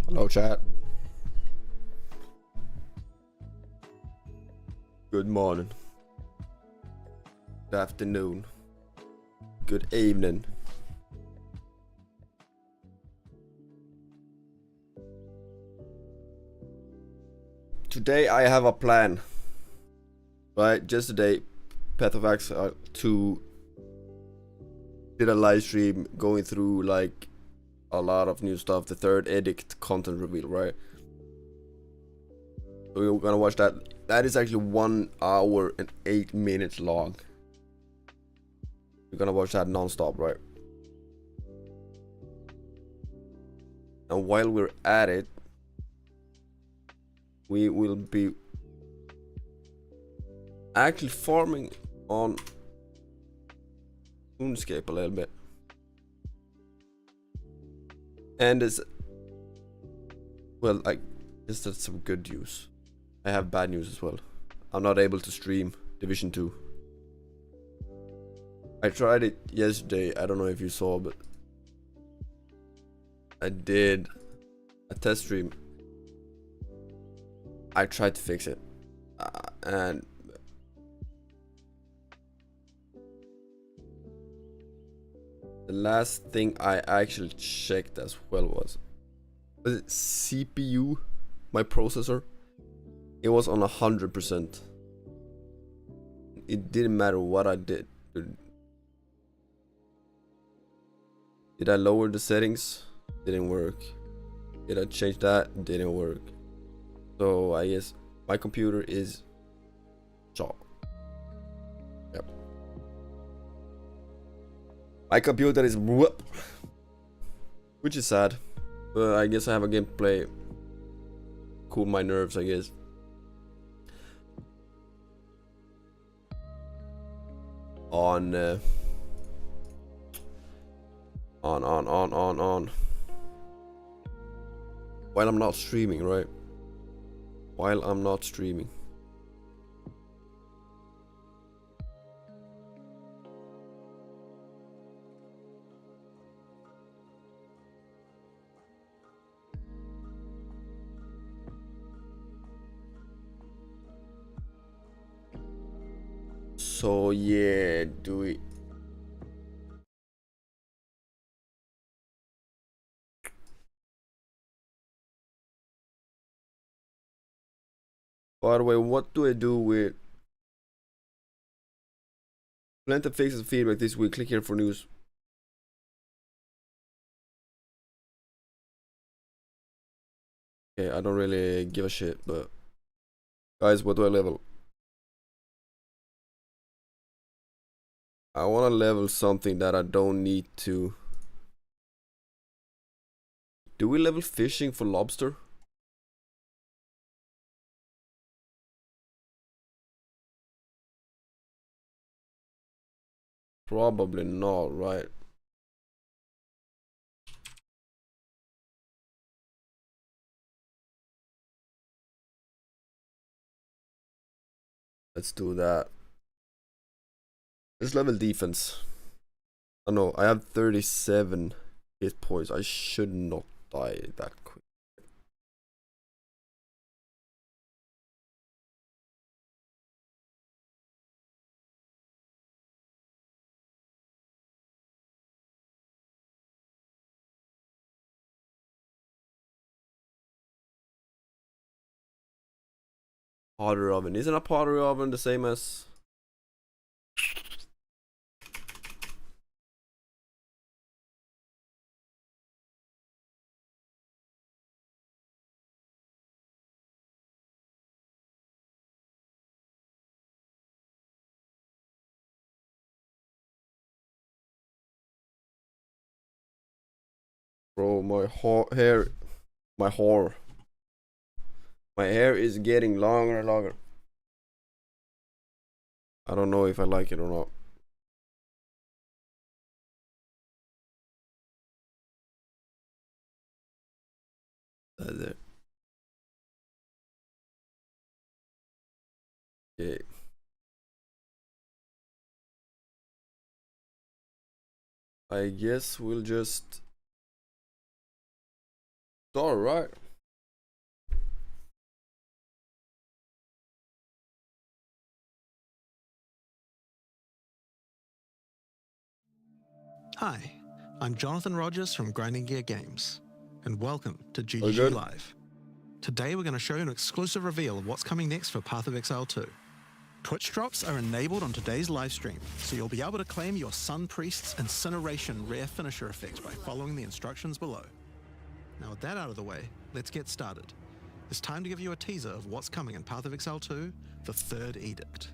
Hello, chat. Good morning. Good afternoon. Good evening. Today I have a plan. Right, just today, Path of Exile 2 did a live stream going through like a lot of new stuff. The third edict content reveal, right? So we're gonna watch that. That is actually 1 hour and 8 minutes long. We're gonna watch that non-stop, right? And while we're at it, we will be actually farming on RuneScape a little bit. And it's, well, I guess that's some good news. I have bad news as well. I'm not able to stream Division 2. I tried it yesterday. I don't know if you saw, but I did a test stream. I tried to fix it, and the last thing I actually checked as well was it CPU, my processor. It was on 100%. It didn't matter what I did. Did I lower the settings? Didn't work. Did I change that? Didn't work. So I guess my computer is shot. Yep. My computer is whoop, which is sad. But I guess I have a gameplay. Cool my nerves, I guess. On while I'm not streaming, right? While I'm not streaming. So yeah, do we? By the way, what do I do with plenty of fixes feedback this week? Click here for news. Okay, I don't really give a shit, but guys, what do I level? I want to level something that I don't need to Do we level fishing for lobster? Probably not, right? Let's do that. Let's level defense. Oh no, I have 37 hit points. I should not die that quick. Pottery oven. Isn't a pottery oven the same as... Bro, my hair is getting longer and longer. I don't know if I like it or not. That's it. Okay. I guess we'll just start, right? Hi, I'm Jonathan Rogers from Grinding Gear Games, and welcome to Oh, GGG good. Live. Today we're going to show you an exclusive reveal of what's coming next for Path of Exile 2. Twitch drops are enabled on today's live stream, so you'll be able to claim your Sun Priest's Incineration rare finisher effect by following the instructions below. Now with that out of the way, let's get started. It's time to give you a teaser of what's coming in Path of Exile 2, the Third Edict.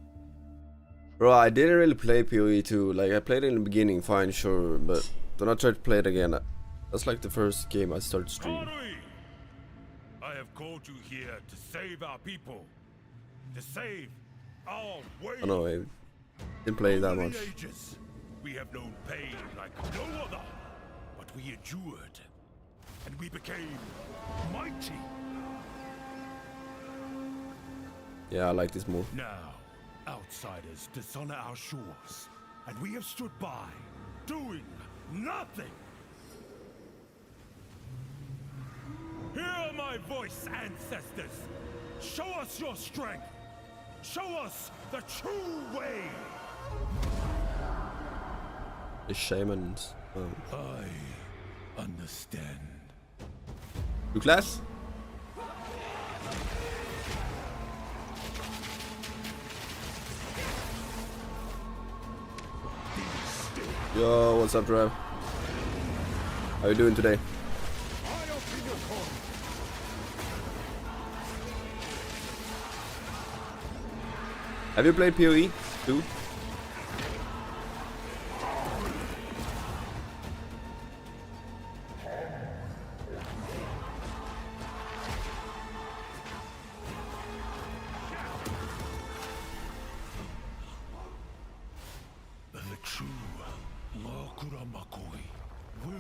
Bro, I didn't really play PoE 2. Like, I played it in the beginning, fine, sure, but then I tried to play it again. That's like the first game I started streaming. I have called you here to save our people, to save our way. I know, I didn't play it that much. Over the ages, we have known pain like no other, but we endured, and we became mighty. Yeah, I like this more. Now, outsiders dishonor our shores, and we have stood by, doing nothing. Hear my voice, ancestors! Show us your strength! Show us the true way! The shamans. I understand. New class? Yo, what's up, Trev? How you doing today? Have you played PoE 2? The true Lakura Makoi will.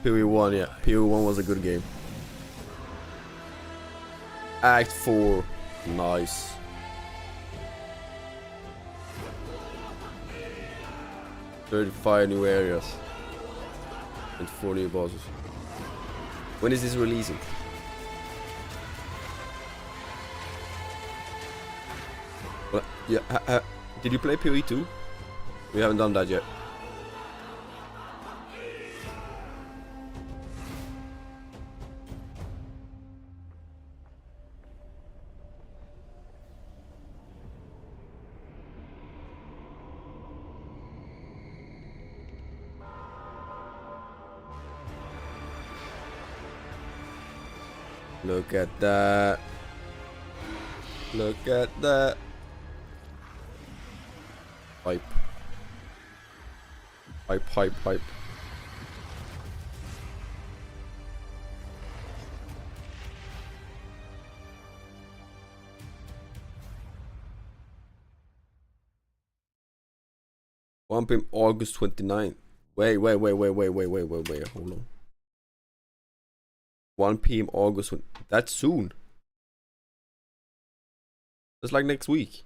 PoE 1, yeah. PoE 1 was a good game. Act 4, nice. "35 new areas and 4 new bosses." When is this releasing? Well, yeah, did you play PoE 2? We haven't done that yet. Look at that. Look at that. Hype. Hype, hype, hype. 1 p.m. August 29th. Wait, hold on. 1 p.m. August, that's soon. That's like next week.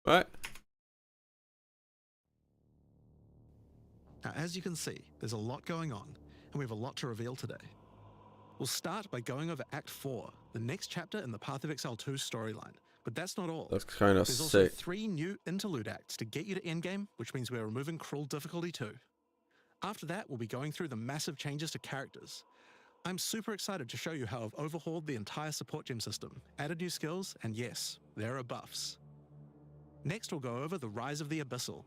Right? Now, as you can see, there's a lot going on, and we have a lot to reveal today. We'll start by going over Act 4, the next chapter in the Path of Exile 2 storyline. But that's not all. That's kind of There's also sick. 3 new interlude acts to get you to endgame, which means we're removing cruel difficulty too. After that, we'll be going through the massive changes to characters. I'm super excited to show you how I've overhauled the entire support gem system, added new skills, and yes, there are buffs. Next, we'll go over the Rise of the Abyssal,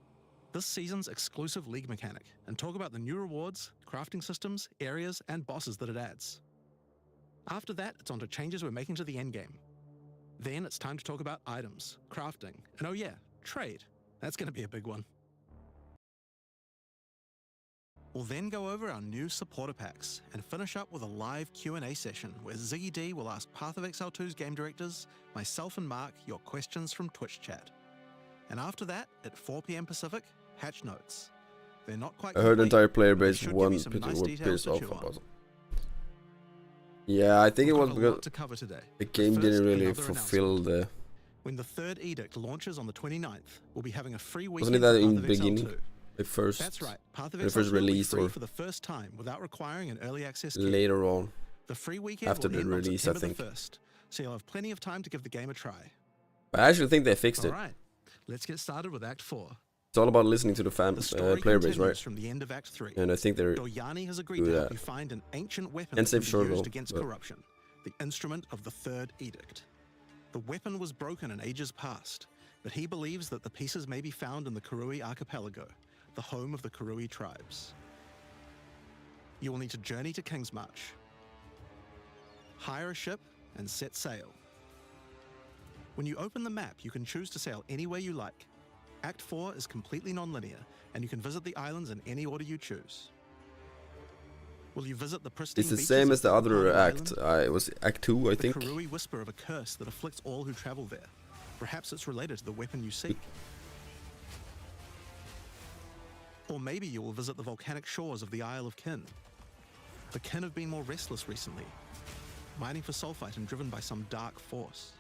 this season's exclusive league mechanic, and talk about the new rewards, crafting systems, areas, and bosses that it adds. After that, it's on to changes we're making to the endgame. Then it's time to talk about items, crafting, and oh yeah, trade. That's going to be a big one. We'll then go over our new supporter packs and finish up with a live Q&A session where Ziggy D will ask Path of Exile 2's game directors, myself and Mark, your questions from Twitch chat. And after that, at 4 p.m. Pacific, hatch notes. They're not quite I heard the complete, entire player but they base should one give you some nice details pissed to off chew on. about it. Yeah, I think We've it got was a because lot to cover today. the game First, didn't really another fulfill the. When the third edict launches on the 29th, we'll be having a free Wasn't weekend it that for in Path the of Exile beginning? 2. The first. That's right. Path of the Exile first 2 will be release free or for the first time without requiring an early access key. later on. The free weekend After will the end release, I on September think. the 1st, so you'll have plenty of time to give the game a try. But I actually think they fixed All it. right, let's get started with Act 4. It's all about listening to the The story player base, continues right? from the end of Act 3. And I think they're Doryani has agreed do to that. help you find an ancient weapon Can't that say can for be sure used though, against but- corruption, the instrument of the third edict. The weapon was broken in ages past, but he believes that the pieces may be found in the Karui archipelago, the home of the Karui tribes. You will need to journey to Kingsmarch, hire a ship, and set sail. When you open the map, you can choose to sail anywhere you like. Act 4 is completely non-linear, and you can visit the islands in any order you choose. Will you visit the pristine it's the beaches same of as the other Hildebrand act. Island? It was Act 2, I The think. Karui whisper of a curse that afflicts all who travel there. Perhaps it's related to the weapon you seek. Or maybe you will visit the volcanic shores of the Isle of Kin. The Kin have been more restless recently, mining for sulfite and driven by some dark force.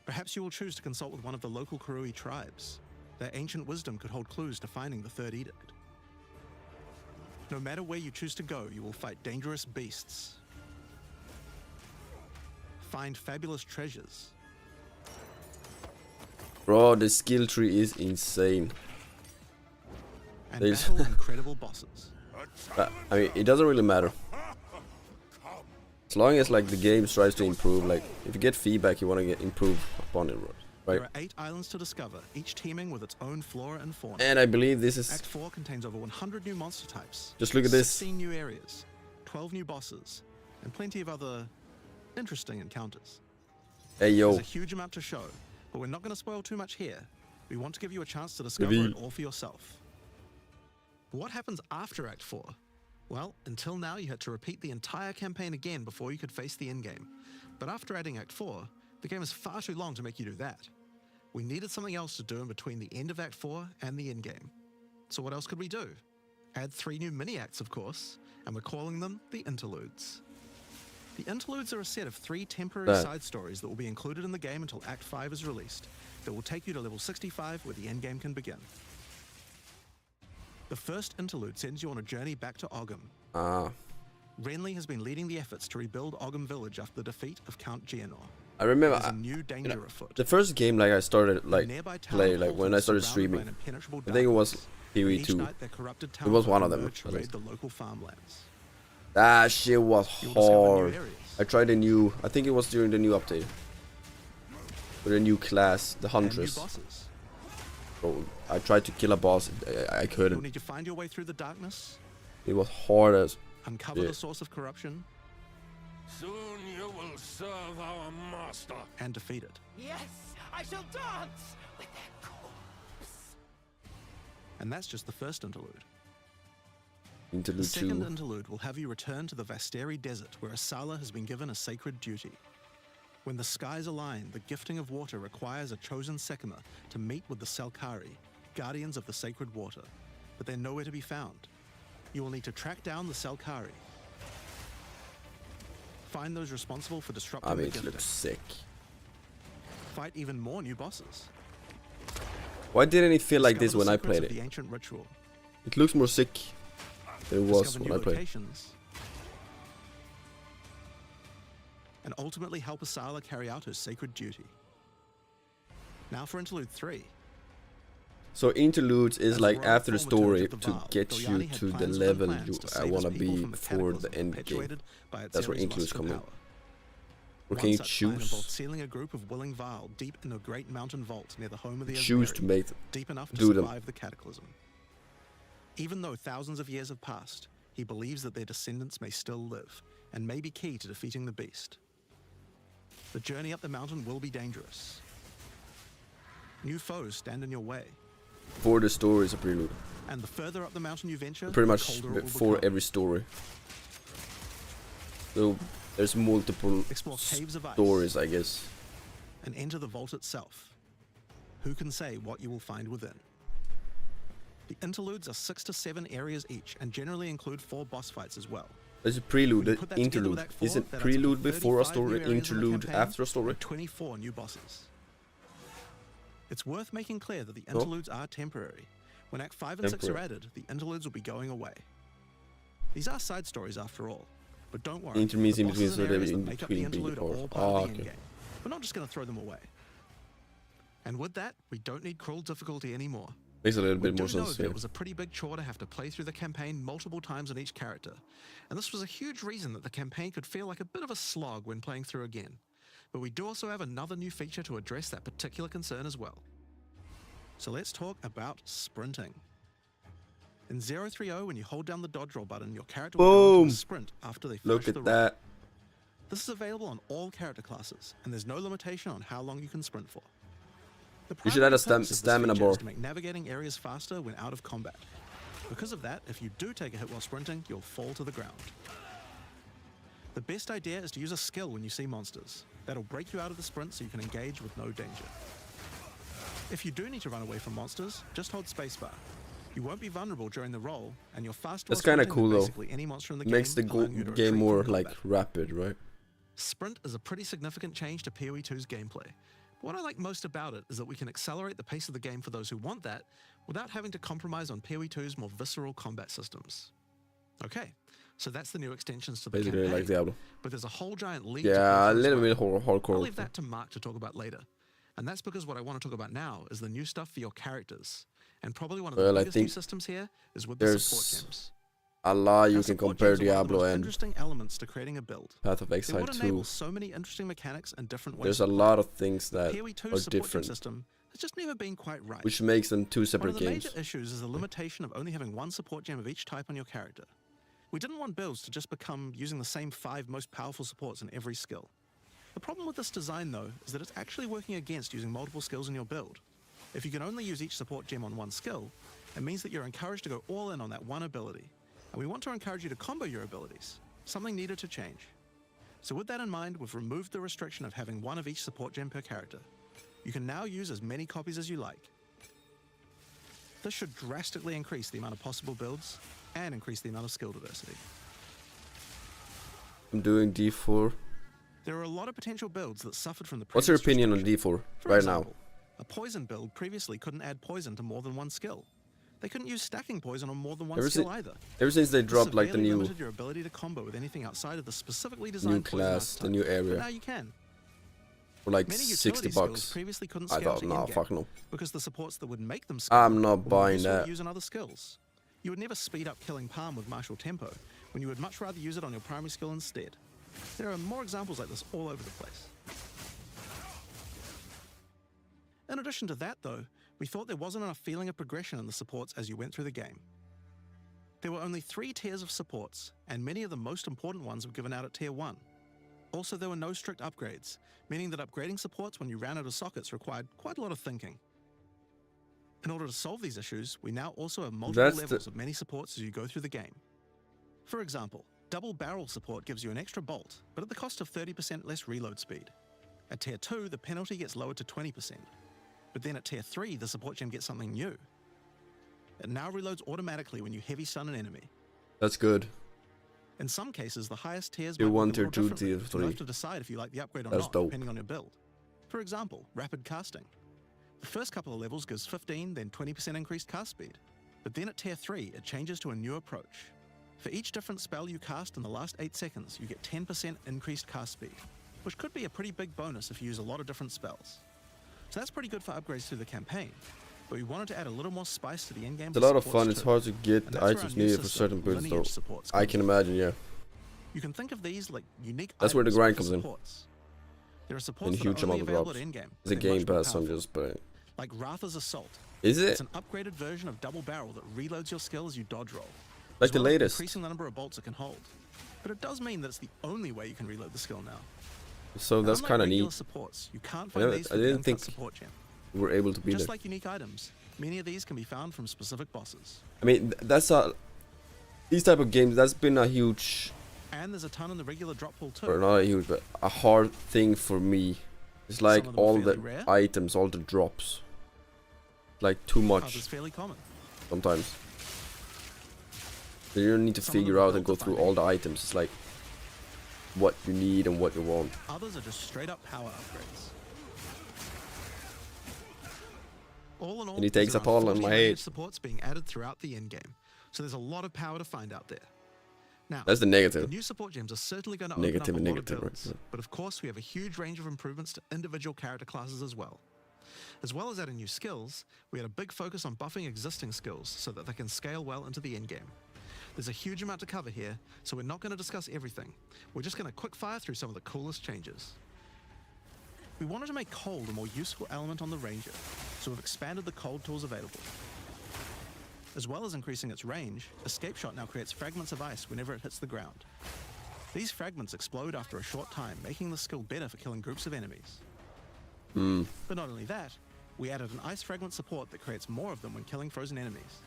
Perhaps you will choose to consult with one of the local Karui tribes. Their ancient wisdom could hold clues to finding the third edict. No matter where you choose to go, you will fight dangerous beasts, find fabulous treasures, Bro, the skill tree is insane. and There's- battle incredible bosses. But, I mean, it doesn't really matter. As long as like the game tries to improve, like if you get feedback, you want to get improve upon it, right? There are 8 islands to discover, each teeming with its own flora and fauna. And I believe this is. Act 4 contains over 100 new monster types. Just look at this. 16 new areas, 12 new bosses, and plenty of other interesting encounters. Hey yo, There's a huge amount to show, but we're not going to spoil too much here. We want to give you a chance to discover Reveal. it all for yourself. What happens after Act 4? Well, until now you had to repeat the entire campaign again before you could face the endgame. But after adding Act 4, the game is far too long to make you do that. We needed something else to do in between the end of Act 4 and the endgame. So what else could we do? Add 3 new mini-acts, of course, and we're calling them the interludes. The interludes are a set of 3 temporary That- side stories that will be included in the game until Act 5 is released, that will take you to level 65 where the endgame can begin. The first interlude sends you on a journey back to Ogham. Renly has been leading the efforts to rebuild Ogham village after the defeat of Count Geonor. I remember There's a new danger afoot. the first game like I started The like nearby town play of like when I Holton is started surrounded by streaming. an impenetrable I think it was darkness. PoE Each 2. night their corrupted It was towers one will of them, emerge to at raid least. the local farmlands. That shit was You'll discover new hard. areas. I tried the new. I think it was during the new update. With a new class, the And new Huntress. bosses. Bro, I tried to kill a boss. I You'll couldn't. need to find your way through the darkness, It was hard as. uncover Yeah. the source of corruption, Soon you will serve our master. and defeat it. Yes, I shall dance with their corpse. And that's just the first interlude. The Interlude second 2. interlude will have you return to the Vasteri Desert, where Asala has been given a sacred duty. When the skies align, the gifting of water requires a chosen Sekima to meet with the Selkari, guardians of the sacred water, but they're nowhere to be found. You will need to track down the Selkari. Find those responsible for disrupting the It gifting. looks sick. Fight even more new bosses. Why didn't it feel like Discover this the when I secrets played of it? the ancient ritual. It looks more sick than it was Discover when new I played. locations. And ultimately help Asala carry out her sacred duty. Now for Interlude 3. So interludes is As like royal after the thaumaturge story of the to Val, get you Doryani had to the plans within level plans to I save want to his people be from the for the cataclysm end game. perpetuated by its That's where series interludes lust for come in. power. Or One can you such sign involved choose? sealing a group of willing Val deep in a great mountain vault near the home of the Choose to Asmeri, make deep enough to do them. survive the cataclysm. Even though thousands of years have passed, he believes that their descendants may still live and may be key to defeating the beast. The journey up the mountain will be dangerous. New foes stand in your way, For the story is a prelude. and the further up the mountain you venture, Pretty the much colder it will for become. every story. So there's multiple Explore caves of ice stories, I guess. and enter the vault itself. Who can say what you will find within? The interludes are 6 to 7 areas each and generally include 4 boss fights as well. There's a prelude, When you the put that together interlude. with Act 4, Isn't that adds up to prelude before a 35 new story, areas in the interlude campaign after a story? and 24 new bosses. It's worth making clear that the interludes are temporary. When Act 5 and 6 are Temporary. added, the interludes will be going away. These are side stories after all, but don't worry. Intermeans the in between, bosses so and they're areas in that make up the between being interlude are all part. part of the Okay. endgame. We're not just going to throw them away. And with that, we don't need cruel difficulty anymore. Makes a little We bit do more know sense. that Yeah. it was a pretty big chore to have to play through the campaign multiple times on each character, and this was a huge reason that the campaign could feel like a bit of a slog when playing through again. But we do also have another new feature to address that particular concern as well. So let's talk about sprinting. In 030, when you hold down the dodge roll button, your character will go into Boom! a sprint after they finish Look the at roll. that. This is available on all character classes, and there's no limitation on how long you can sprint for. The You should add a primary purpose of this stamina feature is bar. to make navigating areas faster when out of combat. Because of that, if you do take a hit while sprinting, you'll fall to the ground. The best idea is to use a skill when you see monsters. That'll break you out of the sprint so you can engage with no danger. If you do need to run away from monsters, just hold spacebar. You won't be vulnerable during the roll, and you're faster. That's while kinda sprinting cool, than though. basically any monster in the Makes the game, allowing you to game retreat more from like combat. rapid, right? Sprint is a pretty significant change to PoE 2's gameplay. What I like most about it is that we can accelerate the pace of the game for those who want that, without having to compromise on PoE 2's more visceral combat systems. Okay, so that's the new extensions to the Basically campaign. like Diablo. But there's a whole giant lead to Yeah, go a through as little well. bit I'll hardcore. leave that to Mark to talk about later. And that's because what I want to talk about now is the new stuff for your characters. And probably one of the Well, I biggest new think systems here is with the support there's gems. a lot you Now, can support compare gems are one of the Diablo most and interesting elements to creating a build. Path of They Exile would 2. enable so many interesting mechanics and different ways. There's a to play. lot of things that PoE 2's are support gem different, system has just never been quite right. which makes them two One separate of the games. major issues is the limitation of only having one support gem of each type on your character. We didn't want builds to just become using the same 5 most powerful supports in every skill. The problem with this design, though, is that it's actually working against using multiple skills in your build. If you can only use each support gem on one skill, it means that you're encouraged to go all in on that one ability. And we want to encourage you to combo your abilities, something needed to change. So with that in mind, we've removed the restriction of having one of each support gem per character. You can now use as many copies as you like. This should drastically increase the amount of possible builds and increase the amount of skill diversity. I'm doing D4. There are a lot of potential builds that suffered from the What's your previous opinion on restriction. D4 For right example, now? a poison build previously couldn't add poison to more than one skill. They couldn't use stacking poison on more than one Ever skill si- either. Ever since they This dropped like the severely new limited your ability to combo with anything outside of the specifically designed new poison class, the archetype. new But now area you can. for like Many 60 utility skills bucks. previously couldn't I scale thought, to nah, in-game fuck no. because the supports that would make them scale I'm not were more buying useful to that. use on other skills. You would never speed up killing Palm with martial tempo when you would much rather use it on your primary skill instead. There are more examples like this all over the place. In addition to that, though, we thought there wasn't enough feeling of progression in the supports as you went through the game. There were only 3 tiers of supports, and many of the most important ones were given out at Tier 1. Also, there were no strict upgrades, meaning that upgrading supports when you ran out of sockets required quite a lot of thinking. In order to solve these issues, we now also have multiple That's levels of many supports as you go through the game. For example, double barrel support gives you an extra bolt, but at the cost of 30% less reload speed. At Tier 2, the penalty gets lowered to 20%. But then at Tier 3, the support gem gets something new. It now reloads automatically when you heavy stun an enemy. That's good. In some cases, the highest tiers Tier might 1, work a Tier little 2, differently. Tier You'll 3. have to decide if you like the upgrade or That's not, dope. depending on your build. For example, rapid casting. The first couple of levels gives 15, then 20% increased cast speed. But then at Tier 3, it changes to a new approach. For each different spell you cast in the last 8 seconds, you get 10% increased cast speed, which could be a pretty big bonus if you use a lot of different spells. So that's pretty good for upgrades through the campaign, but we wanted to add a little more spice to the in-game. It's a lot of fun. It's hard to get the items needed for certain builds, though. I can imagine, yeah. You can think of these like unique. That's where the grind comes in. There are supports And huge that are only amount of available drops. at in-game. It's a They're game much more pass, so I'm powerful. just playing. Like Ratha's Assault. Is It's it? an upgraded version of Double Barrel that reloads your skill as you dodge roll. Like as the well as latest? increasing the number of bolts it can hold. But it does mean that it's the only way you can reload the skill now. So that's Unlike kind of regular neat. Supports, you can't I find know- these I for the didn't uncut think- support gem. We're able to be Just there. like unique items, many of these can be found from specific bosses. I mean, that's a... These type of games, that's been a huge... And there's a ton in the regular drop pool too. Or not a huge, but a hard thing for me. It's like Some of them are all the fairly rare. items, all the drops. Like too much Others fairly common. sometimes. So you don't need to Some of them figure are out and go built to through find all the items. It's like what you need and what you want. Others are just straight up power upgrades. All in all, And he takes there's a toll around on 40 my ranged head. supports being added throughout the end game. So there's a lot of power to find out there. Now, That's the the negative. new support gems are certainly going to Negative open and up a lot negative, of builds, right? but of course we have a huge range of improvements to individual character classes as well. As well as adding new skills, we had a big focus on buffing existing skills so that they can scale well into the end game. There's a huge amount to cover here, so we're not going to discuss everything. We're just going to quick fire through some of the coolest changes. We wanted to make cold a more useful element on the Ranger, so we've expanded the cold tools available. As well as increasing its range, Escape Shot now creates fragments of ice whenever it hits the ground. These fragments explode after a short time, making the skill better for killing groups of enemies. But not only that, we added an ice fragment support that creates more of them when killing frozen enemies.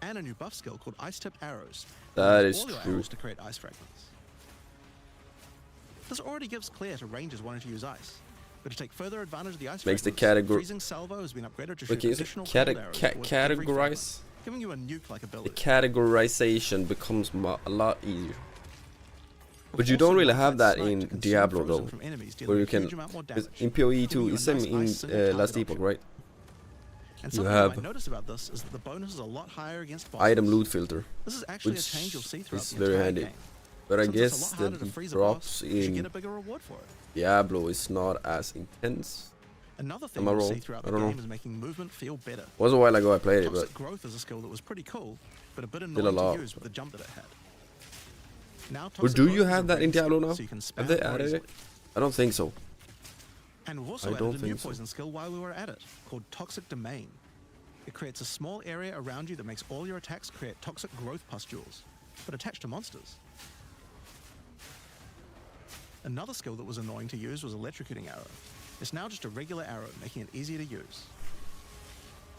And a new buff skill called Ice-Tipped Arrows. That uses is all your true. arrows to create ice fragments. This already gives clear to rangers wanting to use ice. But to take further advantage of the ice Makes the fragments, category- Freezing Salvo has been upgraded to Wait, shoot can you say additional cold arrows towards every fragment, categorize? giving you a nuke-like The ability. categorization becomes a lot easier. But We've you don't also really modified have that Smite in to consume Diablo frozen though, from enemies, dealing where you a huge can. amount more Because damage, in PoE2, giving you a it's same nice in ice single Last target Epoch, option. right? And you something have you might notice about this is that the bonus is a lot higher against bosses. Item loot filter, This is actually a which change you'll see throughout is the very entire handy. game. But I Since it's a guess lot that harder to the freeze a drops boss, you should get in a bigger reward for it. Diablo is not as intense. Another thing Am I you'll wrong? see throughout I the don't know. game is making movement feel better. It was a while ago I played it, but Toxic growth is a skill that was pretty cool, but a bit a annoying lot. to use with the jump that it had. Now, Or toxic do growth you is a have that in range Diablo skill, now? so you can Have spam they it more added easily. it? I don't think so. And we've also I don't added a new think so. poison skill while we were at it, called Toxic Domain. It creates a small area around you that makes all your attacks create toxic growth pustules, but attached to monsters. Another skill that was annoying to use was Electrocuting Arrow. It's now just a regular arrow, making it easier to use.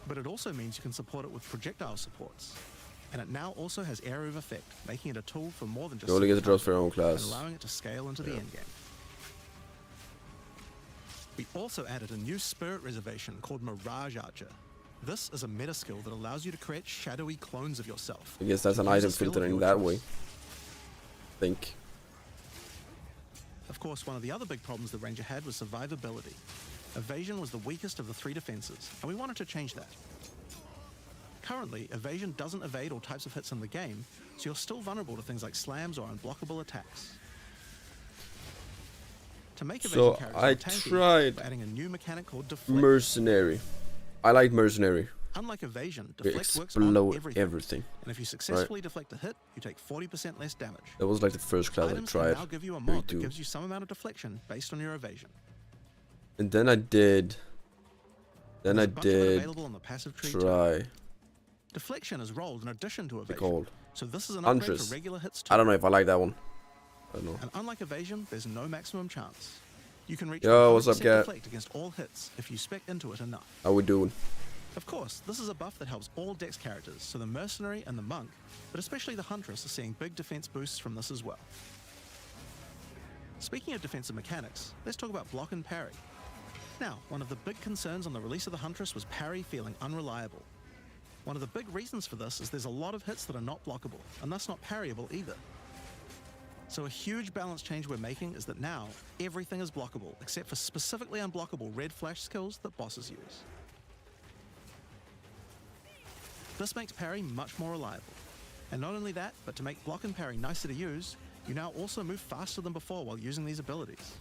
But it also means you can support it with projectile supports. And it now also has Area of Effect, making it a tool for more than just You only get the single drops for your own combat, class. and allowing it to scale into the endgame. We also added a new spirit reservation called Mirage Archer. This is a meta skill that allows you to create shadowy clones of yourself. I guess that's an Use a item skill filter of in your that choice. way. Think. Of course, one of the other big problems the Ranger had was survivability. Evasion was the weakest of the three defenses, and we wanted to change that. Currently, evasion doesn't evade all types of hits in the game, so you're still vulnerable to things like slams or unblockable attacks. To make evasion So characters I more tanky, tried we're adding a new mechanic called Deflect. Mercenary. I like Mercenary. Unlike evasion, We Deflect works on explode everything. everything. And if you successfully deflect a hit, you take 40% less damage. That was like the first class I Items can tried. now give you a Here mod that too. gives you some amount of deflection based on your evasion. And then I did. There's a bunch of it available on the passive tree too. try. Deflection is rolled in addition to What's it evasion. called? So this is an upgrade Huntress. for regular hits too. I don't know if I like that one. I don't know. And unlike evasion, there's no maximum chance. You can reach Yo, what's 100% up, cat? deflect against all hits if you spec into it enough. How we doing? Of course, this is a buff that helps all dex characters, so the mercenary and the monk, but especially the huntress, are seeing big defense boosts from this as well. Speaking of defensive mechanics, let's talk about block and parry. Now, one of the big concerns on the release of the Huntress was parry feeling unreliable. One of the big reasons for this is there's a lot of hits that are not blockable, and thus not parryable either. So a huge balance change we're making is that now everything is blockable, except for specifically unblockable red flash skills that bosses use. This makes parry much more reliable. And not only that, but to make block and parry nicer to use, you now also move faster than before while using these abilities.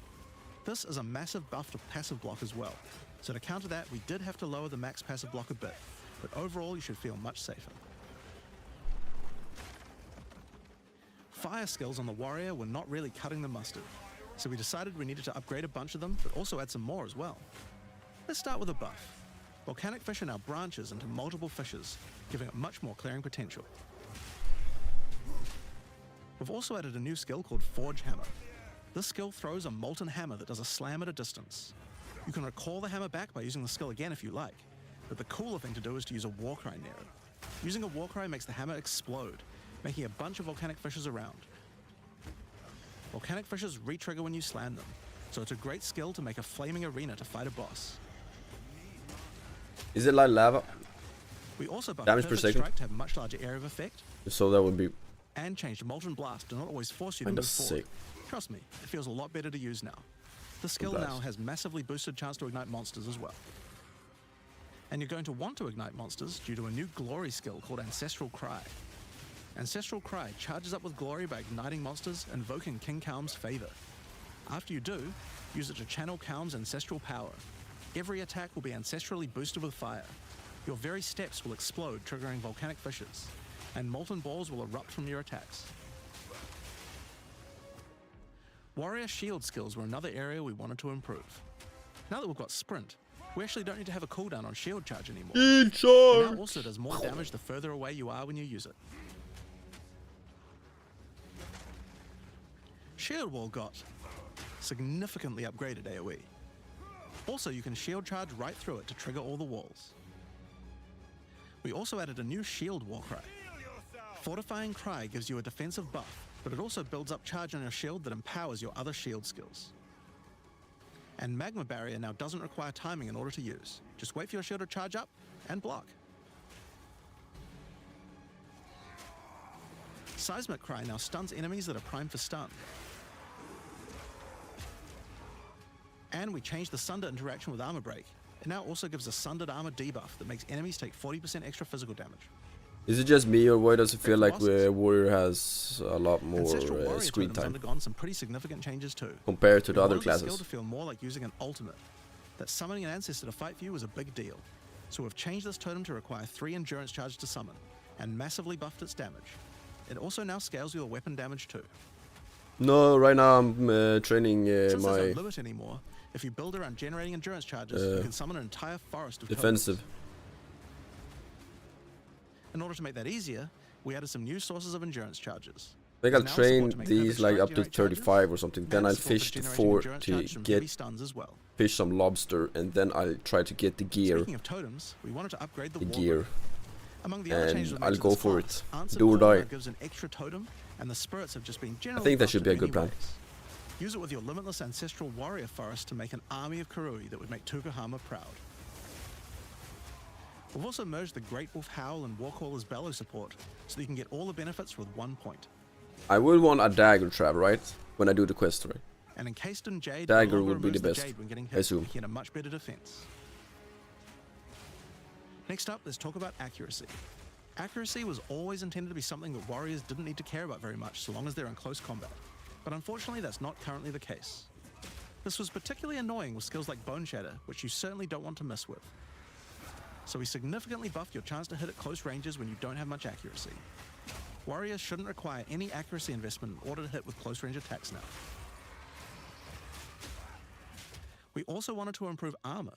This is a massive buff to passive block as well. So to counter that, we did have to lower the max passive block a bit, but overall you should feel much safer. Fire skills on the warrior were not really cutting the mustard, so we decided we needed to upgrade a bunch of them, but also add some more as well. Let's start with a buff. Volcanic Fissure now branches into multiple fissures, giving it much more clearing potential. We've also added a new skill called Forge Hammer. This skill throws a molten hammer that does a slam at a distance. You can recall the hammer back by using the skill again if you like, but the cooler thing to do is to use a Warcry near it. Using a Warcry makes the hammer explode, making a bunch of volcanic fissures around. Volcanic fissures re-trigger when you slam them, so it's a great skill to make a flaming arena to fight a boss. Is it like lava? We also buffed Damage per Perfect second? Strike to have a much larger area of effect, If so, that would be and changed Molten Blast to not always force you to kind move of forward. sick. Trust me, it feels a lot better to use now. The skill Blast. now has massively boosted chance to ignite monsters as well. And you're going to want to ignite monsters due to a new glory skill called Ancestral Cry. Ancestral Cry charges up with glory by igniting monsters, invoking King Kaum's favor. After you do, use it to channel Kaum's ancestral power. Every attack will be ancestrally boosted with fire. Your very steps will explode, triggering volcanic fissures, and molten balls will erupt from your attacks. Warrior shield skills were another area we wanted to improve. Now that we've got sprint, we actually don't need to have a cooldown on shield charge anymore. It now also does more damage the further away you are when you use it. Shield wall got significantly upgraded AoE. Also, you can shield charge right through it to trigger all the walls. We also added a new shield Warcry. Fortifying Cry gives you a defensive buff, but it also builds up charge on your shield that empowers your other shield skills. And Magma Barrier now doesn't require timing in order to use. Just wait for your shield to charge up and block. Seismic Cry now stuns enemies that are primed for stun. And we changed the Sunder interaction with Armor Break. It now also gives a Sundered Armor debuff that makes enemies take 40% extra physical damage. Is it just me, or why does it feel like Warrior has a lot more Ancestral Warrior screen Totem's time undergone some pretty significant changes too. compared to the We other wanted the skill classes? to feel more like using an ultimate. That summoning an ancestor to fight for you was a big deal. So we've changed this totem to require 3 endurance charges to summon, and massively buffed its damage. It also now scales your weapon damage too. No, right now I'm training Since my there's no limit anymore, if you build around generating endurance charges, you can summon an entire forest of defensive. totems. In order to make that easier, we added some new sources of endurance charges. I think I'll Now train support to make these perfect like strike up to generate charges, 35 or something. Then and I'll support fish for the generating 4 endurance to charges from get heavy stuns as well. fish some lobster, and then I'll try to get the gear. Speaking of totems, we wanted to upgrade the The war gear. book. Among the other changes And we made I'll to go this for class, it. Answered Do or Call die. now gives an extra totem, and the spirits have just been generally think that buffed should be in a good many plan. ways. Use it with your limitless ancestral warrior forest to make an army of Karui that would make Tukohama proud. We've also merged the Great Wolf Howl and Warcaller's Bellow support, so that you can get all the benefits with 1 point. I would want a dagger trap, right? When I do the quest, right? And Encased in Jade Dagger no longer would be the removes best, Jade when getting I hit, assume. making it a much better defense. Next up, let's talk about accuracy. Accuracy was always intended to be something that warriors didn't need to care about very much so long as they're in close combat. But unfortunately, that's not currently the case. This was particularly annoying with skills like Bone Shatter, which you certainly don't want to mess with. So we significantly buffed your chance to hit at close ranges when you don't have much accuracy. Warriors shouldn't require any accuracy investment in order to hit with close range attacks now. We also wanted to improve armor.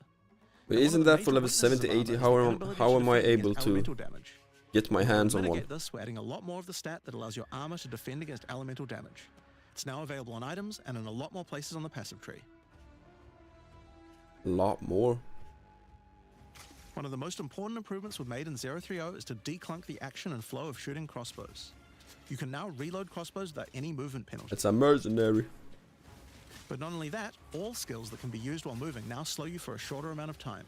But Now, one isn't of the that major for level weaknesses of 70, armor 80? is How the am, inability how to am I defend able against to elemental damage. get my hands To on one? mitigate this, we're adding a lot more of the stat that allows your armor to defend against elemental damage. It's now available on items and in a lot more places on the passive tree. A lot more. One of the most important improvements we've made in 030 is to declunk the action and flow of shooting crossbows. You can now reload crossbows without any movement penalty. It's a mercenary. But not only that, all skills that can be used while moving now slow you for a shorter amount of time.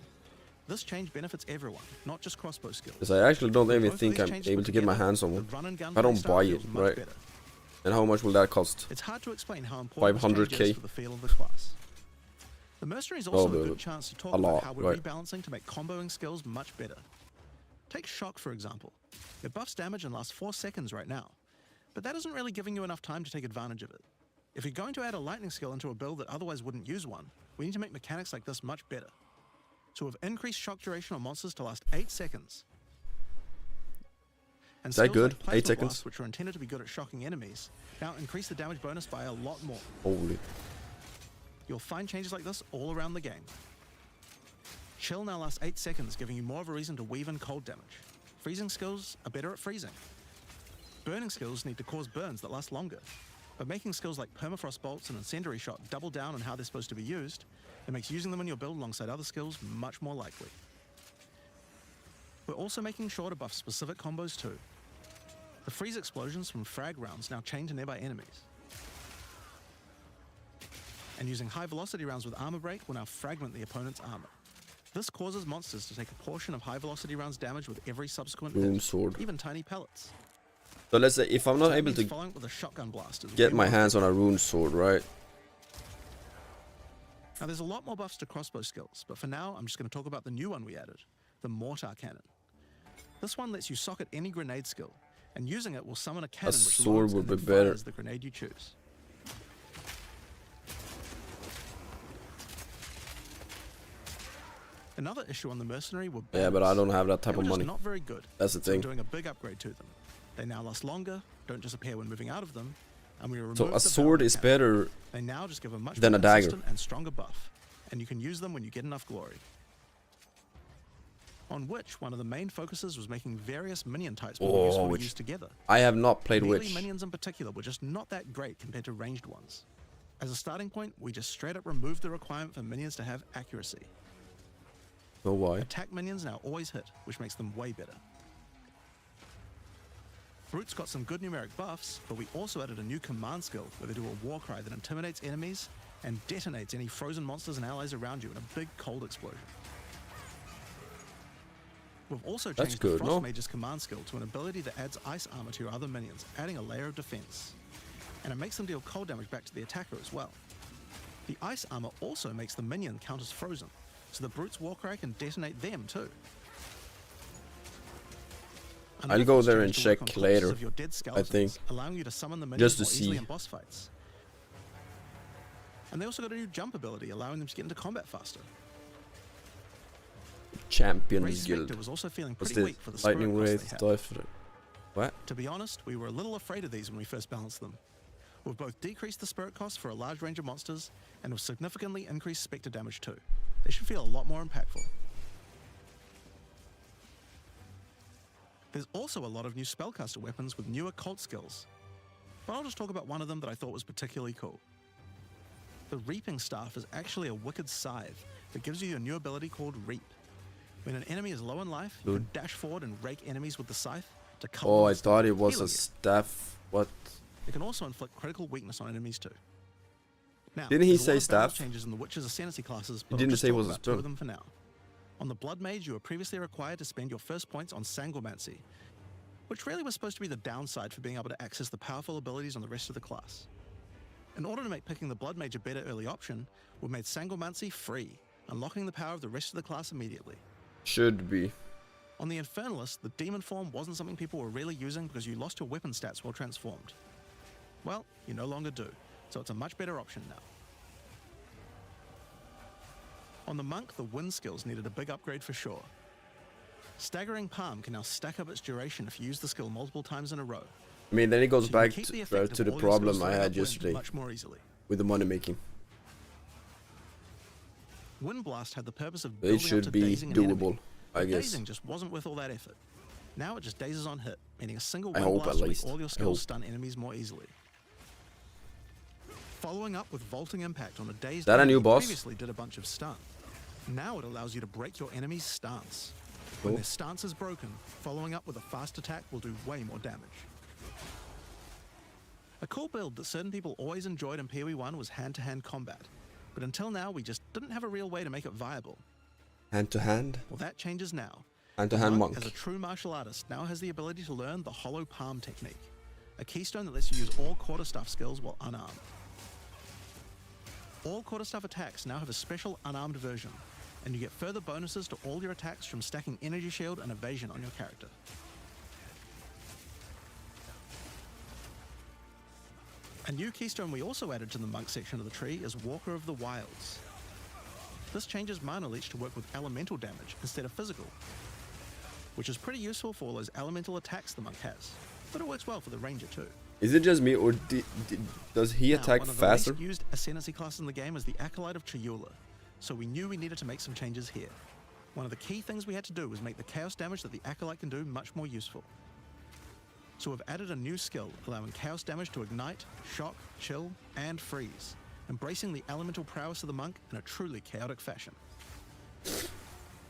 This change benefits everyone, not just crossbow skills. Because I actually don't even Both of think these I'm changes able put to get my together, hands on the one. run and gun I don't playstyle buy feels it, much right? better. And how much will that cost? It's hard to explain how important 500K. this change is for the feel of the class. The Mercenary is also Oh, a good chance to talk a about lot, how we're right. rebalancing to make comboing skills much better. Take Shock, for example. It buffs damage and lasts 4 seconds right now, but that isn't really giving you enough time to take advantage of it. If you're going to add a lightning skill into a build that otherwise wouldn't use one, we need to make mechanics like this much better. So we've increased shock duration on monsters to last 8 seconds. And Is that skills good? like Plasma 8 seconds? Blast, which are intended to be good at shocking enemies, now increase the damage bonus by a lot more. Holy. You'll find changes like this all around the game. Chill now lasts 8 seconds, giving you more of a reason to weave in cold damage. Freezing skills are better at freezing. Burning skills need to cause burns that last longer. But making skills like Permafrost Bolts and Incendiary Shot double down on how they're supposed to be used, it makes using them in your build alongside other skills much more likely. We're also making sure to buff specific combos too. The freeze explosions from frag rounds now chain to nearby enemies. And using high velocity rounds with armor break will now fragment the opponent's armor. This causes monsters to take a portion of high velocity rounds damage with every subsequent Rune hit, sword. even tiny pellets. So let's say if I'm not That able means to following with a shotgun blast is get way my more hands on a rune sword, right? Now there's a lot more buffs to crossbow skills, but for now I'm just going to talk about the new one we added, the Mortar Cannon. This one lets you socket any grenade skill, and using it will summon a cannon which sword loads would and be then better. fires the grenade you choose. Another issue on the Mercenary were Yeah, but I don't have that type They were of just money. not very good. That's the So we're thing. doing a big upgrade to them. They now last longer, don't disappear when moving out of them, and we remove So the a sword Valve is cannon. better. They now just give a much than more a dagger. consistent and stronger buff, and you can use them when you get enough glory. On Witch, one of the main focuses was making various minion types more useful to Witch. use together. I have not played Melee Witch. minions in particular were just not that great compared to ranged ones. As a starting point, we just straight up removed the requirement for minions to have accuracy. No, why? Attack minions now always hit, which makes them way better. Brutes got some good numeric buffs, but we also added a new command skill where they do a war cry that intimidates enemies and detonates any frozen monsters and allies around you in a big cold explosion. We've also That's changed good, the no? Frost Mage's command skill to an ability that adds ice armor to your other minions, adding a layer of defense. And it makes them deal cold damage back to the attacker as well. The ice armor also makes the minion count as frozen, so the Brute's Warcry can detonate them too. I'll go there and change to work check on corpses later, of your dead I think. skeletons, allowing you to summon the Just minions to more easily see. in boss fights. And they also got a new jump ability, allowing them to get into combat faster. Champions Raze's Guild. Victor was also feeling What's pretty this? weak for the spirit Lightning cost Wraith, they had. die for it. What? To be honest, we were a little afraid of these when we first balanced them. We've both decreased the spirit cost for a large range of monsters, and we've significantly increased Spectre damage too. They should feel a lot more impactful. There's also a lot of new spellcaster weapons with newer cult skills, but I'll just talk about one of them that I thought was particularly cool. The Reaping Staff is actually a wicked scythe that gives you a new ability called Reap. When an enemy is low in life, you can dash forward and rake enemies with the scythe to cut Oh, them I instead thought of it was healing a you. staff. What? It can also inflict critical weakness on enemies too. Now, Didn't he there's a lot say of balance staff? changes in the Witch's Ascendancy classes, He but I'll didn't just say it talk was a about two spell. of them for now. On the Blood Mage, you were previously required to spend your first points on Sangomancy, which really was supposed to be the downside for being able to access the powerful abilities on the rest of the class. In order to make picking the Blood Mage a better early option, we've made Sangomancy free, unlocking the power of the rest of the class immediately. Should be. On the Infernalist, the Demon form wasn't something people were really using because you lost your weapon stats while transformed. Well, you no longer do, so it's a much better option now. On the Monk, the wind skills needed a big upgrade for sure. Staggering Palm can now stack up its duration if you use the skill multiple times in a row. I mean, then it goes So you can back keep the to, effect to of the all your problem skills I throwing had up wind yesterday much more easily. with the money making. Wind Blast had the purpose of It building up should to be dazing an enemy, doable, I but guess. dazing just wasn't worth all that effort. Now it just dazes on hit, meaning a single I wind hope blast at will make least. all your I skills hope. stun enemies more easily. Following up with Vaulting Impact on a dazed That a enemy new boss? previously did a bunch of stun. Now it allows you to break your enemy's stance. Cool. When their stance is broken, following up with a fast attack will do way more damage. A cool build that certain people always enjoyed in PoE 1 was hand-to-hand combat, but until now we just didn't have a real way to make it viable. Hand to hand? Well, that changes now. Hand to hand monk. As a true martial artist, now has the ability to learn the hollow palm technique, a keystone that lets you use all quarterstaff skills while unarmed. All quarterstaff attacks now have a special unarmed version, and you get further bonuses to all your attacks from stacking energy shield and evasion on your character. A new keystone we also added to the monk section of the tree is Walker of the Wilds. This changes mana leech to work with elemental damage instead of physical, which is pretty useful for all those elemental attacks the monk has, but it works well for the ranger too. Is it just me, or does he attack one of faster? The least used ascendancy class in the game is the Acolyte of Chayula, so we knew we needed to make some changes here. One of the key things we had to do was make the chaos damage that the Acolyte can do much more useful. So we've added a new skill allowing chaos damage to ignite, shock, chill, and freeze, embracing the elemental prowess of the monk in a truly chaotic fashion.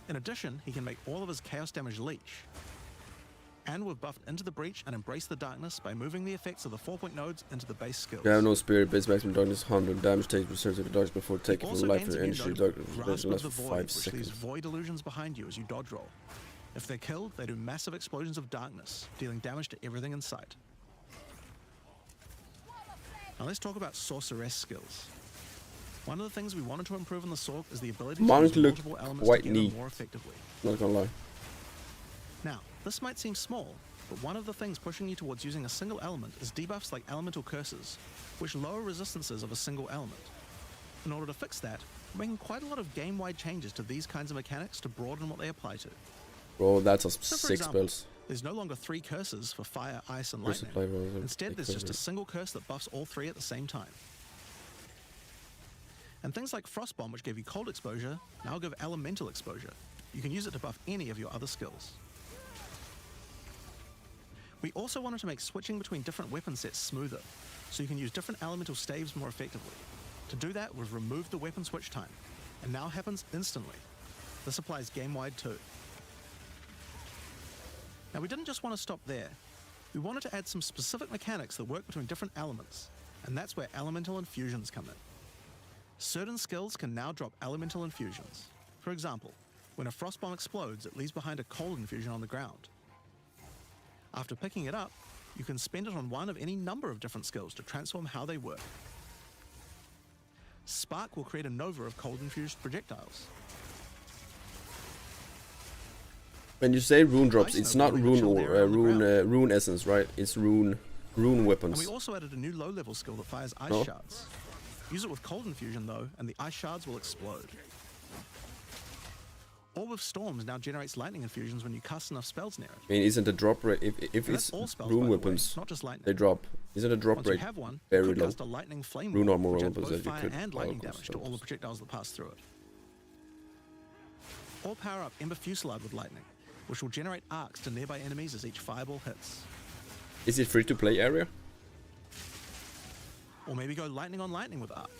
In addition, he can make all of his chaos damage leech. And we've buffed Into the Breach and Embrace the Darkness by moving the effects of the 4-point nodes into the base skills. You have no spirit, base maximum darkness 100, damage takes percent of the darkness before taking full life and energy darkness lasts for 5 which seconds. leaves void illusions behind you as you dodge roll. If they're killed, they do massive explosions of darkness, dealing damage to everything in sight. Now let's talk about sorceress skills. One of the things we wanted to improve on the Sorc is the ability to use multiple elements together more effectively. Not gonna lie. Now, this might seem small, but one of the things pushing you towards using a single element is debuffs like elemental curses, which lower resistances of a single element. In order to fix that, we're making quite a lot of game-wide changes to these kinds of mechanics to broaden what they apply to. Bro, that's a So for 6 example, spells. there's no longer 3 curses for fire, ice, and lightning. Instead, there's just a single curse that buffs all 3 at the same time. And things like Frostbomb, which gave you cold exposure, now give elemental exposure. You can use it to buff any of your other skills. We also wanted to make switching between different weapon sets smoother, so you can use different elemental staves more effectively. To do that, we've removed the weapon switch time, and now happens instantly. This applies game-wide too. Now, we didn't just want to stop there. We wanted to add some specific mechanics that work between different elements, and that's where elemental infusions come in. Certain skills can now drop elemental infusions. For example, when a frostbomb explodes, it leaves behind a cold infusion on the ground. After picking it up, you can spend it on one of any number of different skills to transform how they work. Spark will create a nova of cold-infused projectiles. When you say rune drops, Ice it's Nova not will rune chill or there on the ground. rune essence, right? It's rune And weapons. we also added a new low-level skill that fires ice No. shards. Use it with cold infusion though, and the ice shards will explode. Orb of Storms now generates lightning infusions when you cast enough spells near it. I mean, isn't the drop rate, if And it's that's all spells, rune by the way, weapons, not just lightning. they drop. Isn't the drop Once you rate have one, you very could low? cast a lightning flame Rune wall, armor which weapons adds that both you fire could and fire lightning with damage to all the spells. projectiles that pass through it. Or power up Ember Fusillade with lightning, which will generate arcs to nearby enemies as each fireball hits. Is it free to play area? Or maybe go lightning on lightning with arc.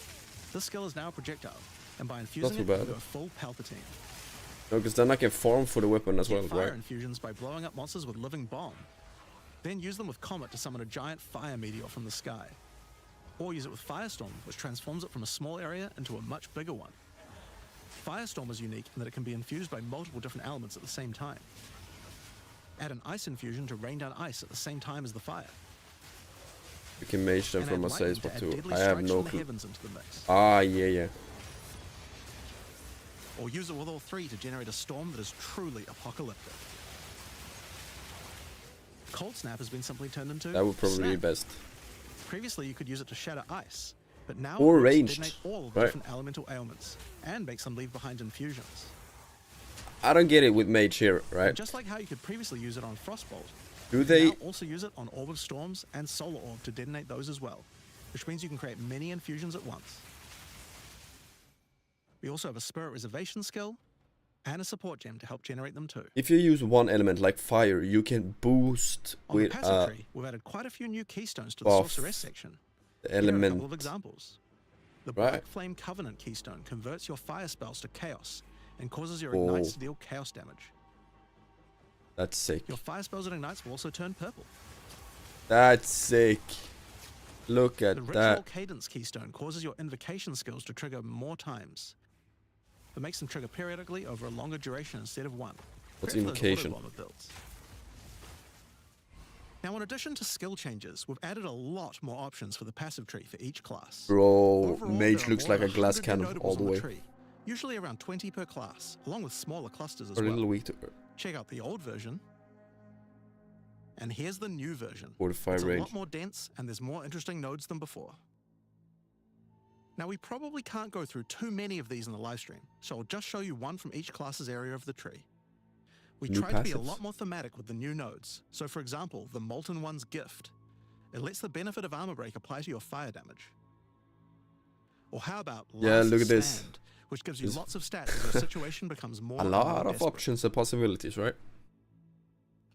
This skill is now a projectile, and by infusing too it, you bad. go full Palpatine. No, because then I can farm for the weapon as well, Get fire right? infusions by blowing up monsters with living bomb. Then use them with Comet to summon a giant fire meteor from the sky. Or use it with Firestorm, which transforms it from a small area into a much bigger one. Firestorm is unique in that it can be infused by multiple different elements at the same time. Add an ice infusion to rain down ice at the same time as the fire. You can mage them And from add a lightning safe to spot add too. deadly I have strikes no from the clue. heavens into the mix. Ah, yeah. Or use it with all 3 to generate a storm that is truly apocalyptic. Cold Snap has been simply turned into That would probably be Snap. best. Previously, you could use it to shatter ice, but now Or it works to ranged, detonate all of the right. different elemental ailments and makes them leave behind infusions. I don't get it with mage here, And right? just like how you could previously use it on Frostbolt, Do you they? can now also use it on Orb of Storms and Solar Orb to detonate those as well, which means you can create many infusions at once. We also have a Spirit Reservation skill and a support gem to help generate them too. If you use one element like fire, you can boost On the with passive tree, we've added quite a few new keystones to the buff Sorceress section. the Here are a couple element. of examples. The Right. Black Flame Covenant keystone converts your fire spells to chaos and causes your ignites to deal chaos damage. That's sick. Your fire spells and ignites will also turn purple. That's sick. Look at The ritual that. cadence keystone causes your invocation skills to trigger more times. It makes them trigger periodically over a longer duration instead of one. What's Great for those invocation? auto-bomber builds. Now, in addition to skill changes, we've added a lot more options for the passive tree for each class. Bro, Overall, mage there are looks more like a than glass 100 cannon notables all the on way. tree, usually around 20 per class, along with smaller clusters as A well. little weak to Check out the old version. And here's the new version. 45 It's a range. lot more dense, and there's more interesting nodes than before. Now, we probably can't go through too many of these in the live stream, so I'll just show you one from each class's area of the tree. We New tried to be a passives. lot more thematic with the new nodes. So, for example, the Molten One's Gift. It lets the benefit of armor break apply to your fire damage. Or how about Yeah, Last look at this. Stand, which gives you This- lots of stats as your situation becomes more A and lot more of desperate. options and possibilities, right?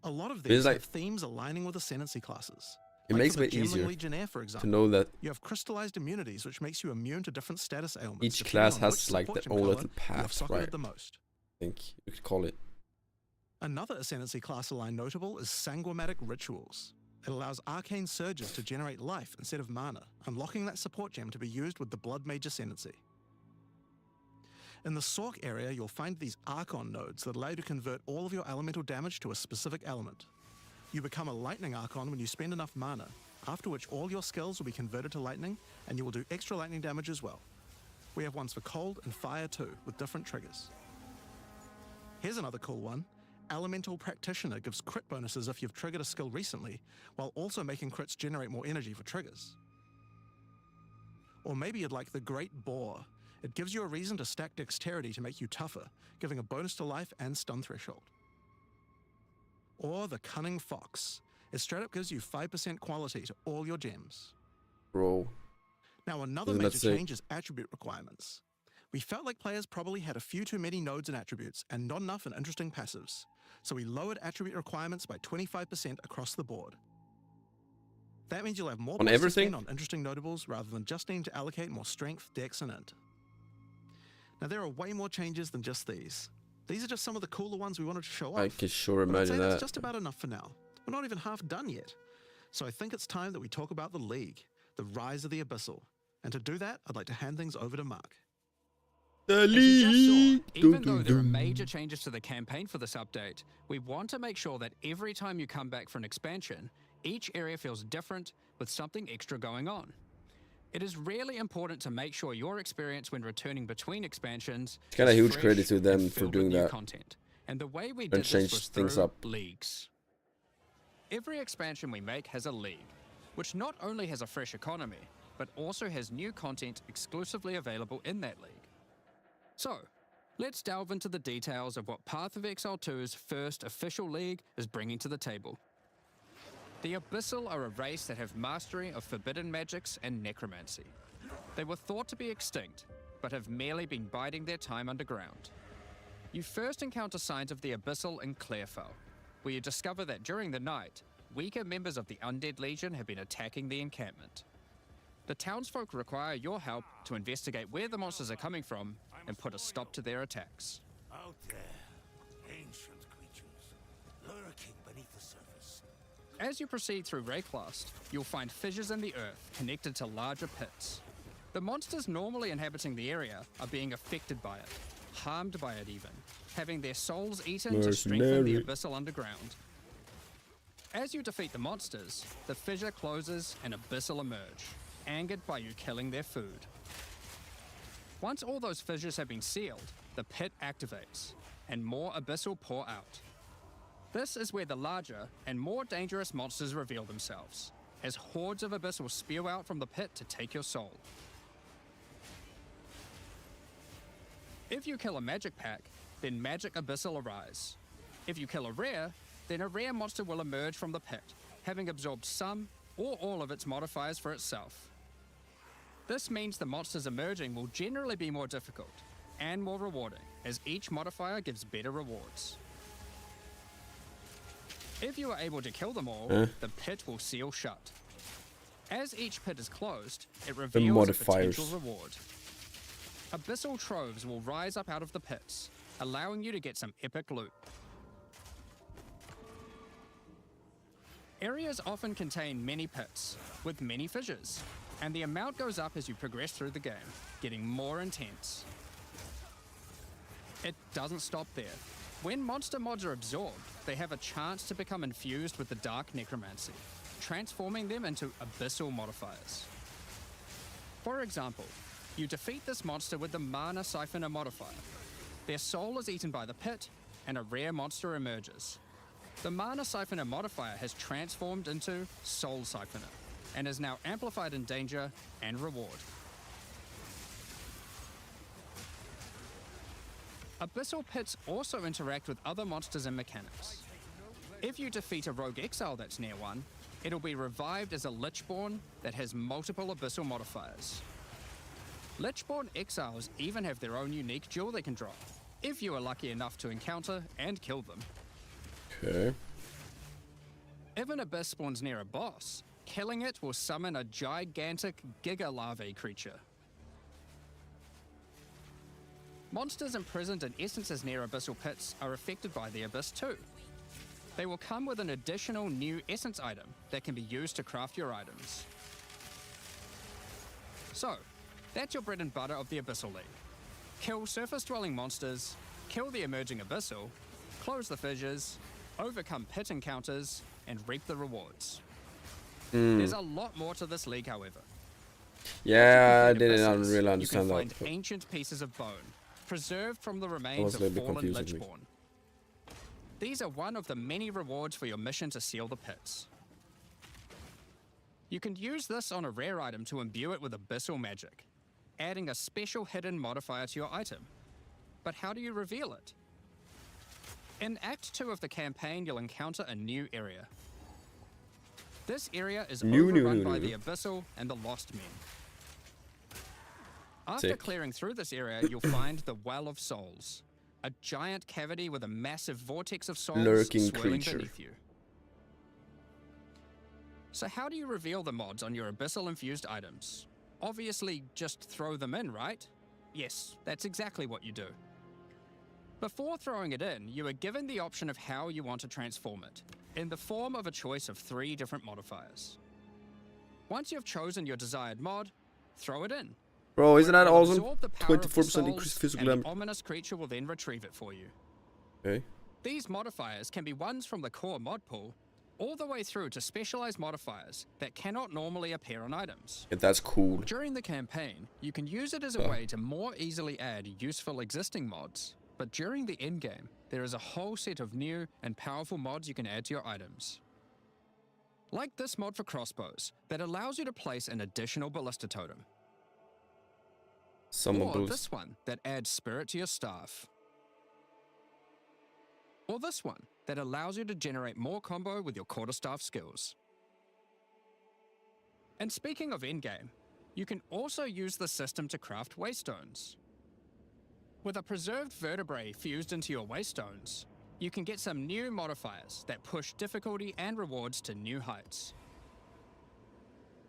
A lot of It's these like- have themes aligning with ascendancy classes. It Like makes for it the Gemling easier Legionnaire, for to example, know that you have crystallized immunities, which makes you immune to different status ailments. each depending class on has which like support their gem own color little you have path, socketed right? the most. I think you could call it. Another ascendancy class aligned notable is Sanguimatic Rituals. It allows arcane surges to generate life instead of mana, unlocking that support gem to be used with the Blood Mage Ascendancy. In the Sork area, you'll find these Archon nodes that allow you to convert all of your elemental damage to a specific element. You become a Lightning Archon when you spend enough mana, after which all your skills will be converted to lightning, and you will do extra lightning damage as well. We have ones for cold and fire too, with different triggers. Here's another cool one. Elemental Practitioner gives crit bonuses if you've triggered a skill recently, while also making crits generate more energy for triggers. Or maybe you'd like the Great Boar. It gives you a reason to stack dexterity to make you tougher, giving a bonus to life and stun threshold. Or the Cunning Fox. It straight up gives you 5% quality to all your gems. Bro. Now, another Isn't that major sick? change is attribute requirements. We felt like players probably had a few too many nodes and attributes and not enough in interesting passives, so we lowered attribute requirements by 25% across the board. That means you'll have more On points to everything? spend on interesting notables rather than just needing to allocate more strength, dex, and int. Now, there are way more changes than just these. These are just some of the cooler ones we wanted to show off. I can sure But I'd say imagine that's that. just about enough for now. We're not even half done yet. So I think it's time that we talk about the League, the rise of the Abyssal. And to do that, I'd like to hand things over to Mark. The As you just league. saw, even Dun, though dun, there are dun. major changes to the campaign for this update, we want to make sure that every time you come back for an expansion, each area feels different with something extra going on. It is really important to make sure your experience when returning between expansions It's kinda is huge fresh credit to them and for filled doing with new that. content. And the way we And did this change was things through up. leagues. Every expansion we make has a league, which not only has a fresh economy, but also has new content exclusively available in that league. So, let's delve into the details of what Path of Exile 2's first official league is bringing to the table. The Abyssal are a race that have mastery of forbidden magics and necromancy. They were thought to be extinct, but have merely been biding their time underground. You first encounter signs of the Abyssal in Clairfell, where you discover that during the night, weaker members of the Undead Legion have been attacking the encampment. The townsfolk require your help to investigate where the monsters are coming from and put a stop to their attacks. Out there, ancient creatures, lurking beneath the surface. As you proceed through Rayclast, you'll find fissures in the earth connected to larger pits. The monsters normally inhabiting the area are being affected by it, harmed by it even, having their souls eaten to strengthen the Mercenary. Abyssal underground. As you defeat the monsters, the fissure closes and Abyssal emerge, angered by you killing their food. Once all those fissures have been sealed, the pit activates, and more Abyssal pour out. This is where the larger and more dangerous monsters reveal themselves, as hordes of Abyssal spew out from the pit to take your soul. If you kill a magic pack, then magic Abyssal arise. If you kill a rare, then a rare monster will emerge from the pit, having absorbed some or all of its modifiers for itself. This means the monsters emerging will generally be more difficult and more rewarding, as each modifier gives better rewards. If you are able to kill them all, the pit will seal shut. As each pit is closed, it reveals a modifiers. potential reward. Abyssal troves will rise up out of the pits, allowing you to get some epic loot. Areas often contain many pits, with many fissures, and the amount goes up as you progress through the game, getting more intense. It doesn't stop there. When monster mods are absorbed, they have a chance to become infused with the dark necromancy, transforming them into abyssal modifiers. For example, you defeat this monster with the Mana Siphoner modifier. Their soul is eaten by the pit, and a rare monster emerges. The Mana Siphoner modifier has transformed into Soul Siphoner, and is now amplified in danger and reward. Abyssal pits also interact with other monsters and mechanics. If you defeat a rogue exile that's near one, it'll be revived as a Lichborn that has multiple abyssal modifiers. Lichborn exiles even have their own unique jewel they can drop, if you are lucky enough to encounter and kill them. Okay. If an abyss spawns near a boss, killing it will summon a gigantic Giga Larvae creature. Monsters imprisoned in essences near abyssal pits are affected by the abyss too. They will come with an additional new essence item that can be used to craft your items. So, that's your bread and butter of the Abyssal League. Kill surface-dwelling monsters, kill the emerging abyssal, close the fissures, overcome pit encounters, and reap the rewards. There's a lot more to this league, however. Yeah, I didn't really understand you can that. find ancient pieces of bone, preserved from the remains of fallen Lichborn. These are one of the many rewards for your mission to seal the pits. You can use this on a rare item to imbue it with abyssal magic, adding a special hidden modifier to your item. But how do you reveal it? In Act 2 of the campaign, you'll encounter a new area. This area is overrun by the Abyssal and the Lost Men. After clearing through this area, you'll find the Well of Souls, a giant cavity with a massive vortex of souls swirling beneath you. So how do you reveal the mods on your abyssal-infused items? Obviously, just throw them in, right? Yes, that's exactly what you do. Before throwing it in, you are given the option of how you want to transform it, in the form of a choice of 3 different modifiers. Once you've chosen your desired mod, throw it in. Bro, isn't that awesome? 24% increased physical damage. damage. The ominous creature will then retrieve it for you. Okay. These modifiers can be ones from the core mod pool, all the way through to specialized modifiers that cannot normally appear on items. Yeah, that's cool. During the campaign, you can use it as a way to more easily add useful existing mods, but during the endgame, there is a whole set of new and powerful mods you can add to your items. Like this mod for crossbows, that allows you to place an additional ballista totem. Or this one that adds spirit to your staff. Or this one that allows you to generate more combo with your quarterstaff skills. And speaking of endgame, you can also use the system to craft waystones. With a preserved vertebrae fused into your waystones, you can get some new modifiers that push difficulty and rewards to new heights.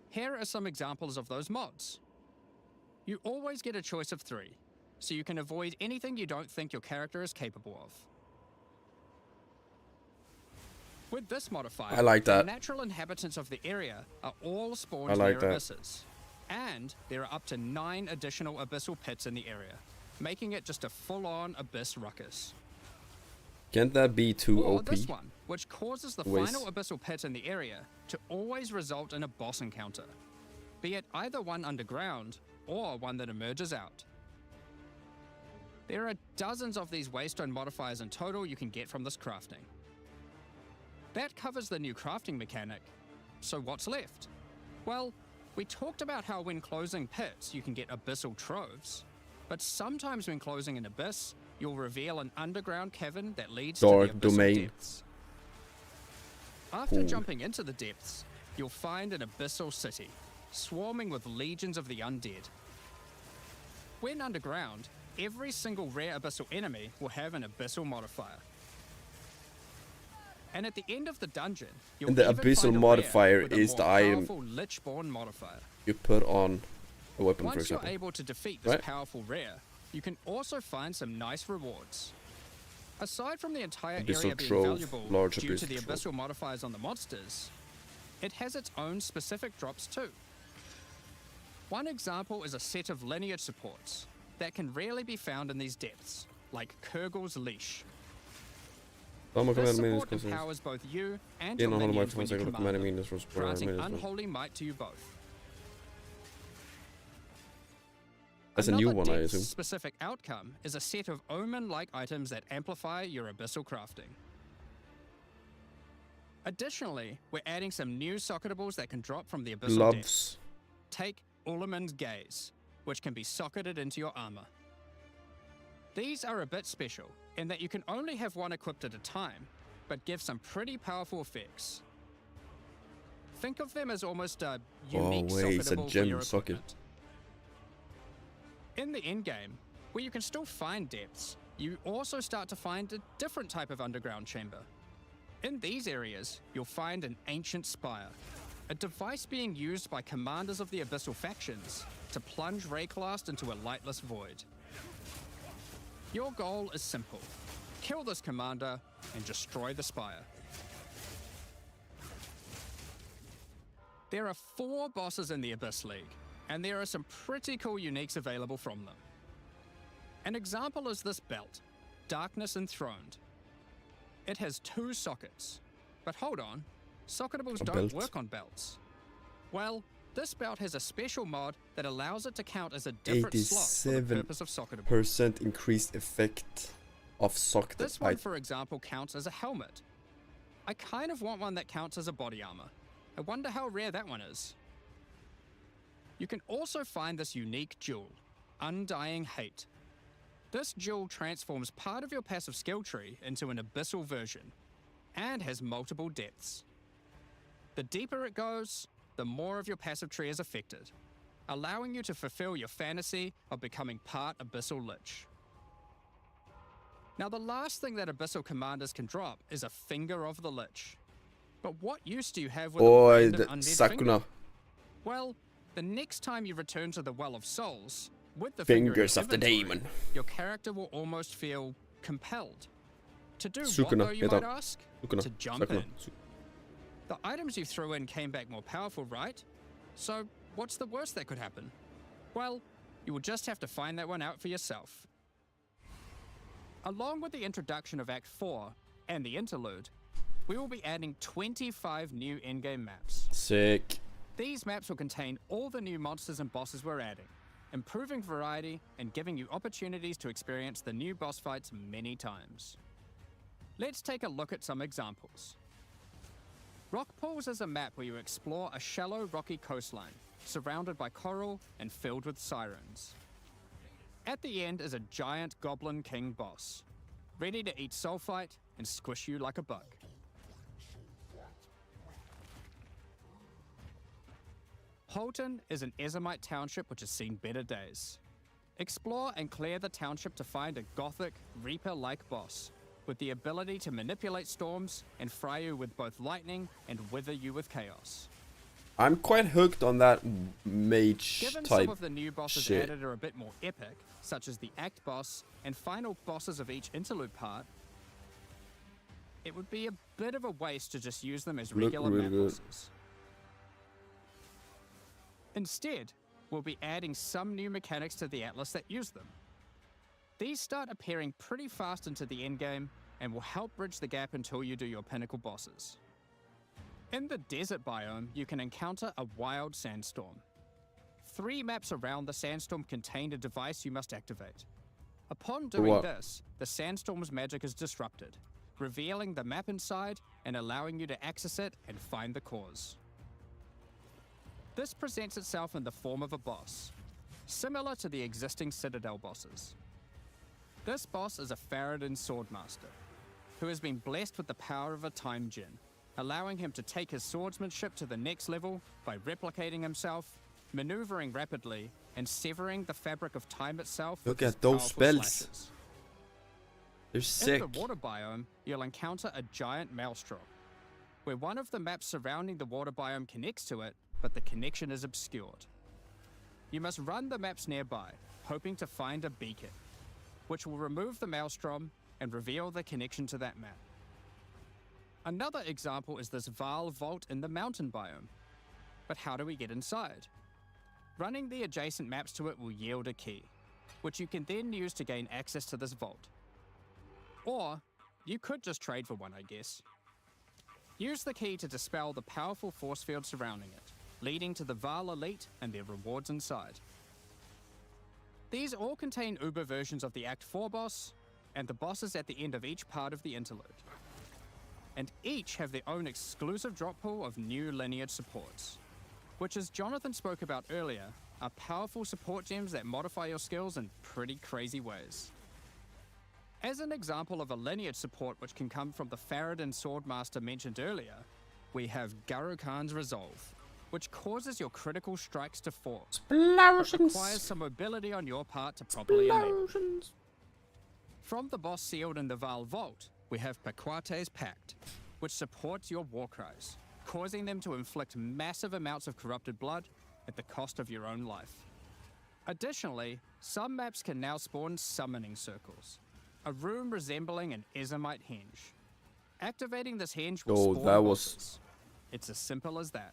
Here are some examples of those mods. You always get a choice of 3, so you can avoid anything you don't think your character is capable of. With this modifier, I like that. the natural inhabitants of the area are all spawned near abysses. And there are up to 9 additional abyssal pits in the area, making it just a full-on abyss ruckus. Can't that be too or OP? This one, which causes the final abyssal pit in the area to always result in a boss encounter, be it either one underground or one that emerges out. There are dozens of these waystone modifiers in total you can get from this crafting. That covers the new crafting mechanic. So what's left? Well, we talked about how when closing pits you can get abyssal troves, but sometimes when closing an abyss, you'll reveal an underground cavern that leads to the abyssal depths. After jumping into the depths, you'll find an abyssal city, swarming with legions of the undead. When underground, every single rare abyssal enemy will have an abyssal modifier. And at the end of the dungeon, you'll the abyssal modifier is the item Lichborn modifier. you put on a weapon, for Once example. you're able to defeat this powerful rare, you can also find some nice rewards. Aside from the entire area being valuable due to the abyssal modifiers on the monsters, it has its own specific drops too. One example is a set of lineage supports that can rarely be found in these depths, like Kurgel's Leash. This support empowers both you and your minions when you command them, granting unholy might to you both. That's a new one, I assume. Specific outcome is a set of omen-like items that amplify your abyssal crafting. Additionally, we're adding some new socketables that can drop from the abyssal depths. Take Ulaman's Gaze, which can be socketed into your armor. These are a bit special in that you can only have one equipped at a time, but give some pretty powerful effects. Think of them as almost a unique socketable for your equipment. In the endgame, where you can still find depths, you also start to find a different type of underground chamber. In these areas, you'll find an ancient spire, a device being used by commanders of the abyssal factions to plunge Rayclast into a lightless void. Your goal is simple: kill this commander and destroy the spire. There are 4 bosses in the Abyss League, and there are some pretty cool uniques available from them. An example is this belt, Darkness Enthroned. It has 2 sockets, but hold on, socketables don't work on belts. Well, this belt has a special mod that allows it to count as a different slot for the purpose of socketable. 87% increased effect of socket. This one, for example, counts as a helmet. I kind of want one that counts as a body armor. I wonder how rare that one is. You can also find this unique jewel, Undying Hate. This jewel transforms part of your passive skill tree into an abyssal version, and has multiple depths. The deeper it goes, the more of your passive tree is affected, allowing you to fulfill your fantasy of becoming part Abyssal Lich. Now, the last thing that Abyssal commanders can drop is a Finger of the Lich. But what use do you have with a random undead finger? Well, the next time you return to the Well of Souls, with the Fingers of the Demon, your character will almost feel compelled. To do what, though, you might ask? To jump in. The items you threw in came back more powerful, right? So, what's the worst that could happen? Well, you will just have to find that one out for yourself. Along with the introduction of Act 4 and the interlude, we will be adding 25 new in-game maps. Sick. These maps will contain all the new monsters and bosses we're adding, improving variety and giving you opportunities to experience the new boss fights many times. Let's take a look at some examples. Rock Pools is a map where you explore a shallow rocky coastline, surrounded by coral and filled with sirens. At the end is a giant Goblin King boss, ready to eat sulfite and squish you like a bug. Holton is an Ezomite township which has seen better days. Explore and clear the township to find a gothic, Reaper-like boss, with the ability to manipulate storms and fry you with both lightning and wither you with chaos. I'm quite hooked on that mage Given type some of the new bosses shit. added are a bit more epic, such as the Act boss and final bosses of each interlude part, it would be a bit of a waste to just use them as regular map bosses. Instead, we'll be adding some new mechanics to the Atlas that use them. These start appearing pretty fast into the endgame and will help bridge the gap until you do your pinnacle bosses. In the desert biome, you can encounter a wild sandstorm. 3 maps around the sandstorm contain a device you must activate. Upon doing this, the sandstorm's magic is disrupted, revealing the map inside and allowing you to access it and find the cause. This presents itself in the form of a boss, similar to the existing Citadel bosses. This boss is a Faradin Swordmaster, who has been blessed with the power of a time gem, allowing him to take his swordsmanship to the next level by replicating himself, maneuvering rapidly, and severing the fabric of time itself. Look at those spells. They're sick. In the water biome, you'll encounter a giant maelstrom, where one of the maps surrounding the water biome connects to it, but the connection is obscured. You must run the maps nearby, hoping to find a beacon, which will remove the maelstrom and reveal the connection to that map. Another example is this Vaal vault in the mountain biome. But how do we get inside? Running the adjacent maps to it will yield a key, which you can then use to gain access to this vault. Or, you could just trade for one, I guess. Use the key to dispel the powerful force field surrounding it, leading to the Vaal Elite and their rewards inside. These all contain Uber versions of the Act 4 boss, and the bosses at the end of each part of the interlude. And each have their own exclusive drop pool of new lineage supports, which, as Jonathan spoke about earlier, are powerful support gems that modify your skills in pretty crazy ways. As an example of a lineage support which can come from the Faradin Swordmaster mentioned earlier, we have Garo Khan's Resolve, which causes your critical strikes to fall. But requires some mobility on your part to properly enable. From the boss sealed in the Vaal Vault, we have Paquate's Pact, which supports your war cries, causing them to inflict massive amounts of corrupted blood at the cost of your own life. Additionally, some maps can now spawn summoning circles, a room resembling an Ezomite henge. Activating this henge will spawn bosses. It's as simple as that.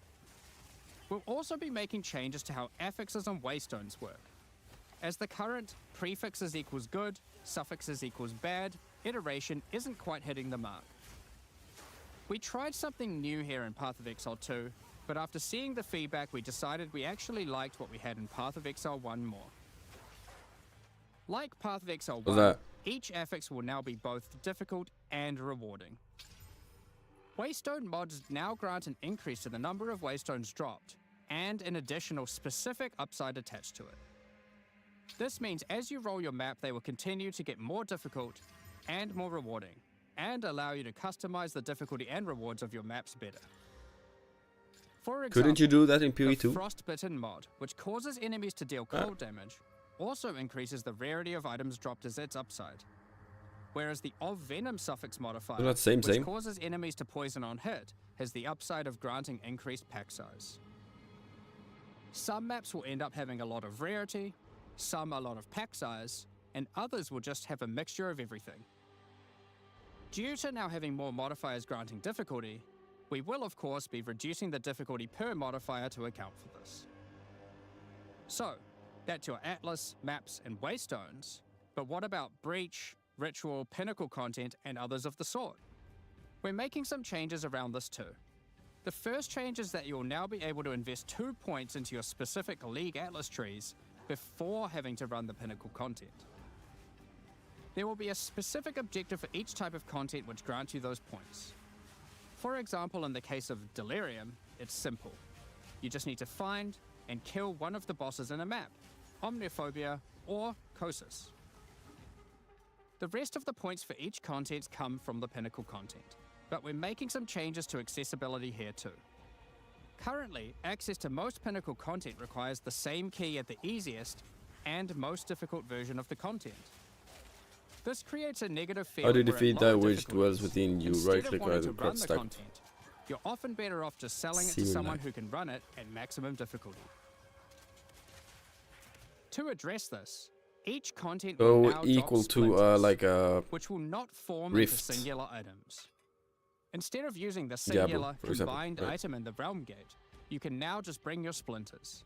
We'll also be making changes to how affixes and waystones work, as the current prefixes equals good, suffixes equals bad iteration isn't quite hitting the mark. We tried something new here in Path of Exile 2, but after seeing the feedback we decided we actually liked what we had in Path of Exile 1 more. Like Path of Exile 1, each affix will now be both difficult and rewarding. Waystone mods now grant an increase to the number of waystones dropped, and an additional specific upside attached to it. This means as you roll your map, they will continue to get more difficult and more rewarding, and allow you to customize the difficulty and rewards of your maps better. For example, couldn't you do that in PoE2? The Frostbitten mod, which causes enemies to deal cold damage, also increases the rarity of items dropped as its upside. Whereas the Of Venom suffix modifier, which causes enemies to poison on hit, has the upside of granting increased pack size. Some maps will end up having a lot of rarity, some a lot of pack size, and others will just have a mixture of everything. Due to now having more modifiers granting difficulty, we will of course be reducing the difficulty per modifier to account for this. So, that's your Atlas, maps, and waystones, but what about Breach, Ritual, Pinnacle content, and others of the sort? We're making some changes around this too. The first change is that you'll now be able to invest 2 points into your specific League Atlas trees before having to run the Pinnacle content. There will be a specific objective for each type of content which grants you those points. For example, in the case of Delirium, it's simple. You just need to find and kill one of the bosses in a map, Omniophobia or Kosis. The rest of the points for each content come from the Pinnacle content, but we're making some changes to accessibility here too. Currently, access to most Pinnacle content requires the same key at the easiest and most difficult version of the content. This creates a negative field. How to defeat that which dwells within you? Right-click either press stack. You're often better off just selling it to someone who can run it at maximum difficulty. To address this, each content will now equal drop to like a which will not form rift. into singular items. Instead of using the singular combined item in the realm gate, you can now just bring your splinters.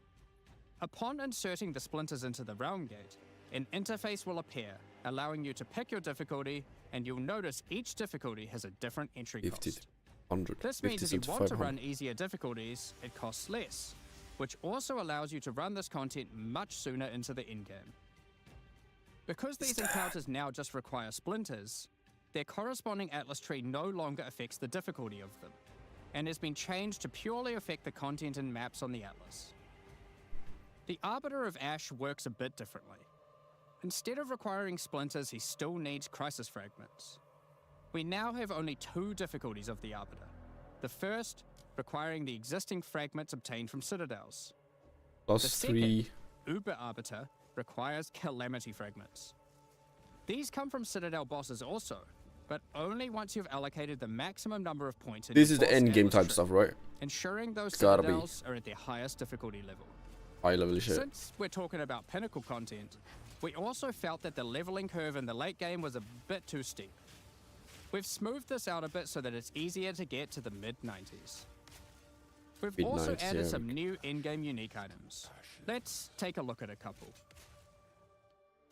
Upon inserting the splinters into the realm gate, an interface will appear, allowing you to pick your difficulty, and you'll notice each difficulty has a different entry cost. 100. This means if you want to run easier difficulties, it costs less, which also allows you to run this content much sooner into the endgame. Because these encounters now just require splinters, their corresponding Atlas tree no longer affects the difficulty of them, and has been changed to purely affect the content and maps on the Atlas. The Arbiter of Ash works a bit differently. Instead of requiring splinters, he still needs crisis fragments. We now have only 2 difficulties of the Arbiter. The first, requiring the existing fragments obtained from citadels. The second, Uber Arbiter, requires calamity fragments. These come from citadel bosses also, but only once you've allocated the maximum number of points in this is the end game type stuff, right? Ensuring those citadels are at their highest difficulty level. High level shit. Since we're talking about Pinnacle content, we also felt that the leveling curve in the late game was a bit too steep. We've smoothed this out a bit so that it's easier to get to the mid-90s. We've also Mid-90s, added yeah. some new in-game unique items. Let's take a look at a couple.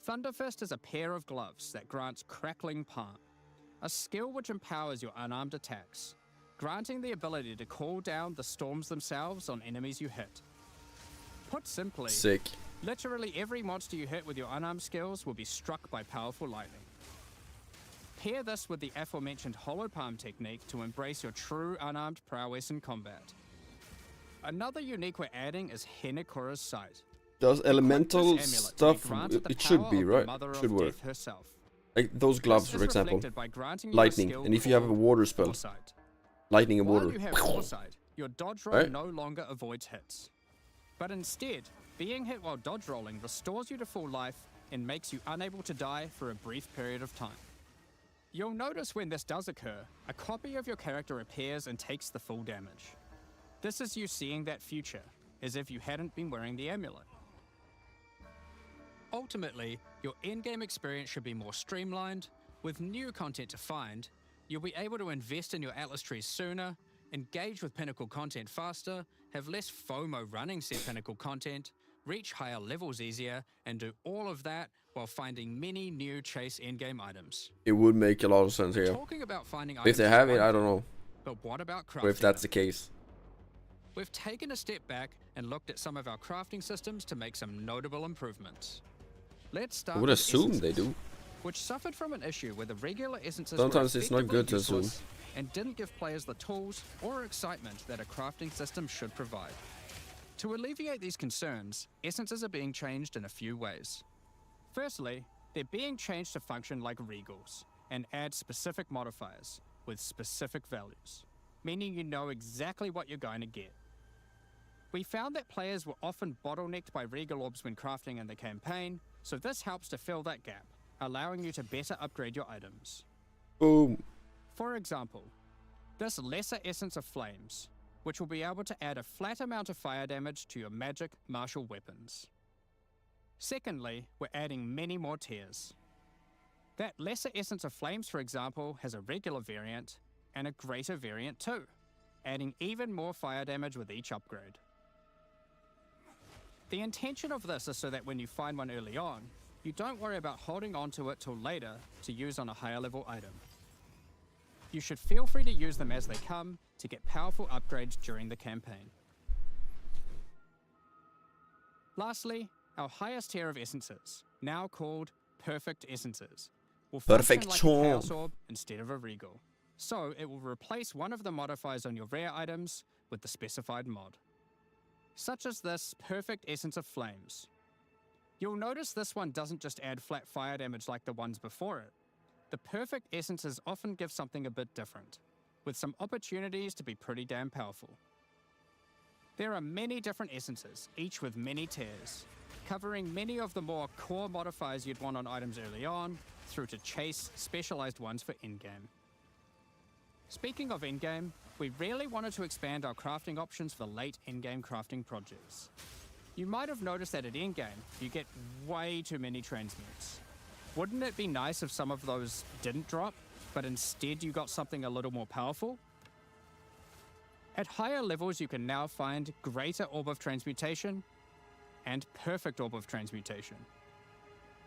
Thunderfist is a pair of gloves that grants Crackling Palm, a skill which empowers your unarmed attacks, granting the ability to call down the storms themselves on enemies you hit. Put simply, Sick. literally every monster you hit with your unarmed skills will be struck by powerful lightning. Pair this with the aforementioned Hollow Palm technique to embrace your true unarmed prowess in combat. Another unique we're adding is Henekura's Sight. Does elemental This amulet to be stuff? granted the It should power be, of the right? Mother of Should work. Death herself. Like those gloves, This for is example. reflected by granting you a Lightning. skill And if you have a called water spell, Foresight. lightning and While water. you have Foresight, your dodge roll Right? no longer avoids hits. But instead, being hit while dodge rolling restores you to full life and makes you unable to die for a brief period of time. You'll notice when this does occur, a copy of your character appears and takes the full damage. This is you seeing that future, as if you hadn't been wearing the amulet. Ultimately, your in-game experience should be more streamlined. With new content to find, you'll be able to invest in your Atlas trees sooner, engage with pinnacle content faster, have less FOMO running said pinnacle content, reach higher levels easier, and do all of that while finding many new chase endgame items. It would make a lot of sense here. Talking about finding If items they is have it, one I thing, don't know. but what about crafting Or if that's them? the case. We've taken a step back and looked at some of our crafting systems to make some notable improvements. Let's start I would with assume they essences, do. which suffered from an issue where the regular essences Sometimes were it's not good to effectively assume. useless and didn't give players the tools or excitement that a crafting system should provide. To alleviate these concerns, essences are being changed in a few ways. Firstly, they're being changed to function like regals and add specific modifiers with specific values, meaning you know exactly what you're going to get. We found that players were often bottlenecked by regal orbs when crafting in the campaign, so this helps to fill that gap, allowing you to better upgrade your items. Boom. For example, this Lesser Essence of Flames, which will be able to add a flat amount of fire damage to your magic martial weapons. Secondly, we're adding many more tiers. That Lesser Essence of Flames, for example, has a regular variant and a greater variant too, adding even more fire damage with each upgrade. The intention of this is so that when you find one early on, you don't worry about holding on to it till later to use on a higher level item. You should feel free to use them as they come to get powerful upgrades during the campaign. Lastly, our highest tier of essences, now called Perfect Essences, will function like a Chaos Orb instead of a Regal. So it will replace one of the modifiers on your rare items with the specified mod, such as this Perfect Essence of Flames. You'll notice this one doesn't just add flat fire damage like the ones before it. The Perfect Essences often give something a bit different, with some opportunities to be pretty damn powerful. There are many different essences, each with many tiers, covering many of the more core modifiers you'd want on items early on, through to chase specialized ones for in-game. Speaking of in-game, we really wanted to expand our crafting options for late in-game crafting projects. You might have noticed that at in-game, you get way too many transmutes. Wouldn't it be nice if some of those didn't drop, but instead you got something a little more powerful? At higher levels, you can now find Greater Orb of Transmutation and Perfect Orb of Transmutation.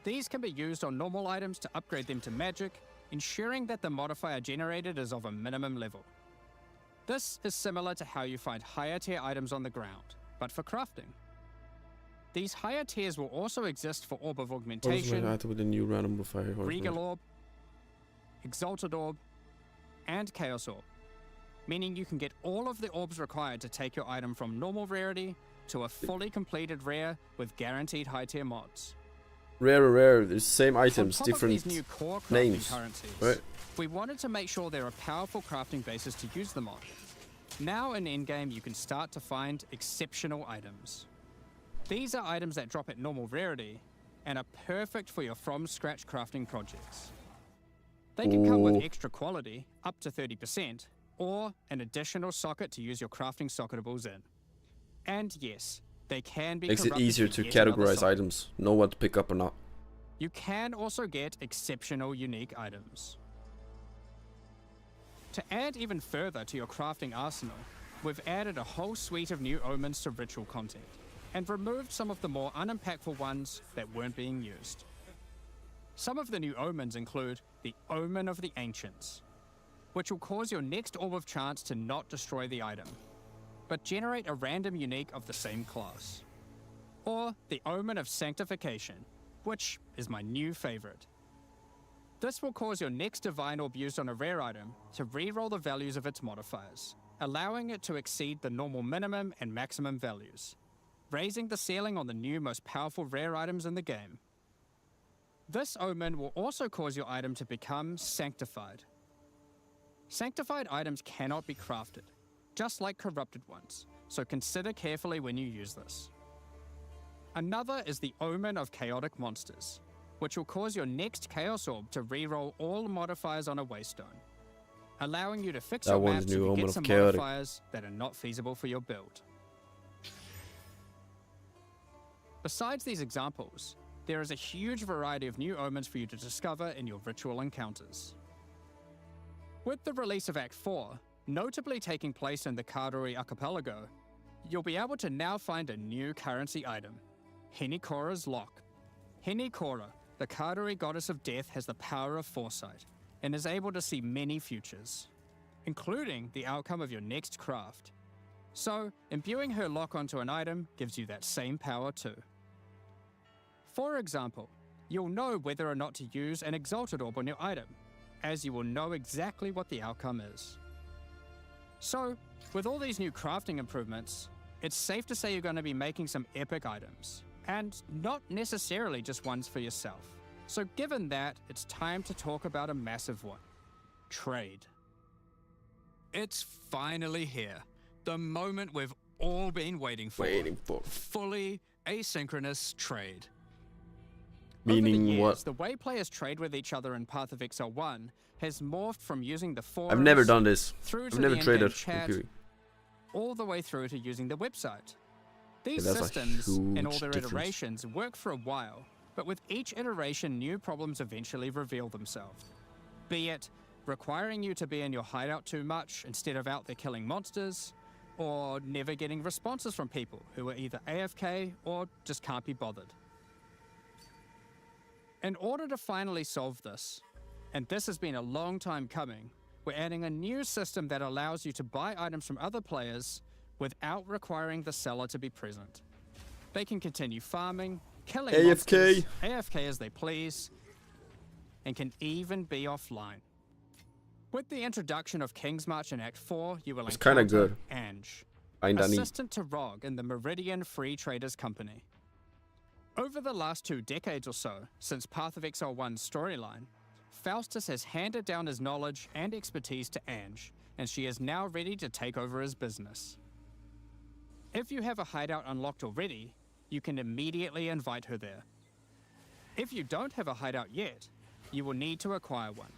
These can be used on normal items to upgrade them to magic, ensuring that the modifier generated is of a minimum level. This is similar to how you find higher tier items on the ground, but for crafting. These higher tiers will also exist for Orb of What is my Augmentation, item with a new random modifier? Regal Orb, Exalted Orb, and Chaos Orb, meaning you can get all of the orbs required to take your item from normal rarity to a fully completed rare with guaranteed high tier mods. Rare. There's same On items, top of different these new core crafting names, currencies, right? we wanted to make sure there are powerful crafting bases to use them on. Now in endgame, you can start to find exceptional items. These are items that drop at normal rarity and are perfect for your from-scratch crafting projects. They can come with Ooh. extra quality, up to 30%, or an additional socket to use your crafting socketables in. And yes, they can be Makes it corrupted easier with to yet another categorize socket. items, know what to pick up or not. You can also get exceptional unique items. To add even further to your crafting arsenal, we've added a whole suite of new omens to ritual content, and removed some of the more unimpactful ones that weren't being used. Some of the new omens include the Omen of the Ancients, which will cause your next Orb of Chance to not destroy the item, but generate a random unique of the same class. Or the Omen of Sanctification, which is my new favorite. This will cause your next Divine Orb used on a rare item to reroll the values of its modifiers, allowing it to exceed the normal minimum and maximum values, raising the ceiling on the new most powerful rare items in the game. This Omen will also cause your item to become sanctified. Sanctified items cannot be crafted, just like corrupted ones, so consider carefully when you use this. Another is the Omen of Chaotic Monsters, which will cause your next Chaos Orb to reroll all modifiers on a Waystone, allowing you to fix That your one's maps new and Omen get of some Chaotic. modifiers that are not feasible for your build. Besides these examples, there is a huge variety of new omens for you to discover in your ritual encounters. With the release of Act 4, notably taking place in the Karori Archipelago, you'll be able to now find a new currency item, Henkehora's Lock. Henkhora, the Karori goddess of death, has the power of foresight, and is able to see many futures, including the outcome of your next craft. So, imbuing her lock onto an item gives you that same power too. For example, you'll know whether or not to use an Exalted Orb on your item, as you will know exactly what the outcome is. So, with all these new crafting improvements, it's safe to say you're going to be making some epic items, and not necessarily just ones for yourself. So given that, it's time to talk about a massive one. Trade. It's finally here. The moment we've all been waiting for. Fully asynchronous trade. Meaning Over the years, what? the way players trade with each other in Path of Exile 1 has morphed from using the forums, I've never done this. through to I've never the traded. in-game chat, all the way through to using the website. These that's a systems, in all huge their difference. iterations, work for a while, but with each iteration, new problems eventually reveal themselves. Be it requiring you to be in your hideout too much instead of out there killing monsters, or never getting responses from people who are either AFK or just can't be bothered. In order to finally solve this, and this has been a long time coming, we're adding a new system that allows you to buy items from other players without requiring the seller to be present. They can continue farming, killing AFK. monsters, AFK as they please, and can even be offline. With the introduction of King's March in Act 4, you will It's kinda encounter good. Ange, Kinda neat. assistant to Rog in the Meridian Free Traders Company. Over the last 2 decades or so, since Path of Exile 1's storyline, Faustus has handed down his knowledge and expertise to Ange, and she is now ready to take over his business. If you have a hideout unlocked already, you can immediately invite her there. If you don't have a hideout yet, you will need to acquire one.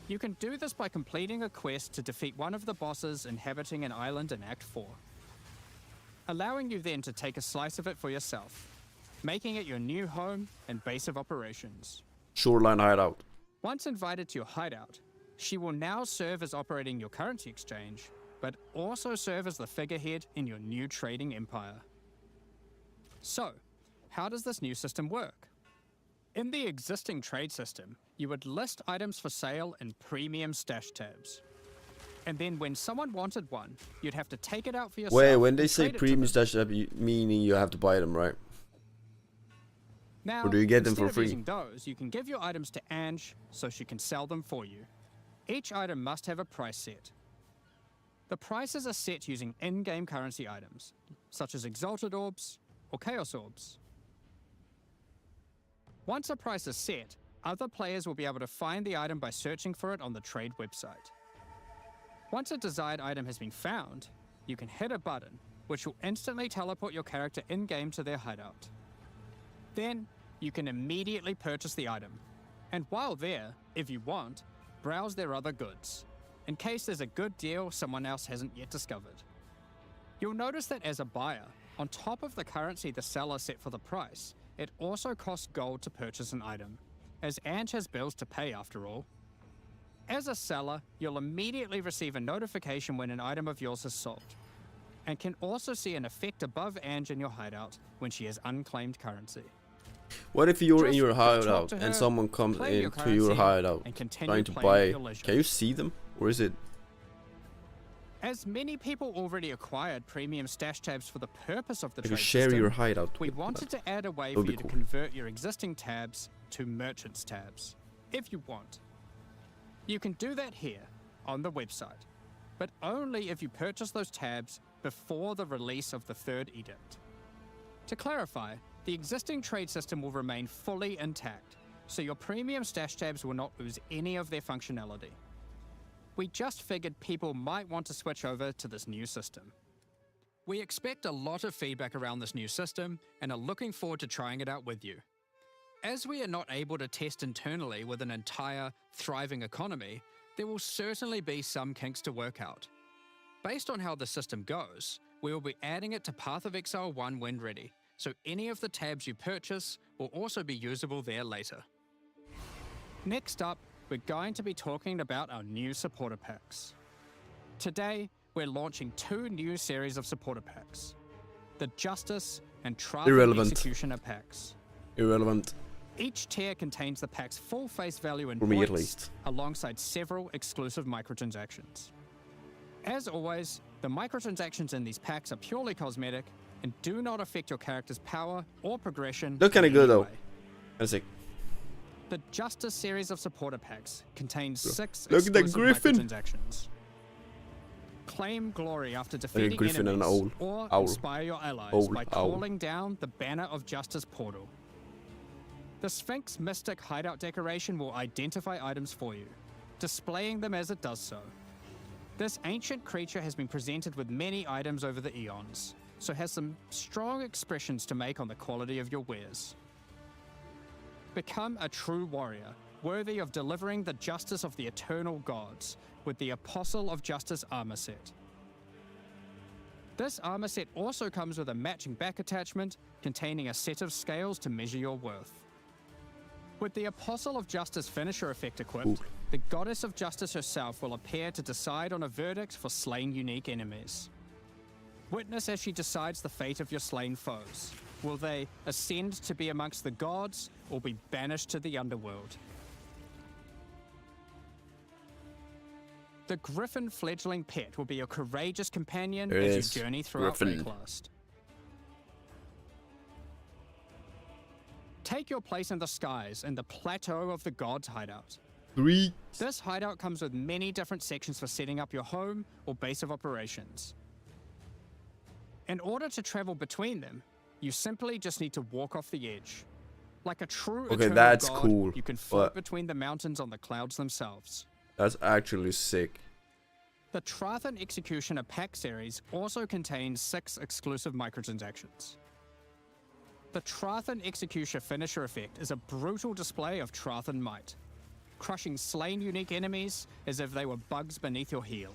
You can do this by completing a quest to defeat one of the bosses inhabiting an island in Act 4, allowing you then to take a slice of it for yourself, making it your new home and base of operations. Shoreline hideout. Once invited to your hideout, she will now serve as operating your currency exchange, but also serve as the figurehead in your new trading empire. So, how does this new system work? In the existing trade system, you would list items for sale in premium stash tabs. And then when someone wanted one, you'd have to take it out for yourself. Wait, when they and say trade it to premium them. stash tab, meaning you have to buy them, right? Now, Or do you get them instead for of free? using those, you can give your items to Ange so she can sell them for you. Each item must have a price set. The prices are set using in-game currency items, such as Exalted Orbs or Chaos Orbs. Once a price is set, other players will be able to find the item by searching for it on the trade website. Once a desired item has been found, you can hit a button, which will instantly teleport your character in-game to their hideout. Then, you can immediately purchase the item, and while there, if you want, browse their other goods, in case there's a good deal someone else hasn't yet discovered. You'll notice that as a buyer, on top of the currency the seller set for the price, it also costs gold to purchase an item, as Ange has bills to pay after all. As a seller, you'll immediately receive a notification when an item of yours is sold, and can also see an effect above Ange in your hideout when she has unclaimed currency. What if you're in Just your go talk hideout to and her, someone comes claim your into your currency, hideout and continue trying to playing at buy? your leisure. Can you see them? Or is it... As many people already acquired premium stash tabs for the purpose of the Can you trade share system, your hideout? we with wanted that? to add a way That for would you be to cool. convert your existing tabs to merchants tabs, if you want. You can do that here, on the website, but only if you purchase those tabs before the release of the third edict. To clarify, the existing trade system will remain fully intact, so your premium stash tabs will not lose any of their functionality. We just figured people might want to switch over to this new system. We expect a lot of feedback around this new system and are looking forward to trying it out with you. As we are not able to test internally with an entire, thriving economy, there will certainly be some kinks to work out. Based on how the system goes, we will be adding it to Path of Exile 1 when ready, so any of the tabs you purchase will also be usable there later. Next up, we're going to be talking about our new supporter packs. Today, we're launching 2 new series of supporter packs, the Justice and Trial Irrelevant. Executioner packs. Irrelevant. Each tier contains the pack's full face value in For points, me at least. alongside several exclusive microtransactions. As always, the microtransactions in these packs are purely cosmetic and do not affect your character's power or progression. Look kinda in good any though. way. Let's see. The Justice series of supporter packs contains 6 Look at that exclusive griffin. microtransactions. Claim glory after defeating griffin and an enemies, owl. or Owl. inspire your allies Owl. by Owl. calling down the Banner of Justice portal. The Sphinx Mystic hideout decoration will identify items for you, displaying them as it does so. This ancient creature has been presented with many items over the eons, so has some strong expressions to make on the quality of your wares. Become a true warrior, worthy of delivering the justice of the eternal gods, with the Apostle of Justice armor set. This armor set also comes with a matching back attachment containing a set of scales to measure your worth. With the Apostle of Justice finisher effect equipped, Cool. the Goddess of Justice herself will appear to decide on a verdict for slain unique enemies. Witness as she decides the fate of your slain foes. Will they ascend to be amongst the gods or be banished to the underworld? The Griffin fledgling pet will be a courageous companion There it as is. you journey throughout Griffin. Breaklast. Take your place in the skies in the Plateau of the Gods hideout. 3. This hideout comes with many different sections for setting up your home or base of operations. In order to travel between them, you simply just need to walk off the edge. Like a true Okay, eternal that's god, cool, you can float but- between the mountains on the clouds themselves. That's actually sick. The Trathan Executioner pack series also contains 6 exclusive microtransactions. The Trathan Executioner finisher effect is a brutal display of Trathan might, crushing slain unique enemies as if they were bugs beneath your heel.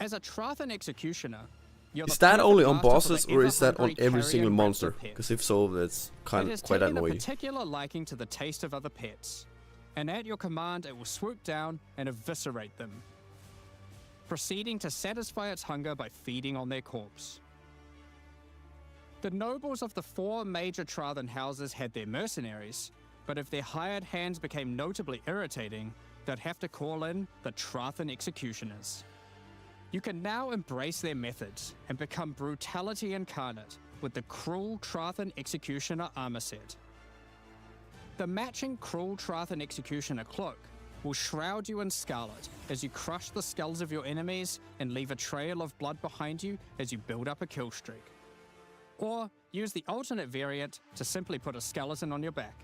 As a Trathan Executioner, you're Is the that perfect only on master for the bosses or is that on ever-hungry every single carrion monster? raptor pet. Because if so, that's It kind has of quite taken a annoying. particular liking to the taste of other pets, and at your command it will swoop down and eviscerate them, proceeding to satisfy its hunger by feeding on their corpse. The nobles of the 4 major Trathan houses had their mercenaries, but if their hired hands became notably irritating, they'd have to call in the Trathan Executioners. You can now embrace their methods and become brutality incarnate with the Cruel Trathan Executioner armor set. The matching Cruel Trathan Executioner cloak will shroud you in scarlet as you crush the skulls of your enemies and leave a trail of blood behind you as you build up a kill streak. Or use the alternate variant to simply put a skeleton on your back.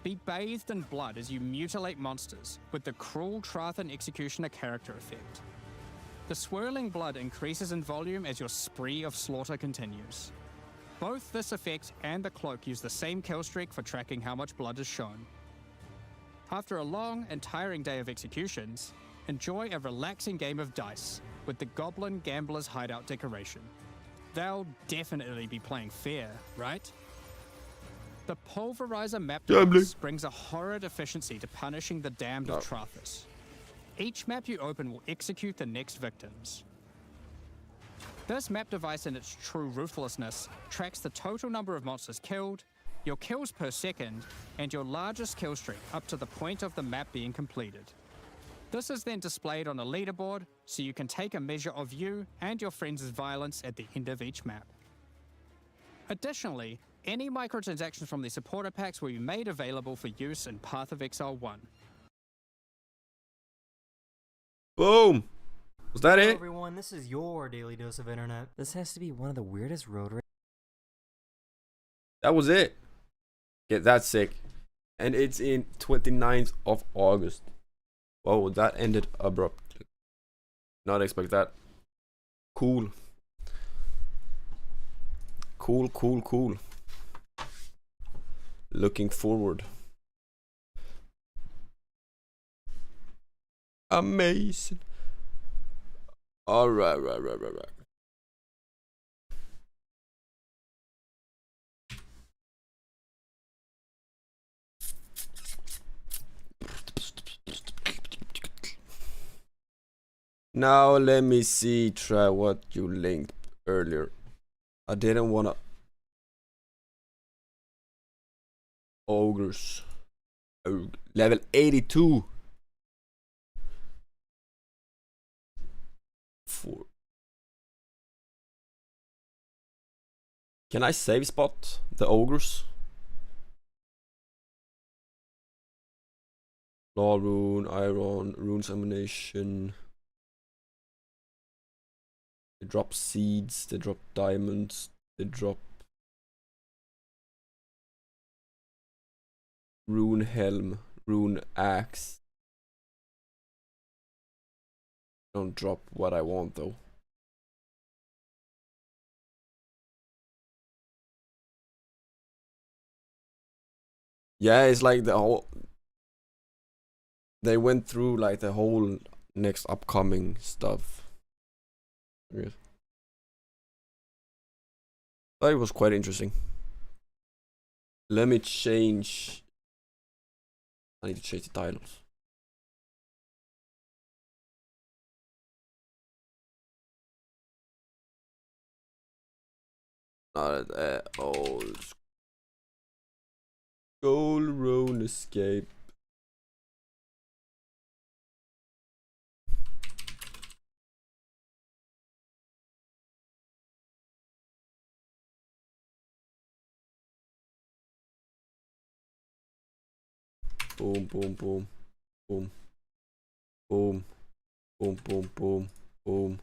Be bathed in blood as you mutilate monsters with the Cruel Trathan Executioner character effect. The swirling blood increases in volume as your spree of slaughter continues. Both this effect and the cloak use the same kill streak for tracking how much blood is shown. After a long and tiring day of executions, enjoy a relaxing game of dice with the Goblin Gambler's Hideout decoration. They'll definitely be playing fair, right? The Pulverizer map Gambling. device brings a horrid efficiency to punishing the damned of Trathis. Each map you open will execute the next victims. This map device in its true ruthlessness tracks the total number of monsters killed, your kills per second, and your largest kill streak up to the point of the map being completed. This is then displayed on a leaderboard so you can take a measure of you and your friends' violence at the end of each map. Additionally, any microtransactions from the supporter packs will be made available for use in Path of Exile 1. Boom! Was that Hello it? everyone, this is your daily dose of internet. This has to be one of the weirdest road races. That was it. Get that sick. And it's in 29th of August. Whoa, that ended abruptly. Not expect that. Cool. Cool. Looking forward. Amazing. Alright. Now let me see, try what you linked earlier. I didn't wanna ogres. Level 82. 4. Can I save spot the ogres? Law rune, iron, runes ammunition. They drop seeds, they drop diamonds, they drop rune helm, rune axe. Don't drop what I want though. Yeah, it's like the whole, they went through like the whole next upcoming stuff. Yes. But it was quite interesting. Let me change. I need to change the titles. Old Gold Road Escape. Boom, boom, boom, boom, boom, boom, boom, boom, boom,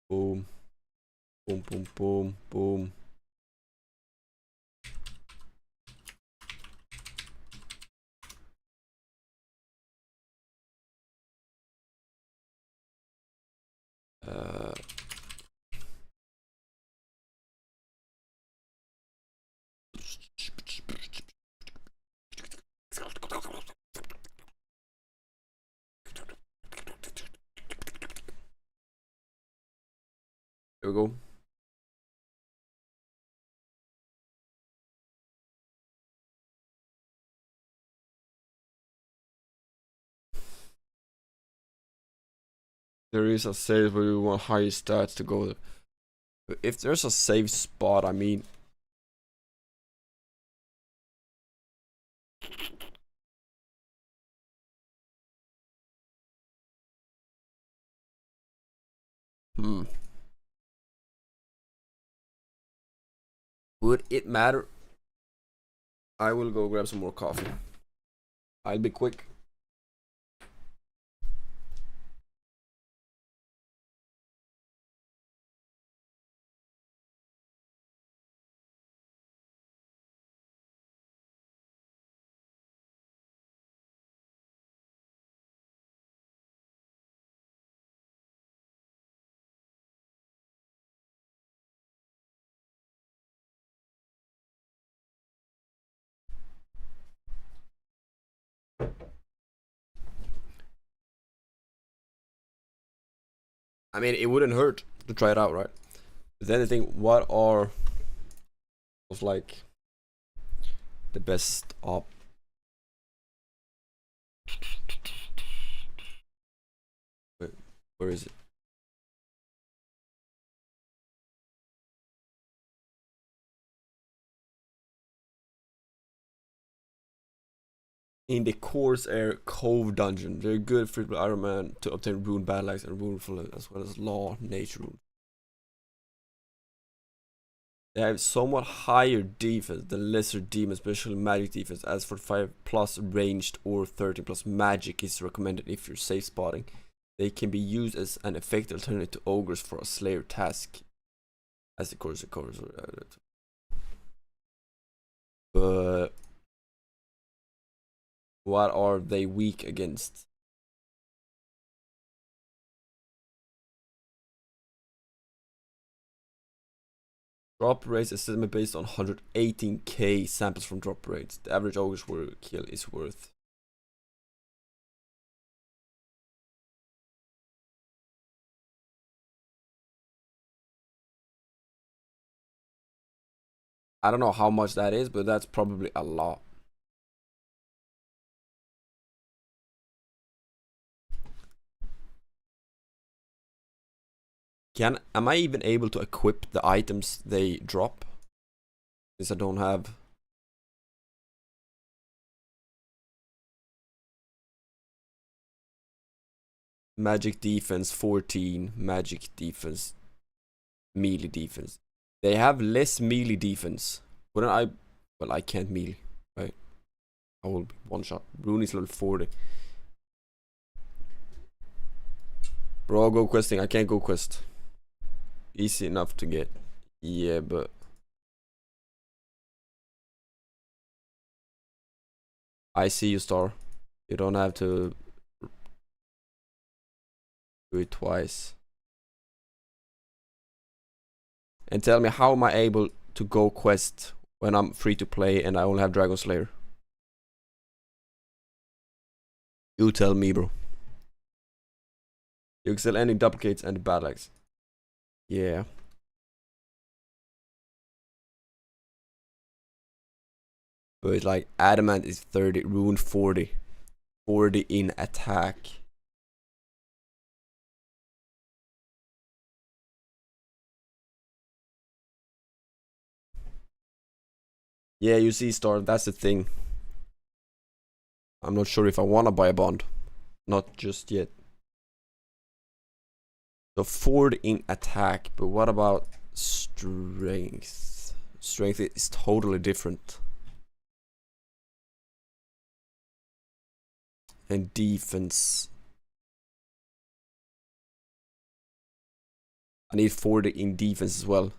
boom, boom, boom, boom, boom. Here we go. There is a save where you want high stats to go there. If there's a save spot, I mean, would it matter? I will go grab some more coffee. I'll be quick. I mean, it wouldn't hurt to try it out, right? But then the thing, what are was like the best op. Wait, where is it? In the Corsair Cove dungeon, very good for Iron Man to obtain rune battle axe and rune full as well as law nature rune. They have somewhat higher defense than lesser demons, especially magic defense, as 45 plus ranged or 13 plus magic is recommended if you're safe spotting. They can be used as an effective alternative to ogres for a slayer task, as the course covers. But what are they weak against? Drop rates estimate based on 118k samples from drop rates. The average ogres per kill is worth. I don't know how much that is, but that's probably a lot. Am I even able to equip the items they drop? Since I don't have. Magic defense 14, magic defense, melee defense. They have less melee defense. Wouldn't I? Well, I can't melee, right? I will be one shot. Rune is level 40. Bro, go questing. I can't go quest. Easy enough to get. Yeah, but I see you, Star. You don't have to do it twice. And tell me, how am I able to go quest when I'm free to play and I only have Dragonslayer? You tell me, bro. You excel ending duplicates and battle axe. Yeah. But it's like adamant is 30, rune 40. 40 in attack. Yeah, you see, Star, that's the thing. I'm not sure if I wanna buy a bond. Not just yet. So 40 in attack, but what about strength? Strength is totally different. And defense. I need 40 in defense as well.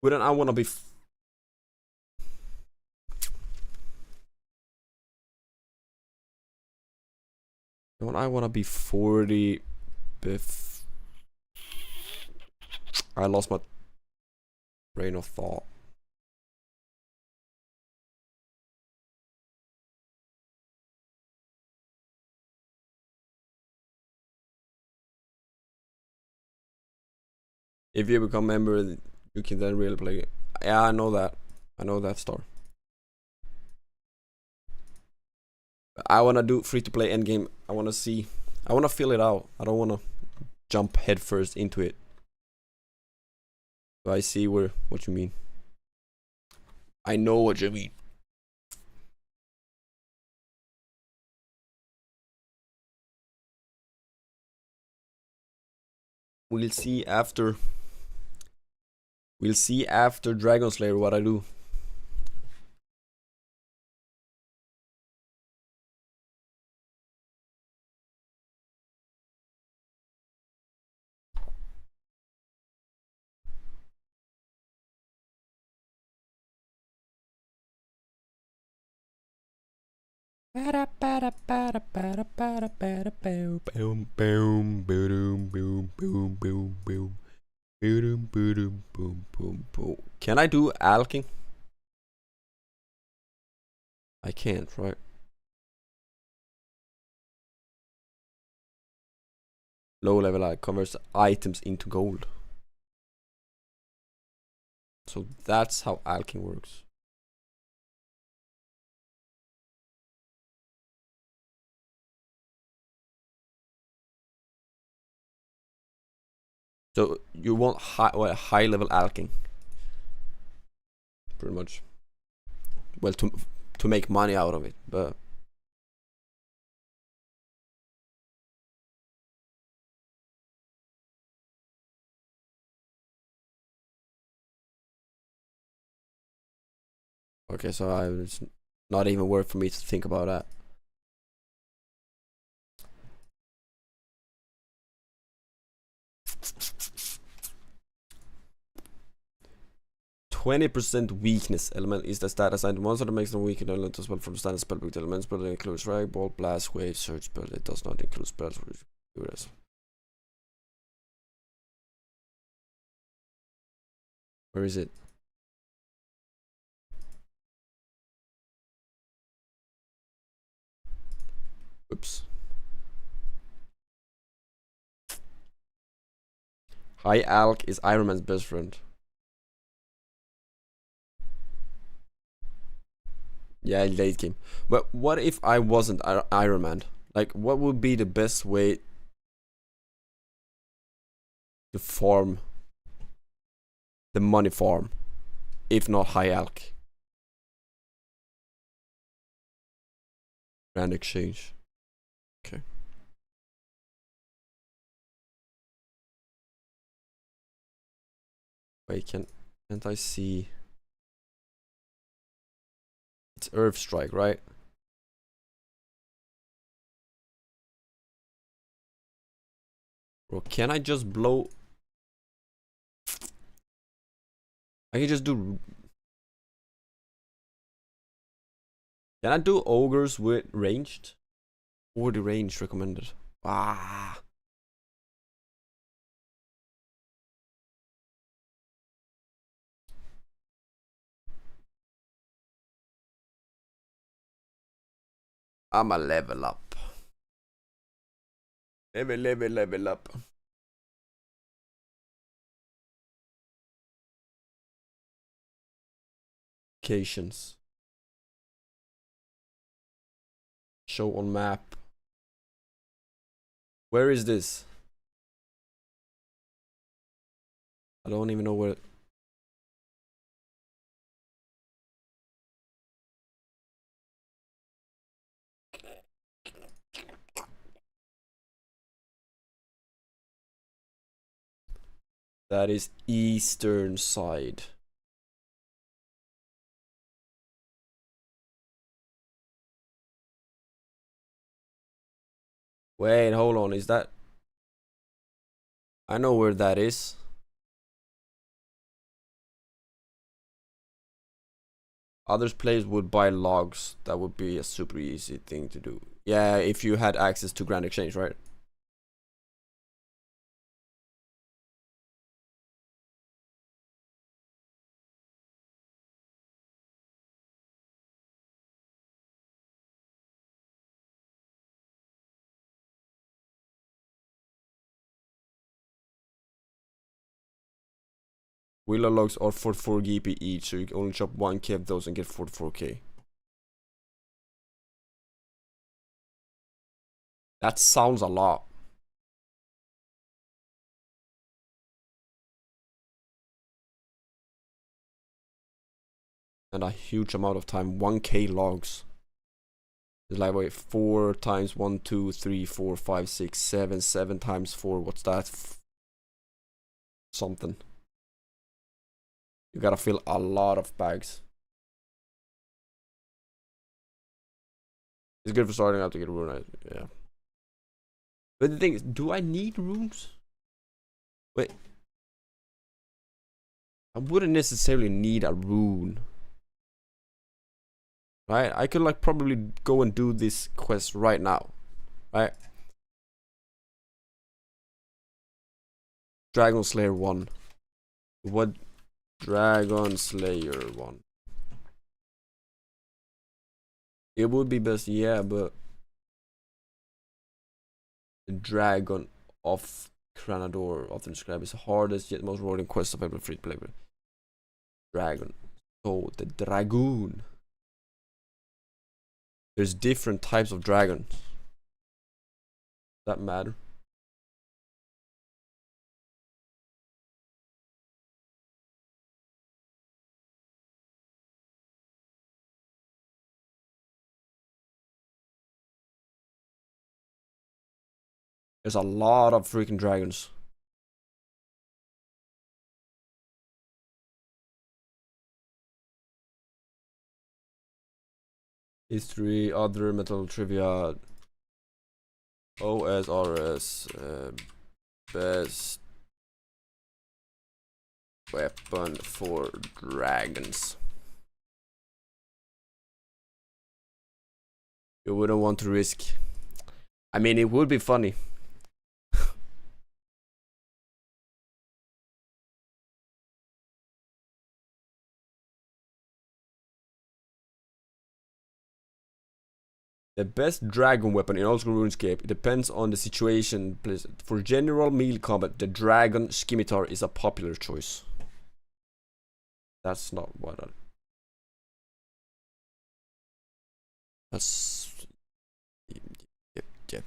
Wouldn't I want to be don't I want to be 40 I lost my train of thought. If you become member, you can then really play. Yeah, I know that. I know that, Star. I wanna do free to play endgame. I wanna see. I wanna feel it out. I don't wanna jump headfirst into it. So I see what you mean. I know what you mean. We'll see after. We'll see after Dragonslayer what I do. Can I do alking? I can't, right? Low level alk converts items into gold. So that's how alking works. So you want high level alking, pretty much. Well, to make money out of it, but okay. So it's not even worth for me to think about that. 20% weakness element is the stat assigned to monster that makes them weaker element as well from standard spellbook elements, but it includes rag, bolt, blast, wave, surge, but it does not include spells. Where is it? Oops. High alk is Iron Man's best friend. Yeah, late game. But what if I wasn't Iron Man? Like, what would be the best way to farm the money farm, if not high alk? Grand exchange. Okay. Wait, can't I see? It's Earth Strike, right? Bro, can I just blow? I can just do. Can I do ogres with ranged? Or the range recommended? Ah. I'ma level up. Level up. Locations. Show on map. Where is this? I don't even know where. That is eastern side. Wait, hold on. Is that? I know where that is. Other players would buy logs. That would be a super easy thing to do. Yeah, if you had access to Grand Exchange, right? Willow logs are 44 GP each, so you can only chop 1k of those and get 44k. That sounds a lot. And a huge amount of time. 1k logs. It's like, wait, 4 times 1, 2, 3, 4, 5, 6, 7. 7 times 4. What's that? Something. You gotta fill a lot of bags. It's good for starting out to get rune. Yeah. But the thing is, do I need runes? Wait. I wouldn't necessarily need a rune. Right? I could like probably go and do this quest right now. Right? Dragonslayer 1. What? Dragonslayer 1. It would be best, yeah, but the dragon of Cranador, often described as the hardest yet most rewarding quest available for free play. Dragon. So the dragoon. There's different types of dragons. Does that matter? There's a lot of freaking dragons. History, other metal trivia. OSRS. Best weapon for dragons. You wouldn't want to risk. I mean, it would be funny. The best dragon weapon in old school RuneScape, it depends on the situation. For general melee combat, the dragon scimitar is a popular choice. That's not what I... That's... Yep.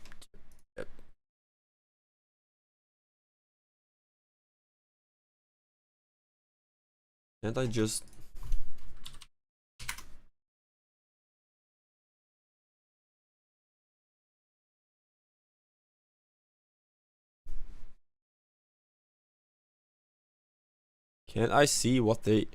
Can't I just... Can't I see what they...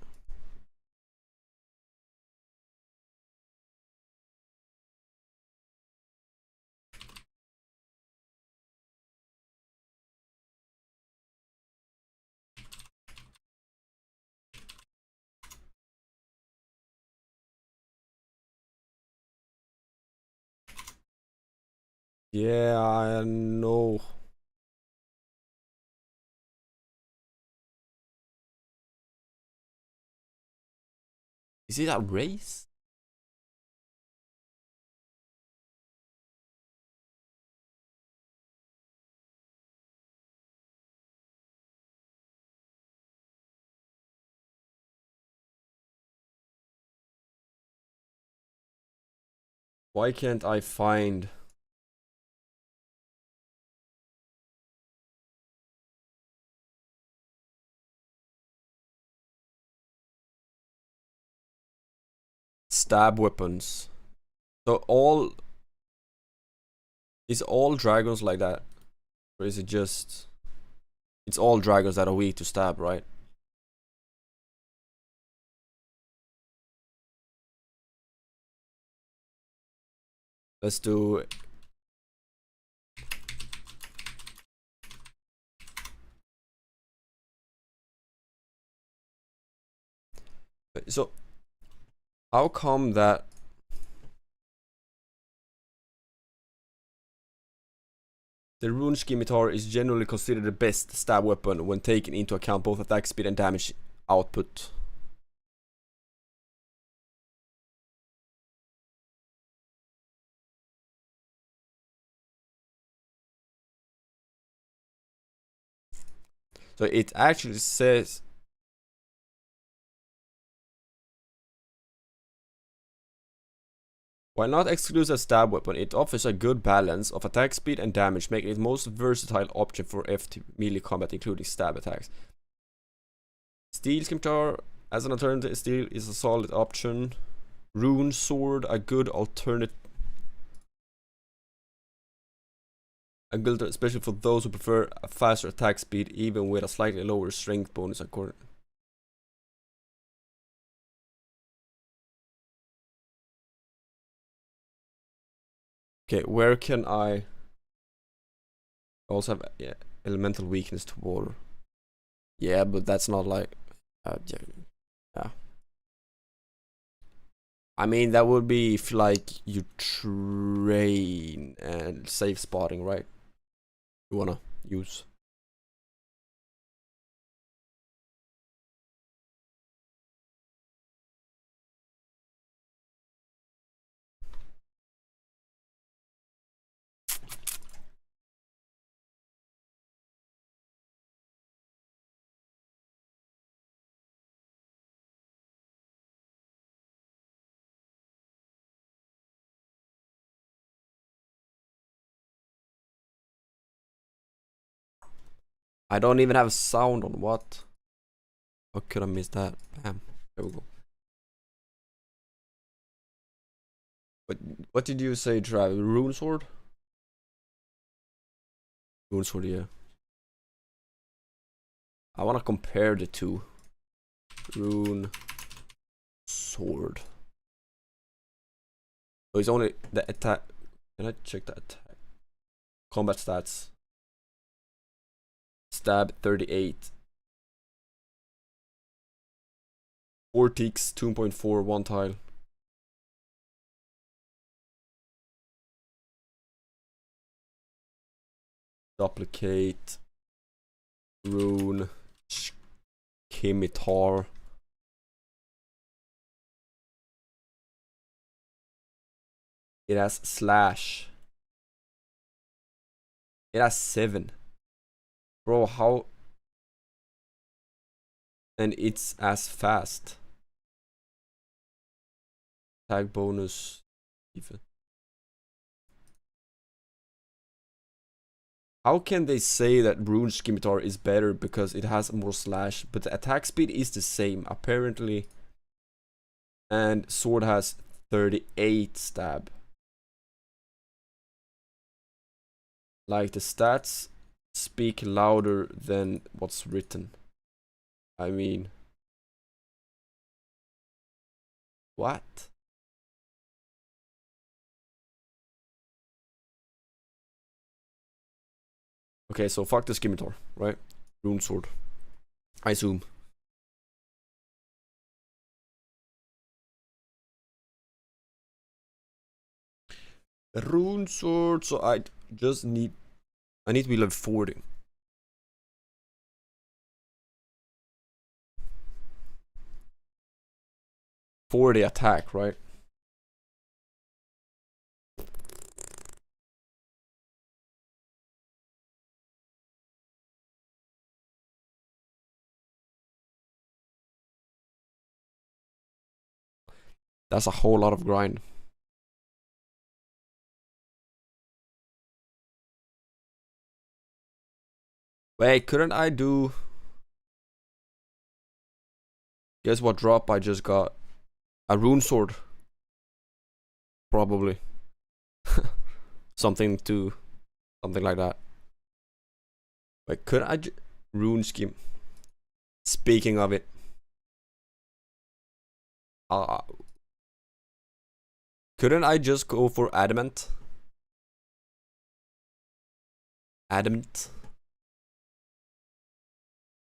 Yeah, I know. Is it a race? Why can't I find... stab weapons? So all... Is all dragons like that? Or is it just... It's all dragons that are weak to stab, right? Let's do... So... How come that... The rune scimitar is generally considered the best stab weapon when taking into account both attack speed and damage output? So it actually says... While not exclusive stab weapon, it offers a good balance of attack speed and damage, making it the most versatile option for FT melee combat, including stab attacks. Steel scimitar as an alternative steel is a solid option. Rune sword, a good alternate. A good, especially for those who prefer a faster attack speed, even with a slightly lower strength bonus according. Okay, where can I also have elemental weakness to water? Yeah, but that's not like yeah. I mean, that would be if like you train and safe spotting, right? You wanna use. I don't even have sound on. What? How could I miss that? Bam. There we go. What did you say, Travis? Rune sword? Rune sword, yeah. I want to compare the two. Rune sword. So it's only the attack. Can I check the attack? Combat stats. Stab 38. 4 ticks, 2.4, 1 tile. Duplicate. Rune. Scimitar. It has slash. It has 7. Bro, how? And it's as fast. Tag bonus. Even. How can they say that Rune Scimitar is better because it has more slash, but the attack speed is the same apparently, and sword has 38 stab. Like the stats speak louder than what's written. I mean, what? Okay, so fuck the Scimitar, right? Rune sword. I assume. Rune sword, so I need to be level 40. For the attack, right? That's a whole lot of grind. Wait, couldn't I do... Guess what drop I just got? A rune sword. Probably. something like that. Wait, could I rune scheme? Speaking of it. Couldn't I just go for adamant? Adamant.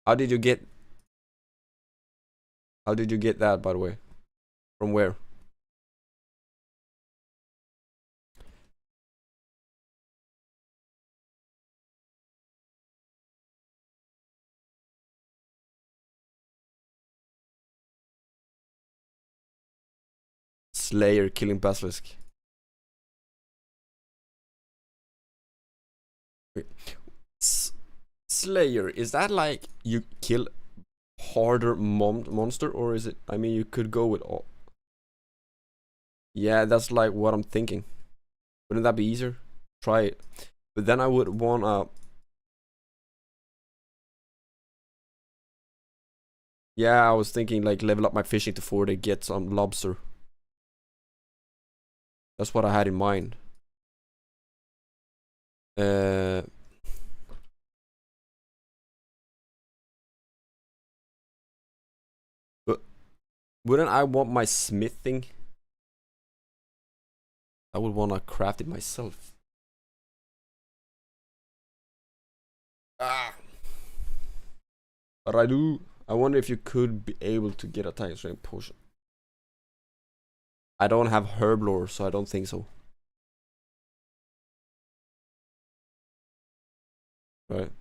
How did you get that, by the way? From where? Slayer killing Basilisk. Wait. Slayer, is that like you kill harder monster, or is it? I mean, you could go with all. Yeah, that's like what I'm thinking. Wouldn't that be easier? Try it. But then I would wanna. Yeah, I was thinking like level up my fishing to 40, get some lobster. That's what I had in mind. But wouldn't I want my smithing? I would wanna craft it myself. But I wonder if you could be able to get a time strength potion. I don't have herb lore, so I don't think so. Right.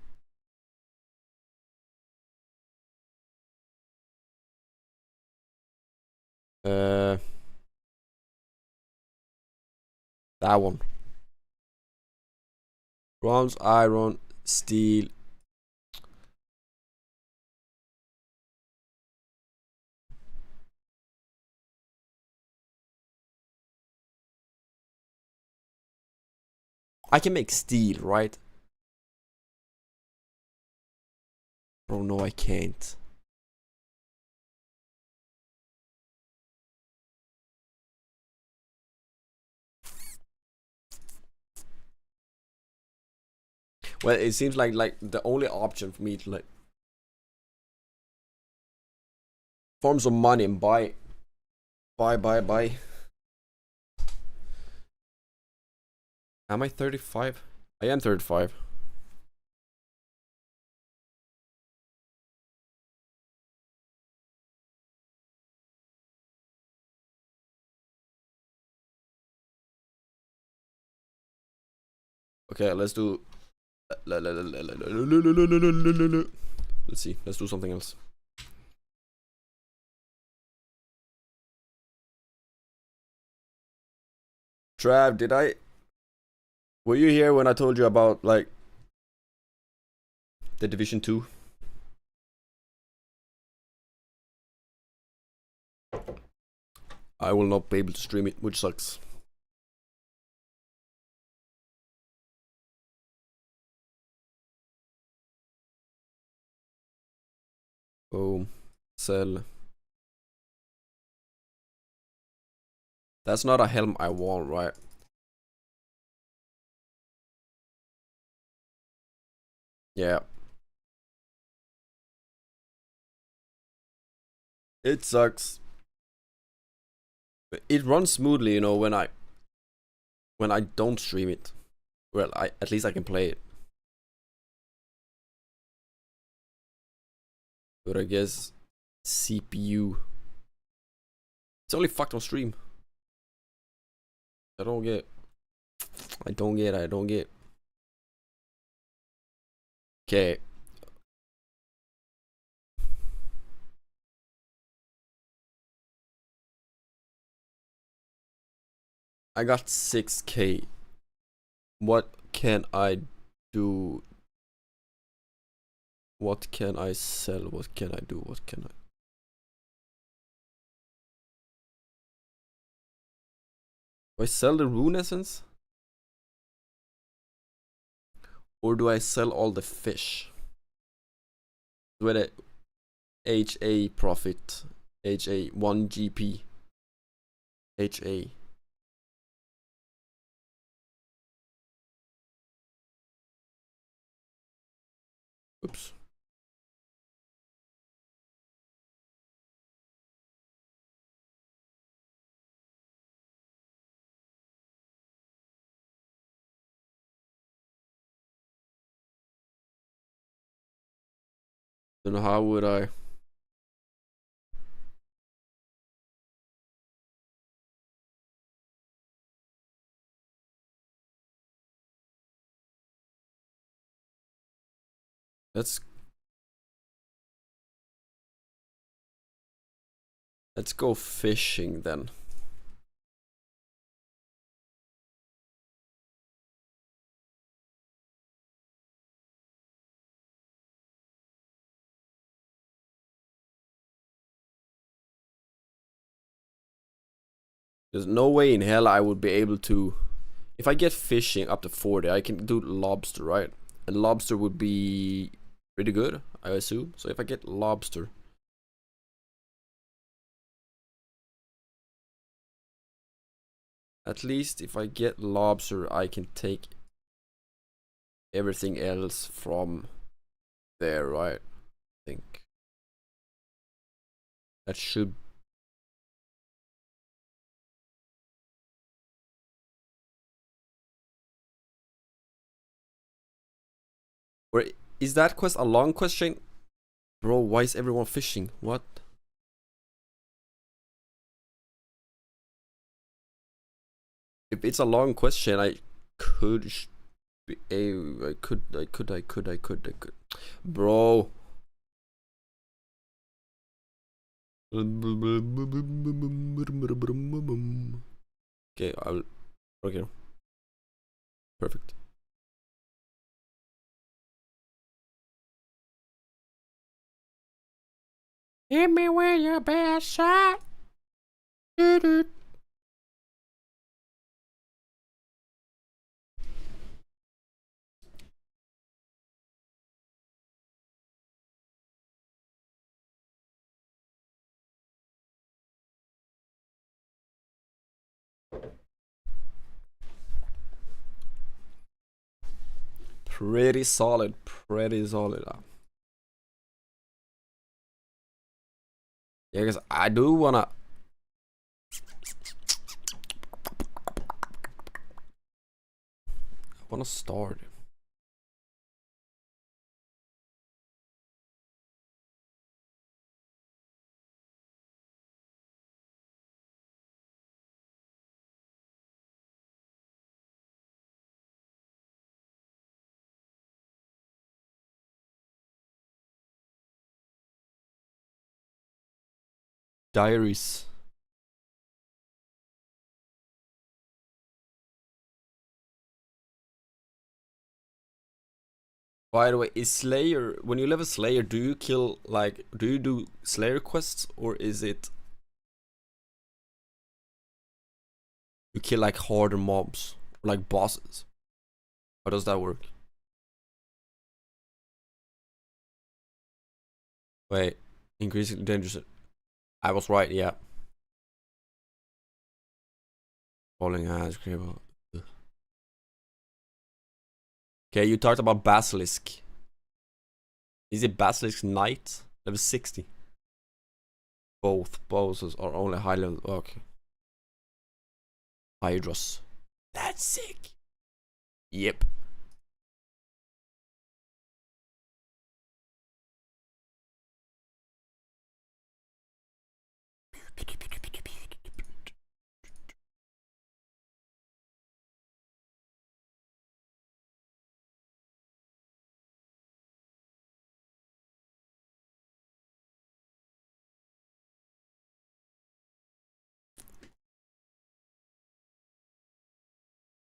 That one. Bronze, iron, steel. I can make steel, right? Oh no, I can't. Well, it seems like the only option for me to like farm some money and buy. Am I 35? I am 35. Okay, let's do. Let's see. Let's do something else. Trav, were you here when I told you about like the Division 2? I will not be able to stream it, which sucks. Boom. Sell. That's not a helm I want, right? Yeah. It sucks. It runs smoothly, you know, when I don't stream it. Well, at least I can play it. But I guess CPU. It's only fucked on stream. I don't get. Okay. I got 6K. What can I do? What can I sell? What can I do? What can I? Do I sell the rune essence? Or do I sell all the fish? Do I HA profit? HA 1 GP. HA. Oops. Then how would I? Let's go fishing then. There's no way in hell I would be able to. If I get fishing up to 40, I can do lobster, right? And lobster would be pretty good, I assume. So if I get lobster. At least if I get lobster, I can take everything else from there, right? I think. That should. Or is that quest a long question? Bro, why is everyone fishing? What? If it's a long question, I could be I could. Bro. Okay, okay. Perfect. Hit me with your best shot. Doo-doo. pretty solid, pretty solid. Yeah, because I do wanna. I wanna start. Diaries. By the way, is Slayer, when you level Slayer, do you kill, like, do you do Slayer quests, or is it you kill like harder mobs, like bosses? How does that work? Wait, increasingly dangerous. I was right, yeah. Falling ass, crable. Okay, you talked about Basilisk. Is it Basilisk Knight? Level 60. Both bosses are only high level. Okay. Hydros. That's sick. Yep.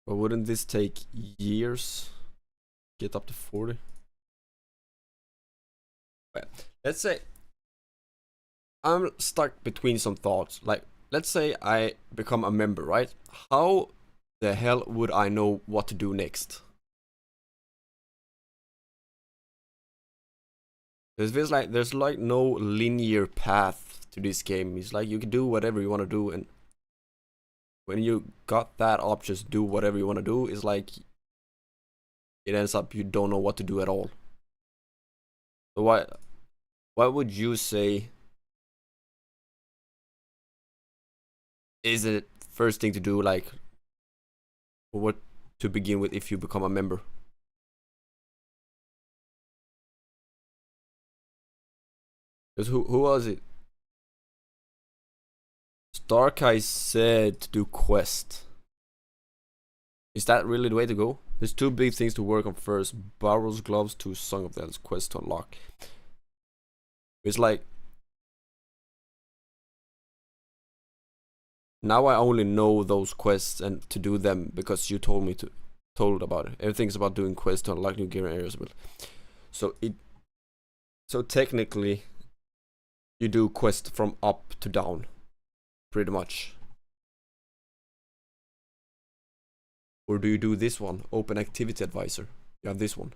But wouldn't this take years? Get up to 40? Well, let's say I'm stuck between some thoughts. Like, let's say I become a member, right? How the hell would I know what to do next? It feels like there's like no linear path to this game. It's like you can do whatever you want to do, and when you got that option to do whatever you want to do, it's like it ends up you don't know what to do at all. So what would you say is the first thing to do, like, or what to begin with if you become a member? Because who was it? Starkai said to do quest. Is that really the way to go? There's two big things to work on first. Barrow's gloves to Song of the Elders quest to unlock. It's like now I only know those quests and to do them because you told me to about it. Everything's about doing quests to unlock new gear areas. So technically you do quest from up to down, pretty much. Or do you do this one, Open Activity Advisor? You have this one.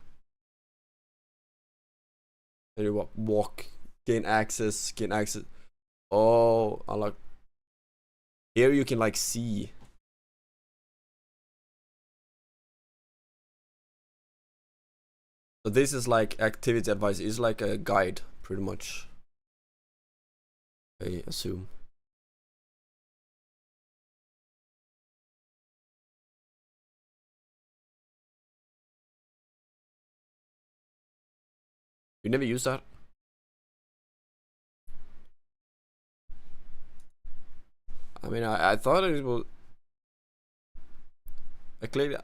And you walk, gain access. Oh, unlock. Here you can like see. So this is like Activity Advisor. It's like a guide, pretty much. I assume. You never use that? I mean, I thought it was. I clearly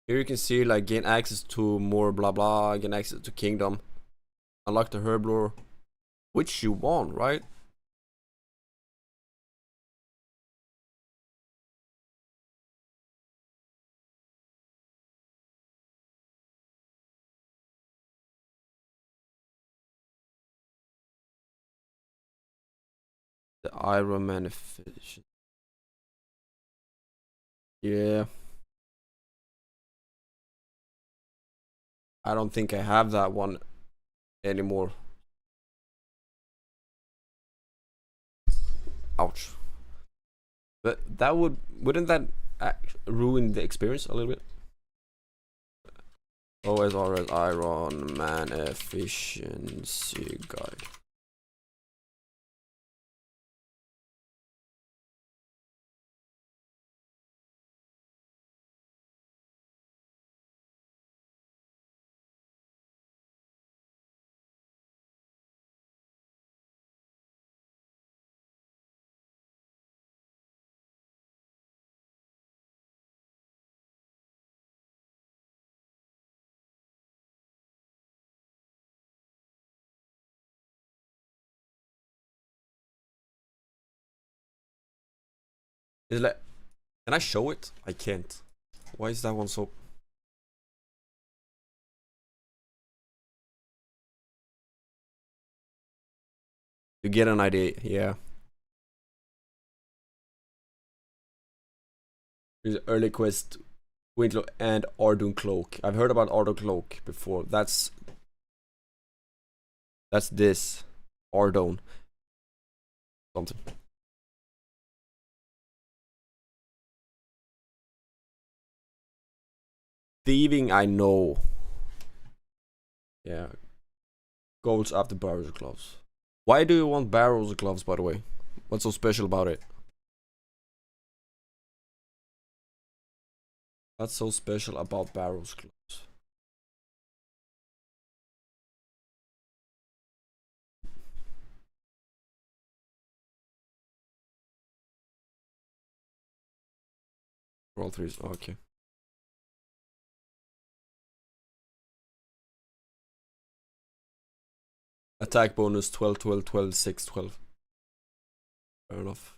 here you can see like gain access to more blah blah, gain access to kingdom, unlock the herblore, which you want, right? The Iron Manifestation. Yeah. I don't think I have that one anymore. Ouch. But that wouldn't that ruin the experience a little bit? OSRS Iron Man efficiency guide. Is it like, can I show it? I can't. Why is that one so? You get an idea, yeah. There's early quest, Winklo and Ardun Cloak. I've heard about Ardun Cloak before. That's this Ardun something. Thieving, I know. Yeah. Goals after barrels of gloves. Why do you want barrels of gloves, by the way? What's so special about it? What's so special about barrels gloves? Roll threes, okay. Attack bonus 12, 12, 12, 6, 12. Fair enough.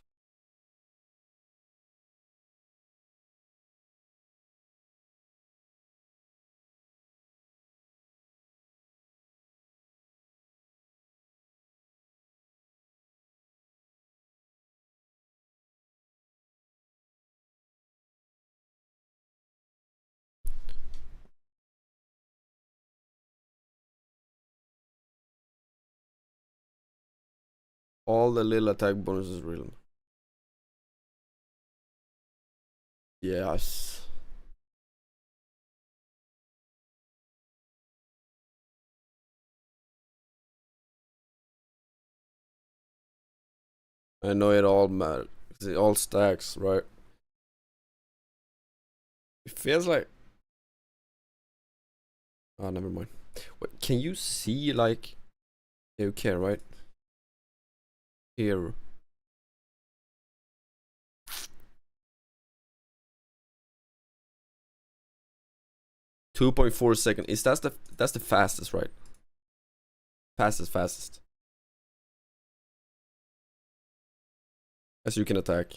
All the little attack bonuses real. Yes. I know it all matters. It all stacks, right? It feels like. Oh, never mind. Wait, can you see like? You can, right? Here. .4 second. Is that's the fastest, right? Fastest. As you can attack.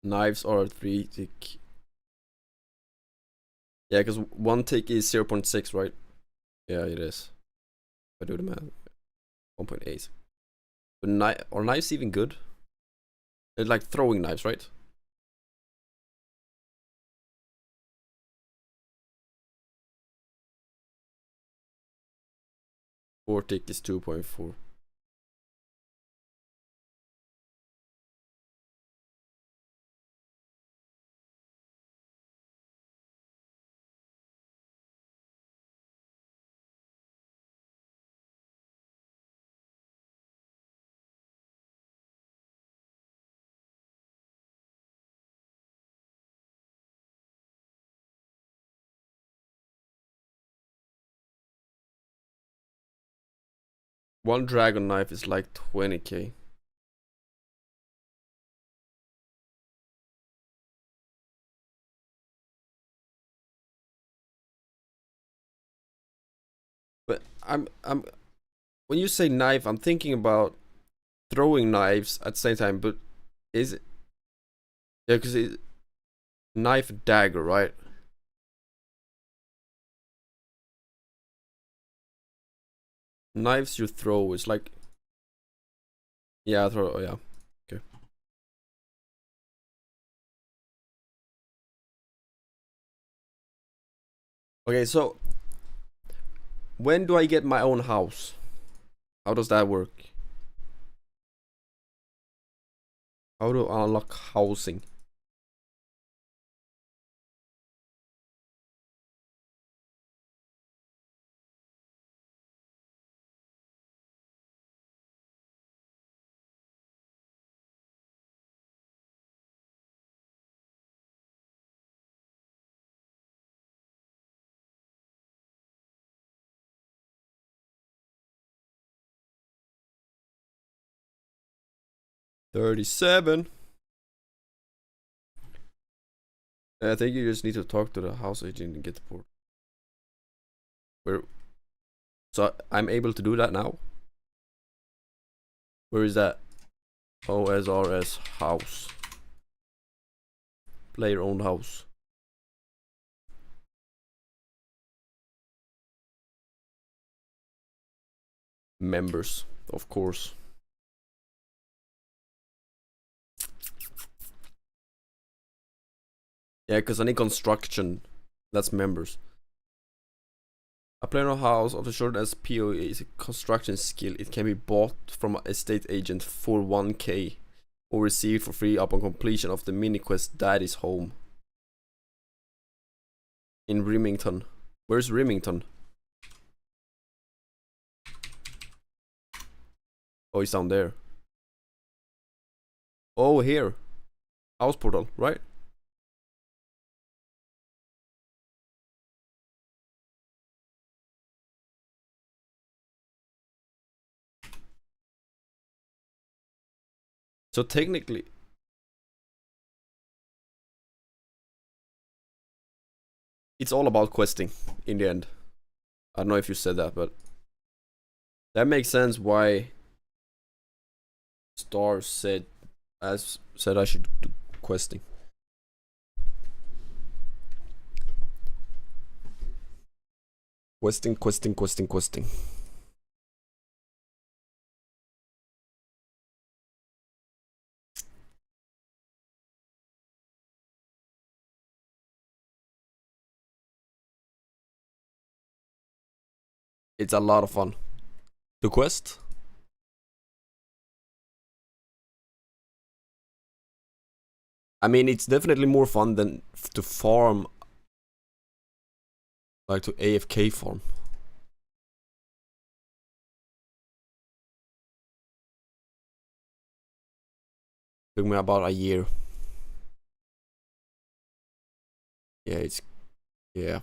Knives are 3 tick. Yeah, because 1 tick is 0.6, right? Yeah, it is. If I do the math. 1.8. But are knives even good? They're like throwing knives, right? Four tick is 2.4. One dragon knife is like 20k. But I'm when you say knife, I'm thinking about throwing knives at the same time. But is it? Yeah, because it knife dagger, right? Knives you throw. It's like, yeah, throw. Oh, yeah. Okay. Okay, so when do I get my own house? How does that work? How do I unlock housing? $37. I think you just need to talk to the house agent and get the port. Where? So I'm able to do that now. Where is that? OSRS house. Player owned house. Members, of course. Yeah, because any construction, that's members. A player owned house of the short as PO is a construction skill. It can be bought from an estate agent for 1k or received for free upon completion of the mini quest Daddy's Home. In Remington. Where's Remington? Oh, he's down there. Oh, here. House portal, right? So technically, it's all about questing in the end. I don't know if you said that, but that makes sense why Star said I should do questing. Questing. It's a lot of fun. To quest? I mean, it's definitely more fun than to farm. Like to AFK farm. Took me about a year. Yeah.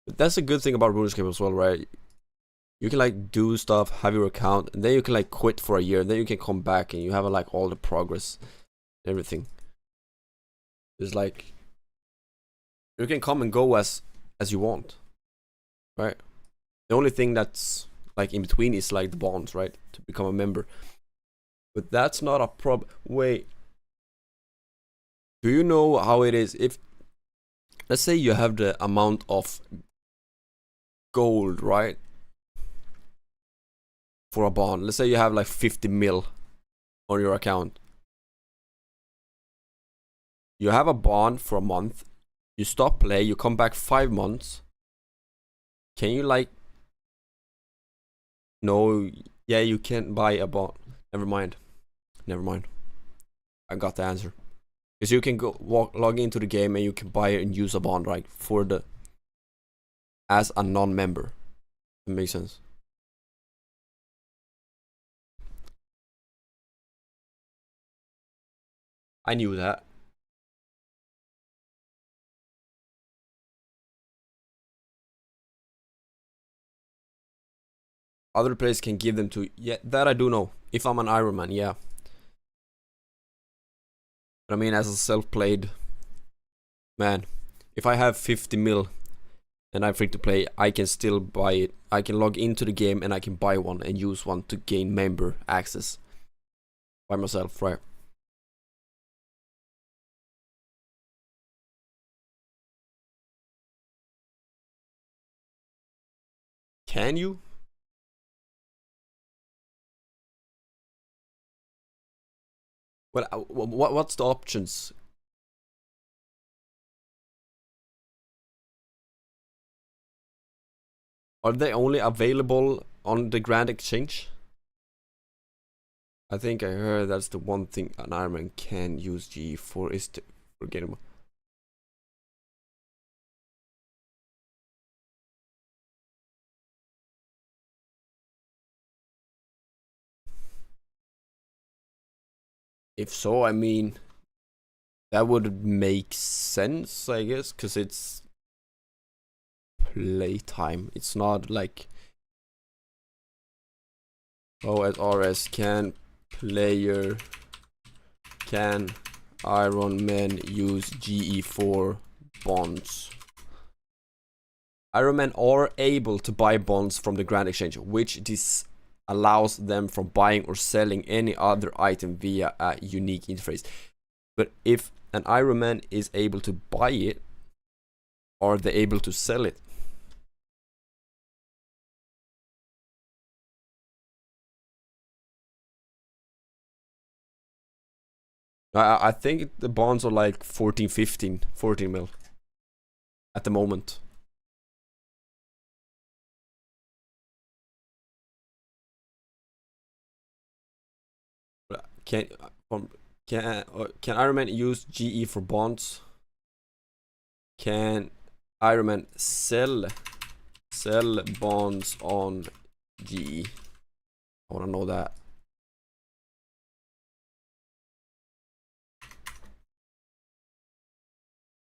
But that's a good thing about RuneScape as well, right? You can like do stuff, have your account, and then you can like quit for a year, and then you can come back and you have like all the progress, everything. It's like you can come and go as you want, right? The only thing that's like in between is like the bonds, right? To become a member. But that's not a problem. Wait. Do you know how it is if, let's say you have the amount of gold, right? For a bond. Let's say you have like 50 mil on your account. You have a bond for a month. You stop play. You come back 5 months. Can you like... No. Yeah, you can't buy a bond. Never mind. I got the answer. Because you can go log into the game and you can buy and use a bond, right? For the... As a non-member. That makes sense. I knew that. Other players can give them to... Yeah, that I do know. If I'm an Iron Man, yeah. But I mean, as a self-played man, if I have 50 mil and I'm free to play, I can still buy it. I can log into the game and I can buy one and use one to gain member access by myself, right? Can you? Well, what's the options? Are they only available on the Grand Exchange? I think I heard that's the one thing an Ironman can use GE for is to forget him. If so, I mean, that would make sense, I guess, because it's playtime. It's not like OSRS can player can Iron Man use GE4 bonds. Iron Man are able to buy bonds from the Grand Exchange, which allows them from buying or selling any other item via a unique interface. But if an Iron Man is able to buy it, are they able to sell it? I think the bonds are like 14 mil at the moment. Can Iron Man use GE for bonds? Can Iron Man sell bonds on GE? I want to know that.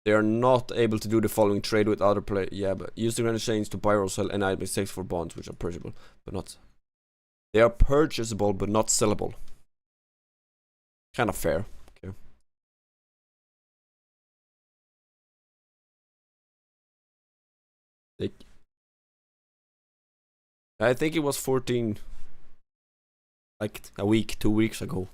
They are not able to do the following trade with other players. Yeah, but use the Grand Exchange to buy or sell any item except for bonds, which are purchasable, but not. They are purchasable, but not sellable. Kind of fair. Okay. I think it was 14, like a week, 2 weeks ago.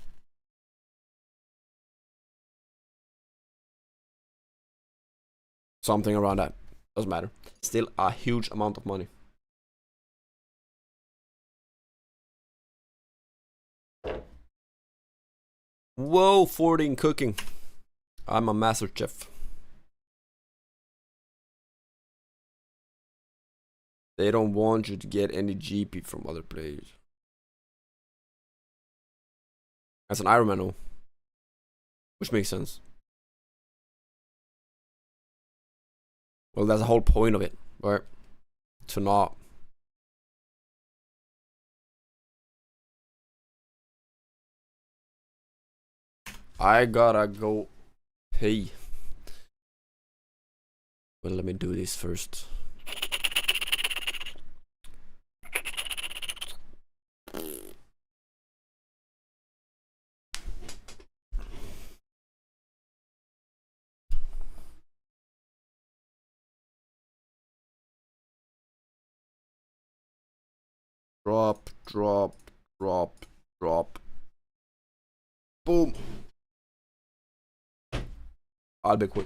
Something around that. Doesn't matter. Still a huge amount of money. Whoa, 14 cooking. I'm a master chef. They don't want you to get any GP from other players. As an Iron Man, no. Which makes sense. Well, that's the whole point of it, right? To not. I gotta go pay. Well, let me do this first. Drop, drop, drop, drop. Boom. I'll be quick.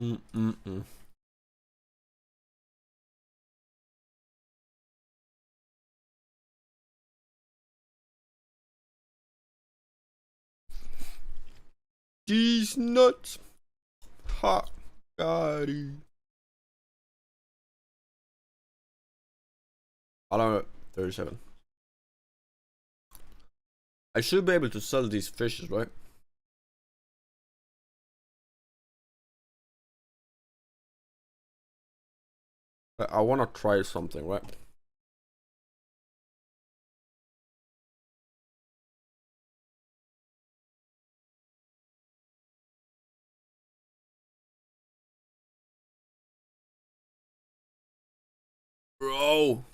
Mm-mm-mm. These nuts. Ha. Got it. I don't know. 37. I should be able to sell these fishes, right? I want to try something, right? Bro.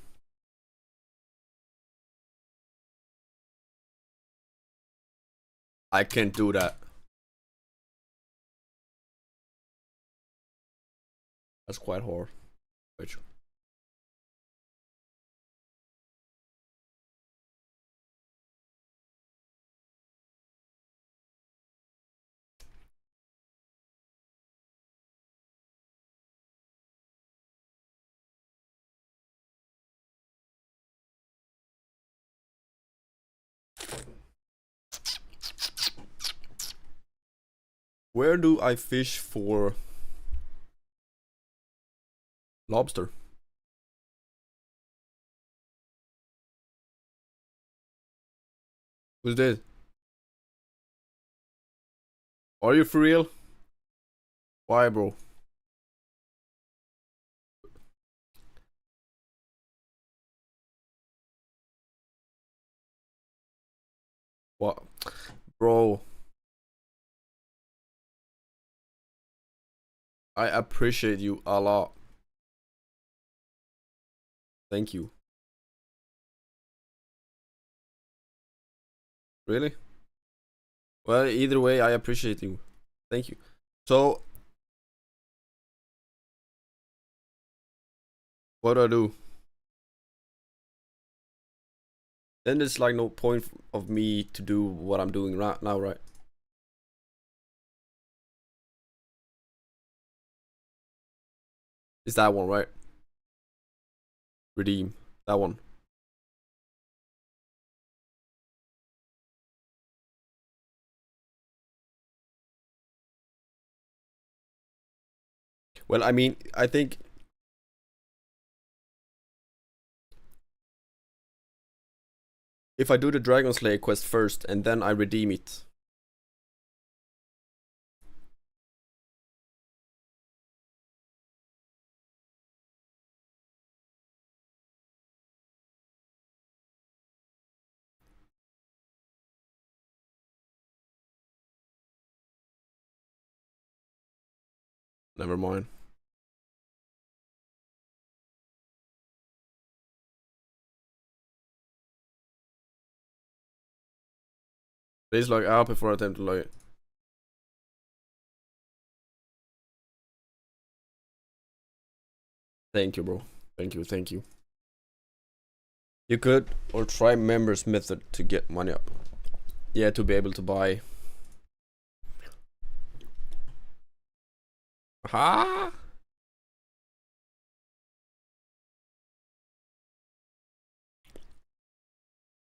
I can't do that. That's quite hard. Wait. Where do I fish for lobster? Who's this? Are you for real? Why, bro? What? Bro. I appreciate you a lot. Thank you. Really? Well, either way, I appreciate you. Thank you. So, what do I do? Then there's like no point of me to do what I'm doing right now, right? It's that one, right? Redeem. That one. Well, I mean, I think if I do the Dragonslayer quest first and then I redeem it. Never mind. Please log out before I attempt to log in. Thank you, bro. Thank you, thank you. You could or try members method to get money up. Yeah, to be able to buy. Ha!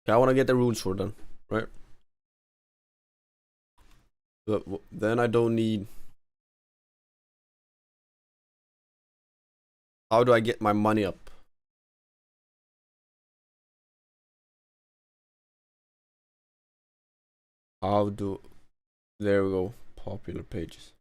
Okay, I want to get the runes for them, right? But then I don't need. How do I get my money up? How do. There we go. Popular pages.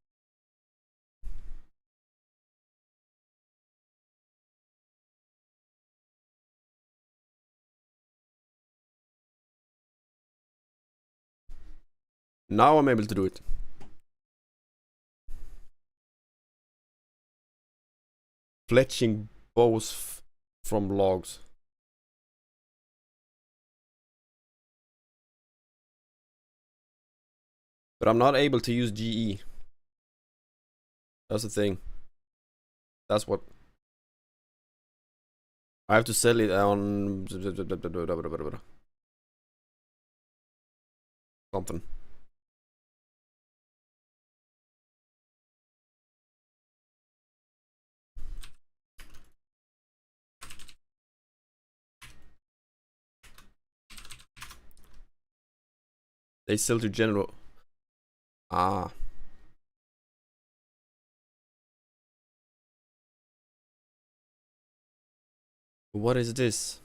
Now I'm able to do it. Fletching bows from logs. But I'm not able to use GE. That's the thing. That's what. I have to sell it on something. They sell to general. Ah. What is this?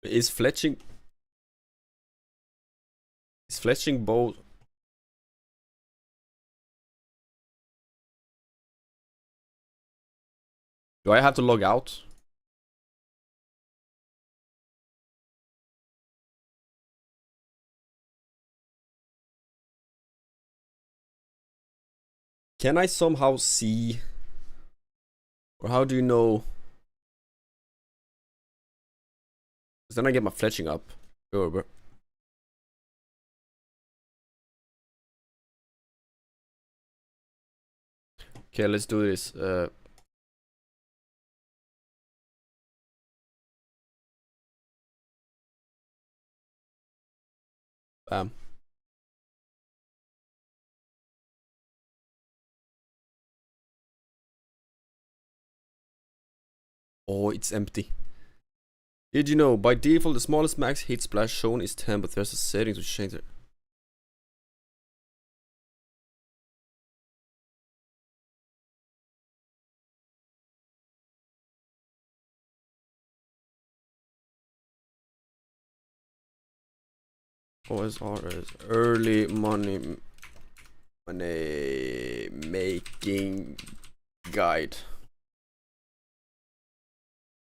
Is fletching both? Do I have to log out? Can I somehow see, or how do you know? Because then I get my fletching up. Sure, bro. Okay, let's do this. Bam. Oh, it's empty. Did you know, by default, the smallest max hit splash shown is 10, but there's a setting to change it. OSR is early money making guide.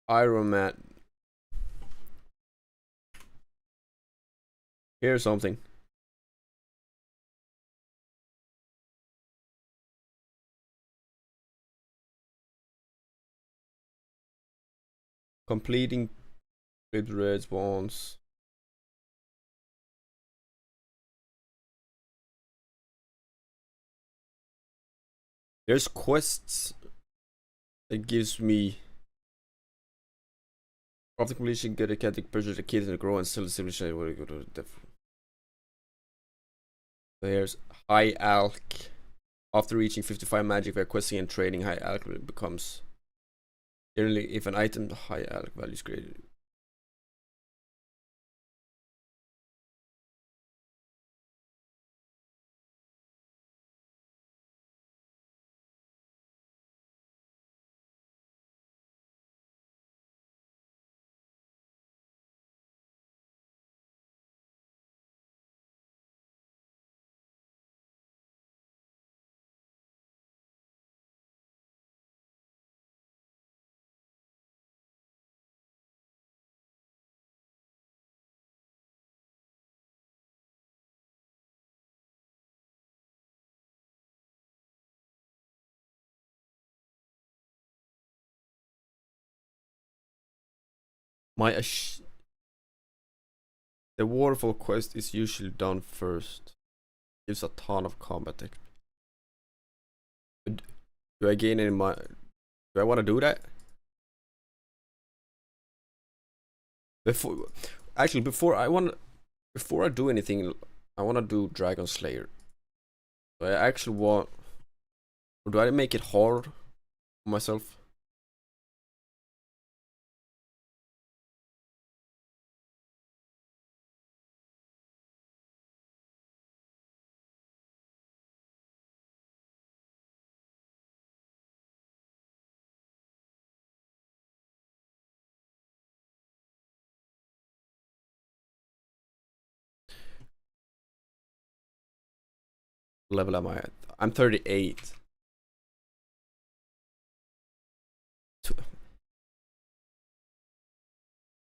Iron Man. Here's something. Completing with red ones. There's quests that gives me after completion, get a cat, purchase a kid and grow and sell the civilization. There's high alch. After reaching 55 magic via questing and trading, high alch becomes generally if an item high alch value is created. The waterfall quest is usually done first. Gives a ton of combat XP. Do I gain any money? Do I want to do that? Before I do anything, I want to do Dragonslayer. Do I actually want, or do I make it hard for myself? Level am I at? I'm 38.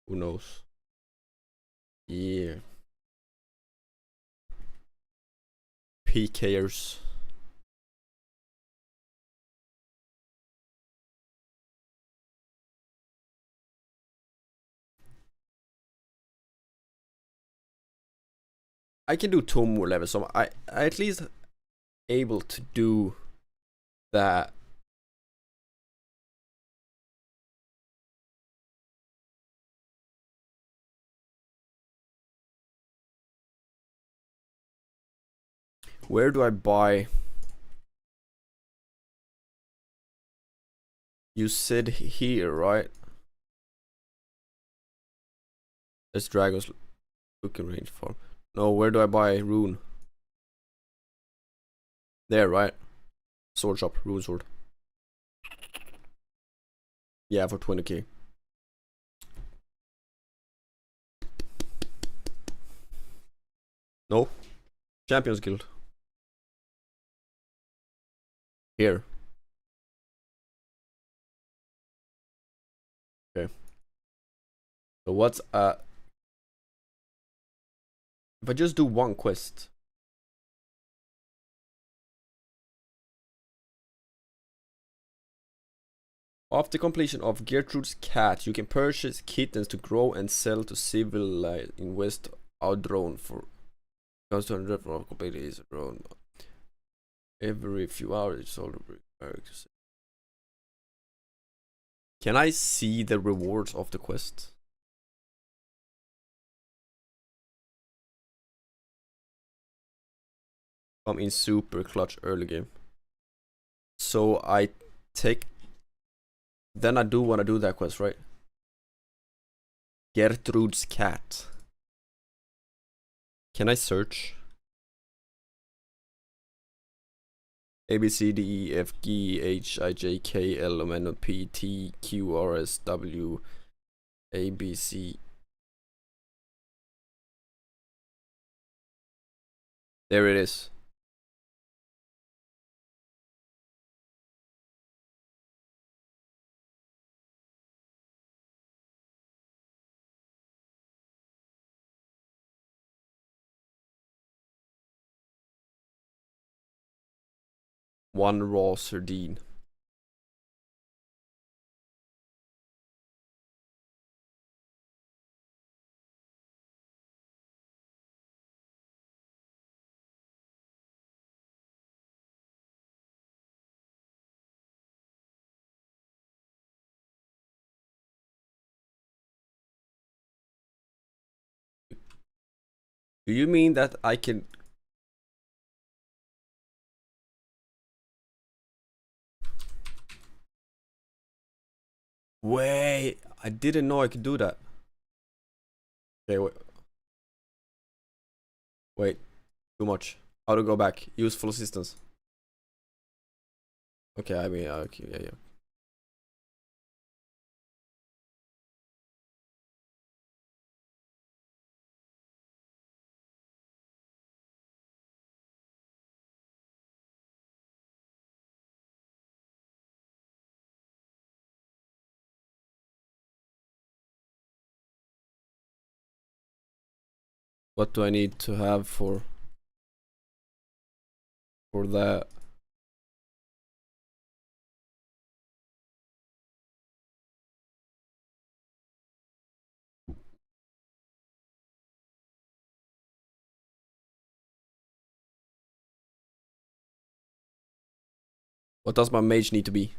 Who knows? Yeah. PKers. I can do 2 more levels, so I at least able to do that. Where do I buy? You said here, right? That's Dragon's looking range farm. No, where do I buy rune? There, right? Sword shop, rune sword. Yeah, for 20k. No. Champions Guild. Here. Okay. So what's if I just do one quest? After completion of Gertrude's Cat, you can purchase kittens to grow and sell to civil in West Audron for comes to 100 for completely is a drone. Every few hours it's all the. Can I see the rewards of the quest? Come in super clutch early game. So I take. Then I do want to do that quest, right? Gertrude's Cat. Can I search? A B C D E F G H I J K L M N O P T Q R S W A B C. There it is. One raw sardine. Do you mean that I can? Wait, I didn't know I could do that. Okay, wait, too much. How to go back? Useful assistance. Okay, I mean, okay, yeah. What do I need to have for that? What does my mage need to be?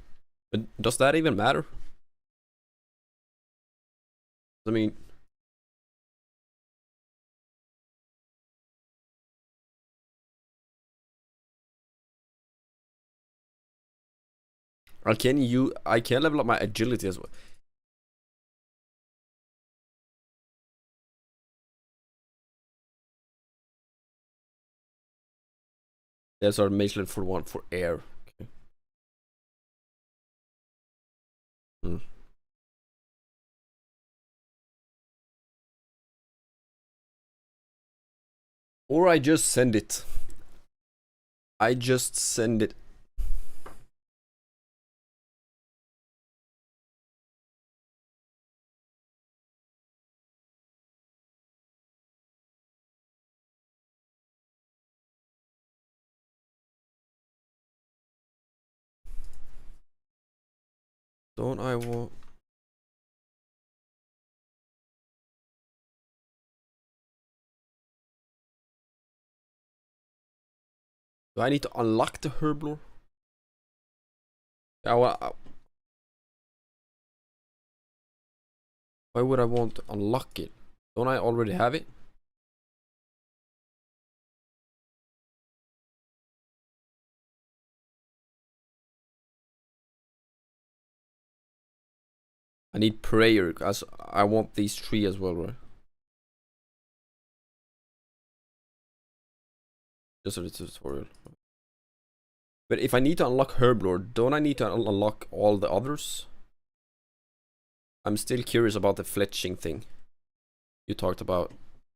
Does that even matter? I mean, I can level up my agility as well. There's our mage level for one for air. Okay. Hmm. Or I just send it. I just send it. Don't I want? Do I need to unlock the herblore? Why would I want to unlock it? Don't I already have it? I need prayer, as I want these 3 as well, right? Just a tutorial. But if I need to unlock Herblord, don't I need to unlock all the others? I'm still curious about the fletching thing you talked about.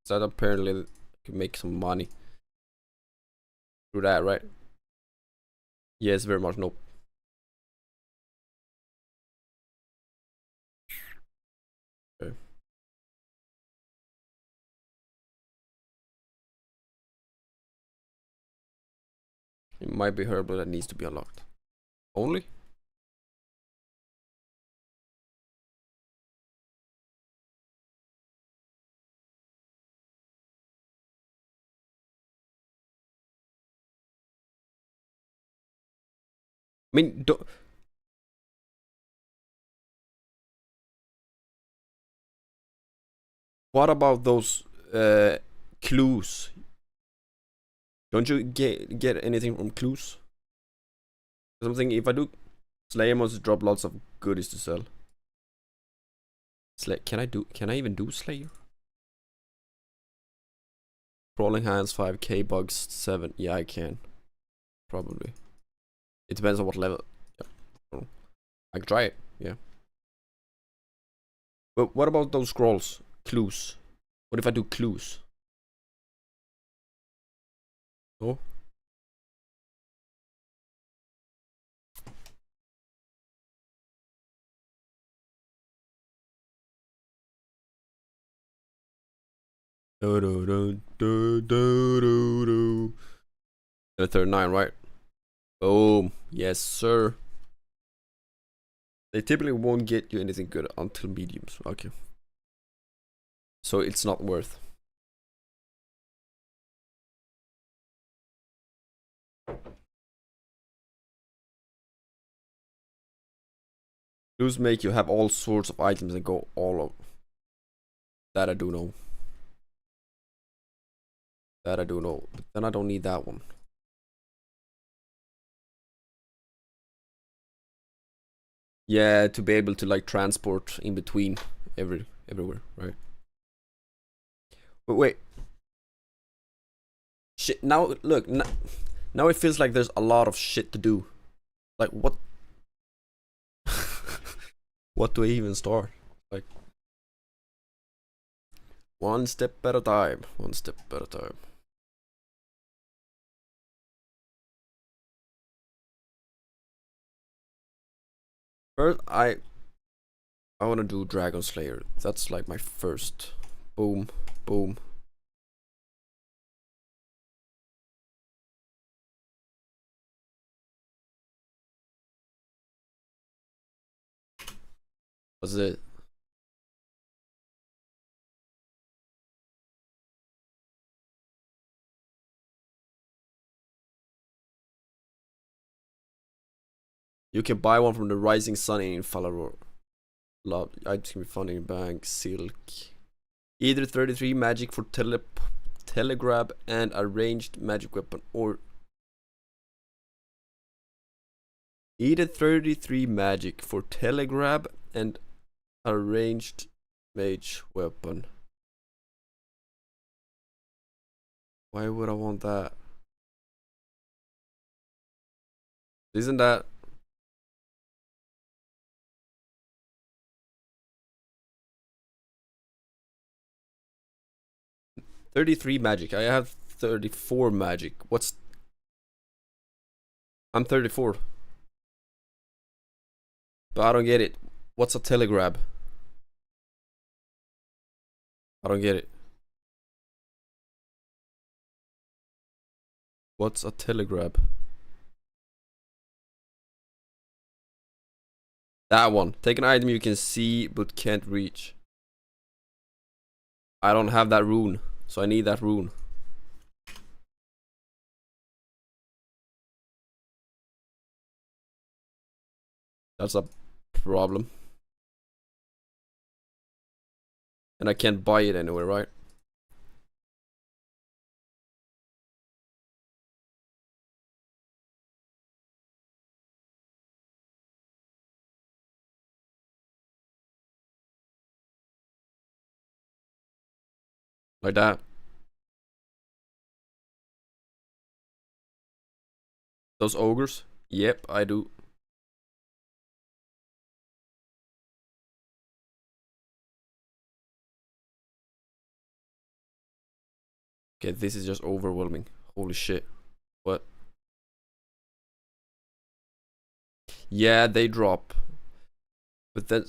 That apparently could make some money through that, right? Yes, very much. Nope. Okay. It might be Herblord that needs to be unlocked. Only? I mean, what about those clues? Don't you get anything from clues? Something if I do Slayer must drop lots of goodies to sell. Can I even do Slayer? Crawling hands 5k, bugs 7. Yeah, I can. Probably. It depends on what level. Yeah. I can try it, yeah. But what about those scrolls? Clues. What if I do clues? Oh. Do, do, do, do, do, do. 39, right? Boom. Yes, sir. They typically won't get you anything good until mediums. Okay. So it's not worth. Clues make you have all sorts of items and go all of. That I do know. That I do know. But then I don't need that one. Yeah, to be able to like transport in between everywhere, right? But wait. Shit, now look, now it feels like there's a lot of shit to do. Like what? What do I even start? Like one step at a time. One step at a time. First, I want to do Dragonslayer. That's like my first. Boom, boom. What's it? You can buy one from the Rising Sun in Falaror. Love. Items can be found in bank, silk. Either 33 magic for telegrab and a ranged magic weapon, or either 33 magic for telegrab and a ranged mage weapon. Why would I want that? Isn't that 33 magic? I have 34 magic. I'm 34. But I don't get it. What's a telegrab? I don't get it. What's a telegrab? That one. Take an item you can see but can't reach. I don't have that rune, so I need that rune. That's a problem. And I can't buy it anywhere, right? Like that. Those ogres? Yep, I do. Okay, this is just overwhelming. Holy shit. What? Yeah, they drop. But then...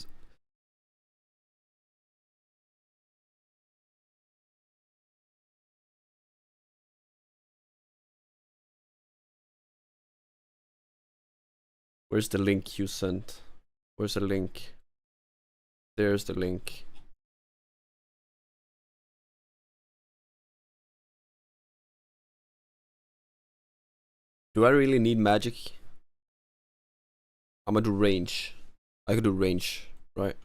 Where's the link you sent? Where's the link? There's the link. Do I really need magic? I'm gonna do range. I could do range, right?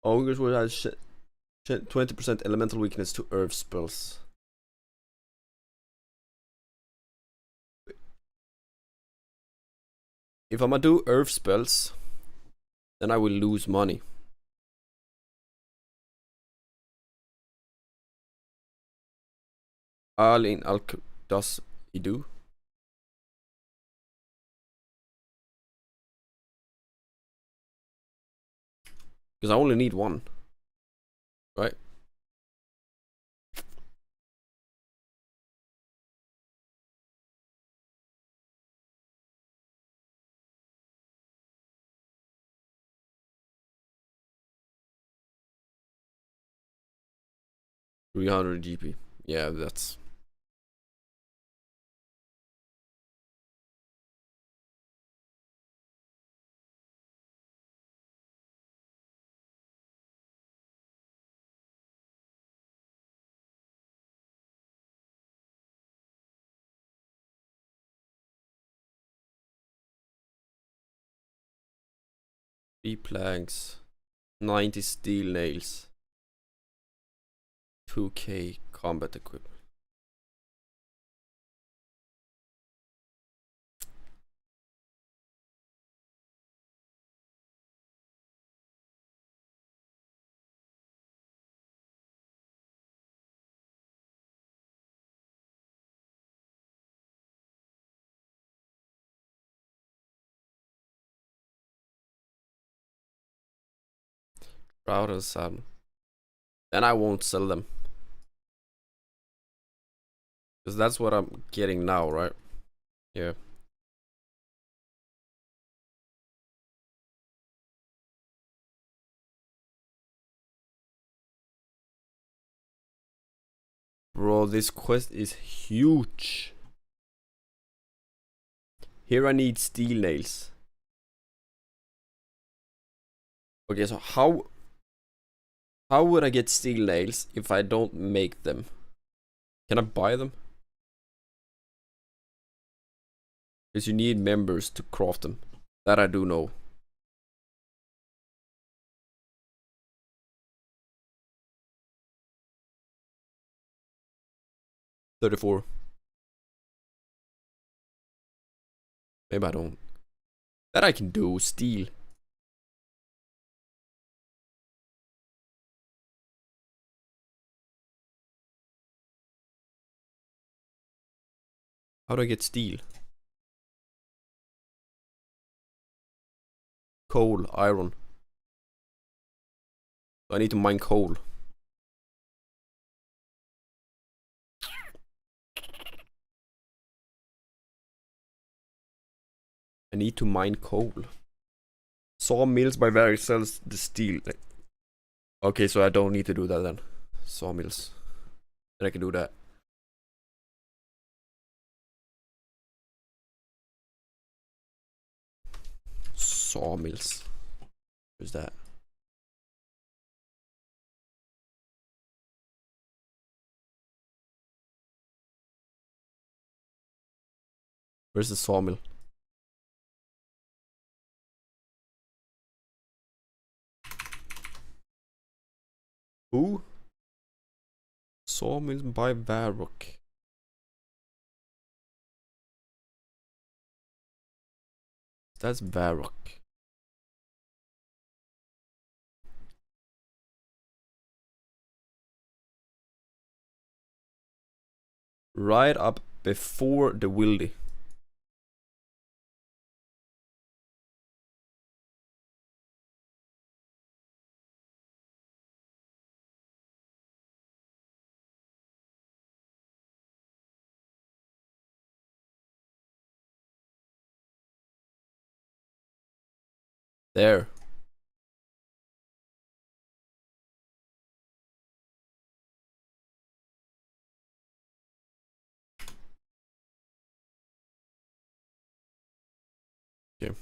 Ogres will add 20% elemental weakness to earth spells. If I'm gonna do earth spells, then I will lose money. All in Alk does he do? Because I only need one, right? $300 GP. Yeah, that's... Three planks, 90 steel nails, 2k combat equipment. Proud of some. Then I won't sell them. Because that's what I'm getting now, right? Yeah. Bro, this quest is huge. Here I need steel nails. Okay, so how would I get steel nails if I don't make them? Can I buy them? Because you need members to craft them. That I do know. $34. Maybe I don't. That I can do. Steel. How do I get steel? Coal, iron. I need to mine coal. I need to mine coal. Sawmills by various sells the steel. Okay, so I don't need to do that then. Sawmills. Then I can do that. Sawmills. Where's that? Where's the sawmill? Who? Sawmills by Varrock. That's Varrock. Right up before the Wildy. There. Okay.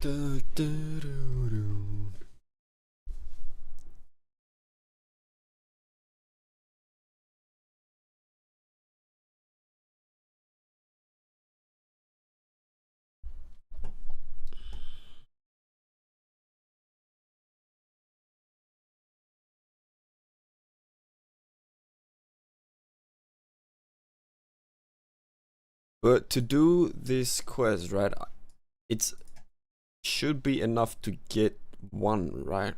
Du, du, du, du. But to do this quest, right? It's should be enough to get one, right?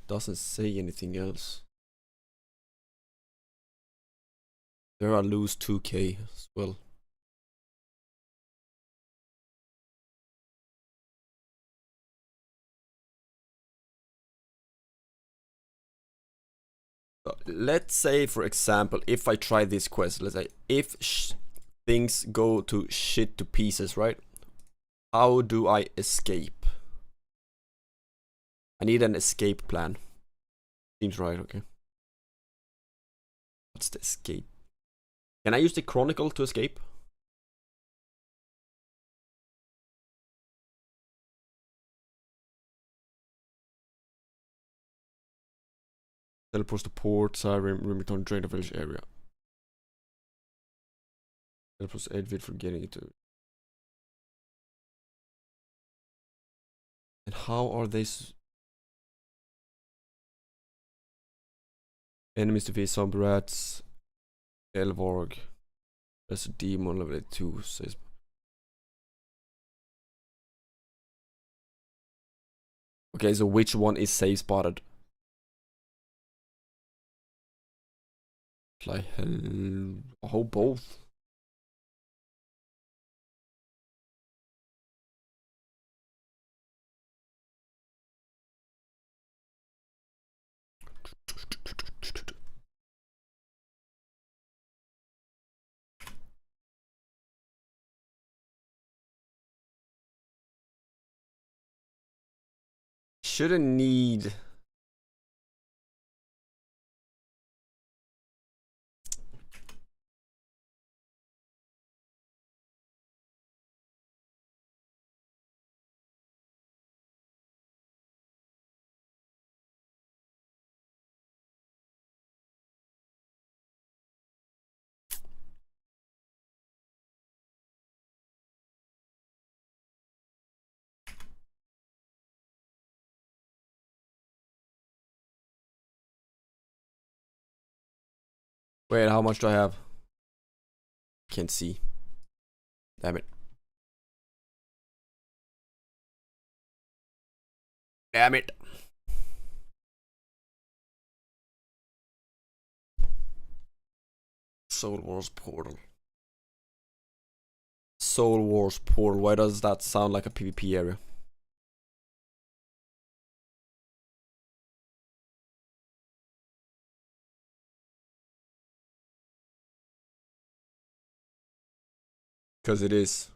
Doesn't say anything else. There I lose 2k as well. Let's say, for example, if I try this quest, let's say if things go to shit to pieces, right? How do I escape? I need an escape plan. Seems right, okay. What's the escape? Can I use the Chronicle to escape? Teleports to port, Siren, return, drain the village area. Teleports Edvid for getting into. And how are they? Enemies to be zombie rats. Elvorg. There's a demon level 2 says. Okay, so which one is safe spotted? Like hell. Oh, both. Shouldn't need. Wait, how much do I have? Can't see. Damn it. Damn it. Soul Wars Portal. Soul Wars Portal. Why does that sound like a PvP area? Because it is.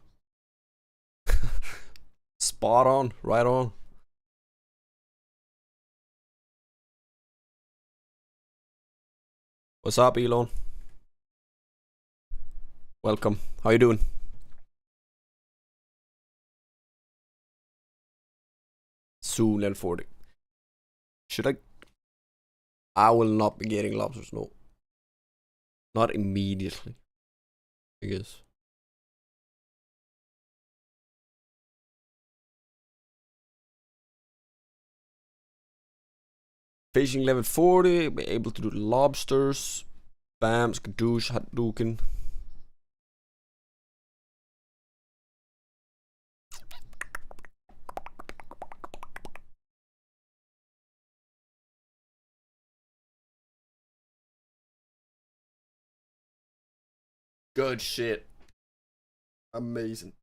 Spot on. Right on. What's up, Elon? Welcome. How you doing? Soon level 40. Should I? I will not be getting lobsters, no. Not immediately. I guess. Fishing level 40, be able to do lobsters. Bam, skadoosh, hadouken. Good shit. Amazing.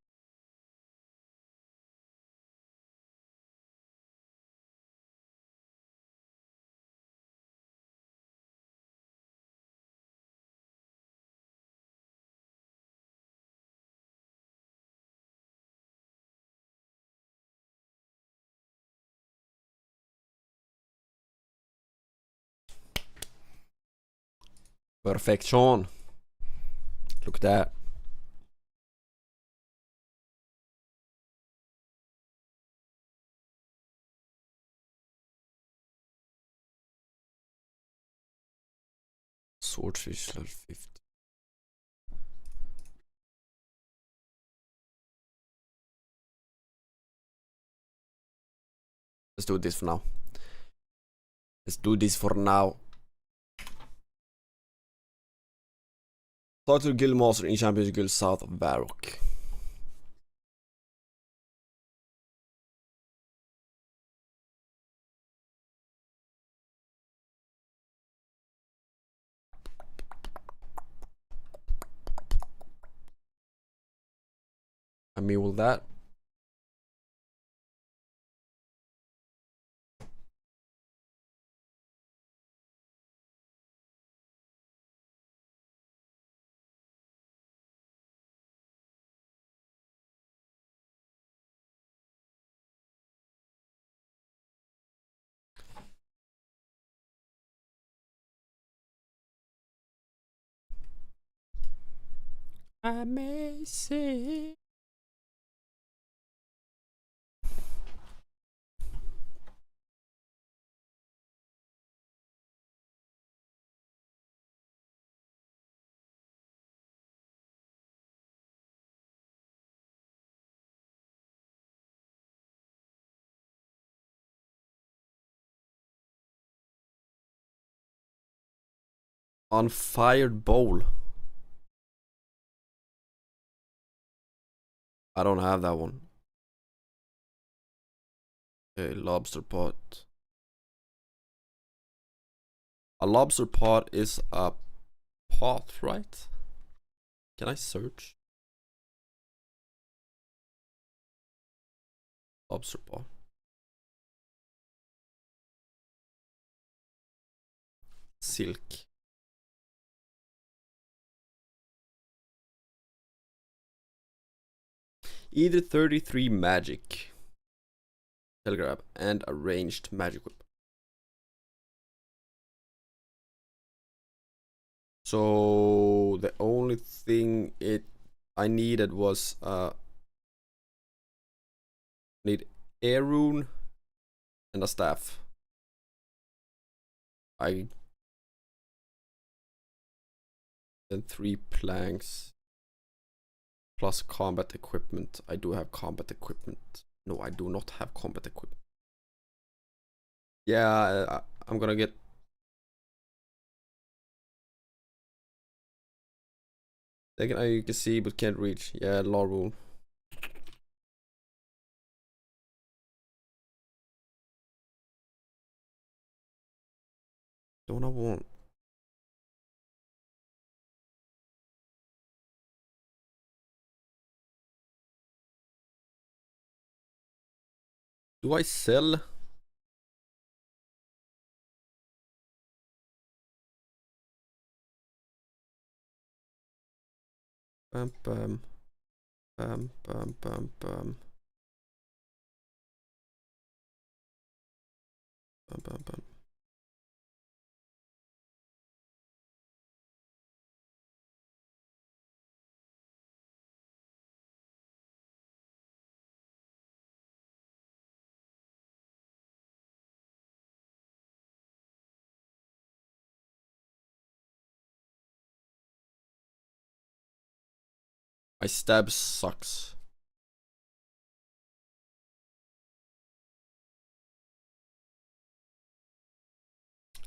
Perfection. Look at that. Swordfish level 50. Let's do this for now. Let's do this for now. Talk to the guild master in Champions Guild south of Varrock. I mean, will that? Amazing. Unfired bowl. I don't have that one. Okay, lobster pot. A lobster pot is a pot, right? Can I search? Lobster pot. Silk. Either 33 magic. Telegraph and a ranged magic whip. So the only thing I needed was need air rune and a staff. And 3 planks plus combat equipment. I do have combat equipment. No, I do not have combat equipment. Yeah, I'm gonna get. You can see but can't reach. Yeah, law rule. Don't I want? Do I sell? Bam bam bam bam bam bam bam bam bam. My stab sucks.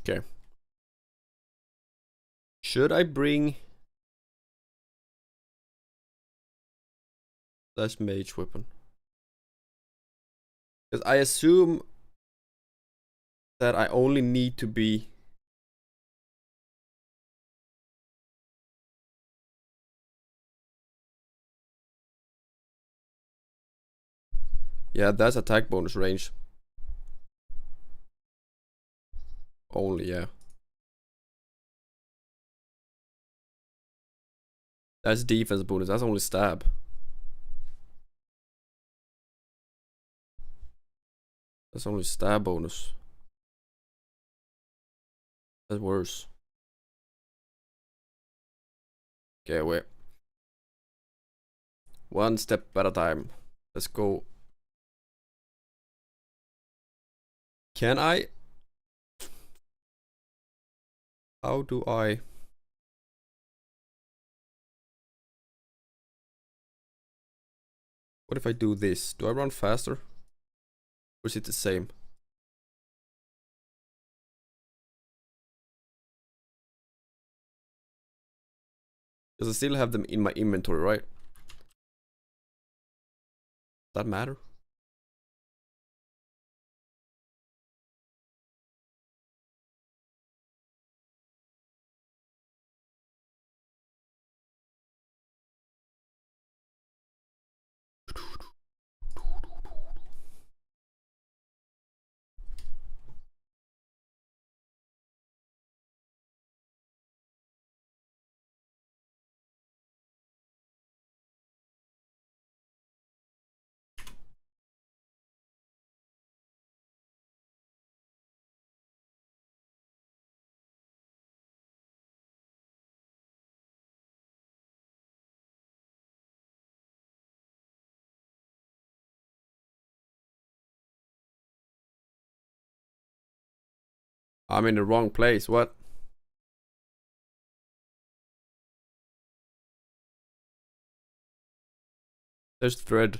Okay. Should I bring that's mage weapon? Because I assume that I only need to be yeah, that's attack bonus range. Only, yeah. That's defense bonus, that's only stab. That's only stab bonus. That's worse. Okay, wait. One step at a time. Let's go. Can I? How do I? What if I do this? Do I run faster? Or is it the same? Because I still have them in my inventory, right? Does that matter? I'm in the wrong place, what? There's thread.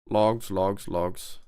Logs, logs, logs.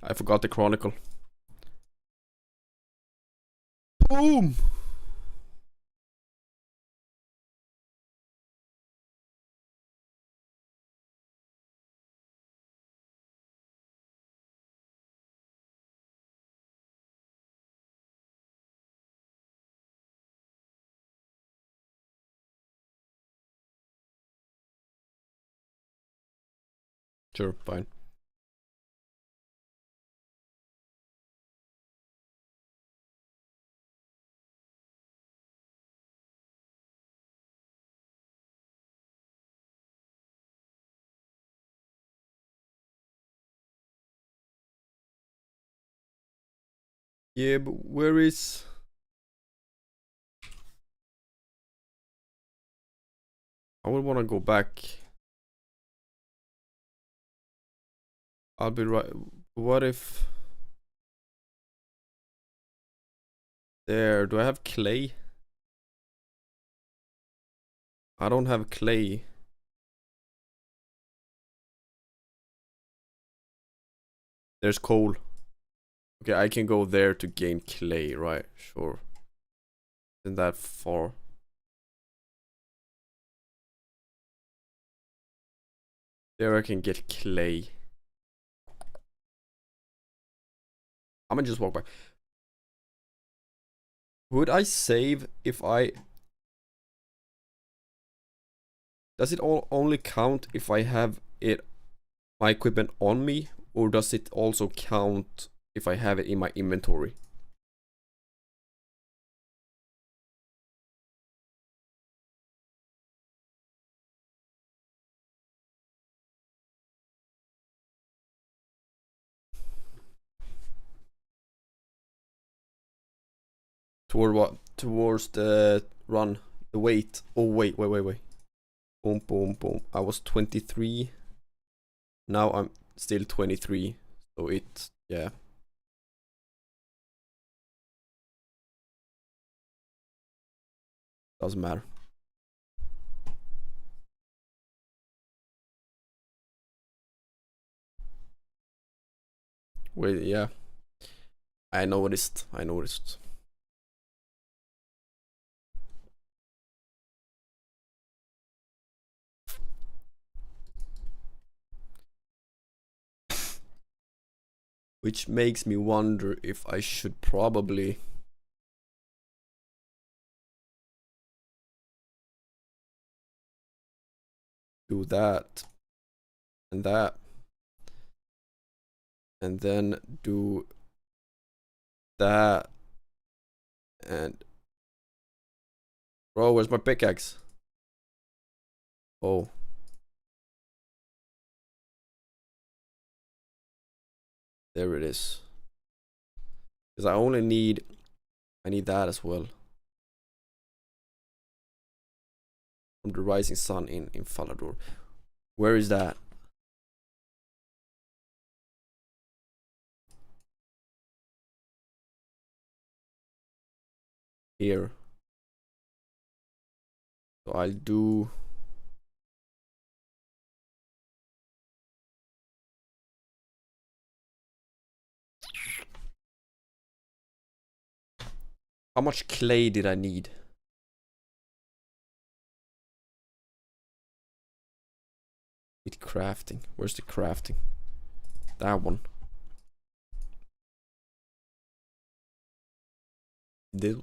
I forgot the chronicle. Boom! Sure, fine. Yeah, but where is... I would want to go back. I'll be right. What if... There, do I have clay? I don't have clay. There's coal. Okay, I can go there to gain clay, right? Sure. Isn't that far? There I can get clay. I'm gonna just walk back. Would I save if I... Does it all only count if I have it, my equipment on me? Or does it also count if I have it in my inventory? Toward what? Towards the run. The weight. Oh, wait. Boom, boom, boom. I was 23. Now I'm still 23. So it, yeah. Doesn't matter. Wait, yeah. I noticed. Which makes me wonder if I should probably do that and that, and then do that, and bro, where's my pickaxe? Oh, there it is. Because I need that as well. From the rising sun in Falador. Where is that? Here. So I'll do. How much clay did I need? Need crafting. Where's the crafting? That one. This.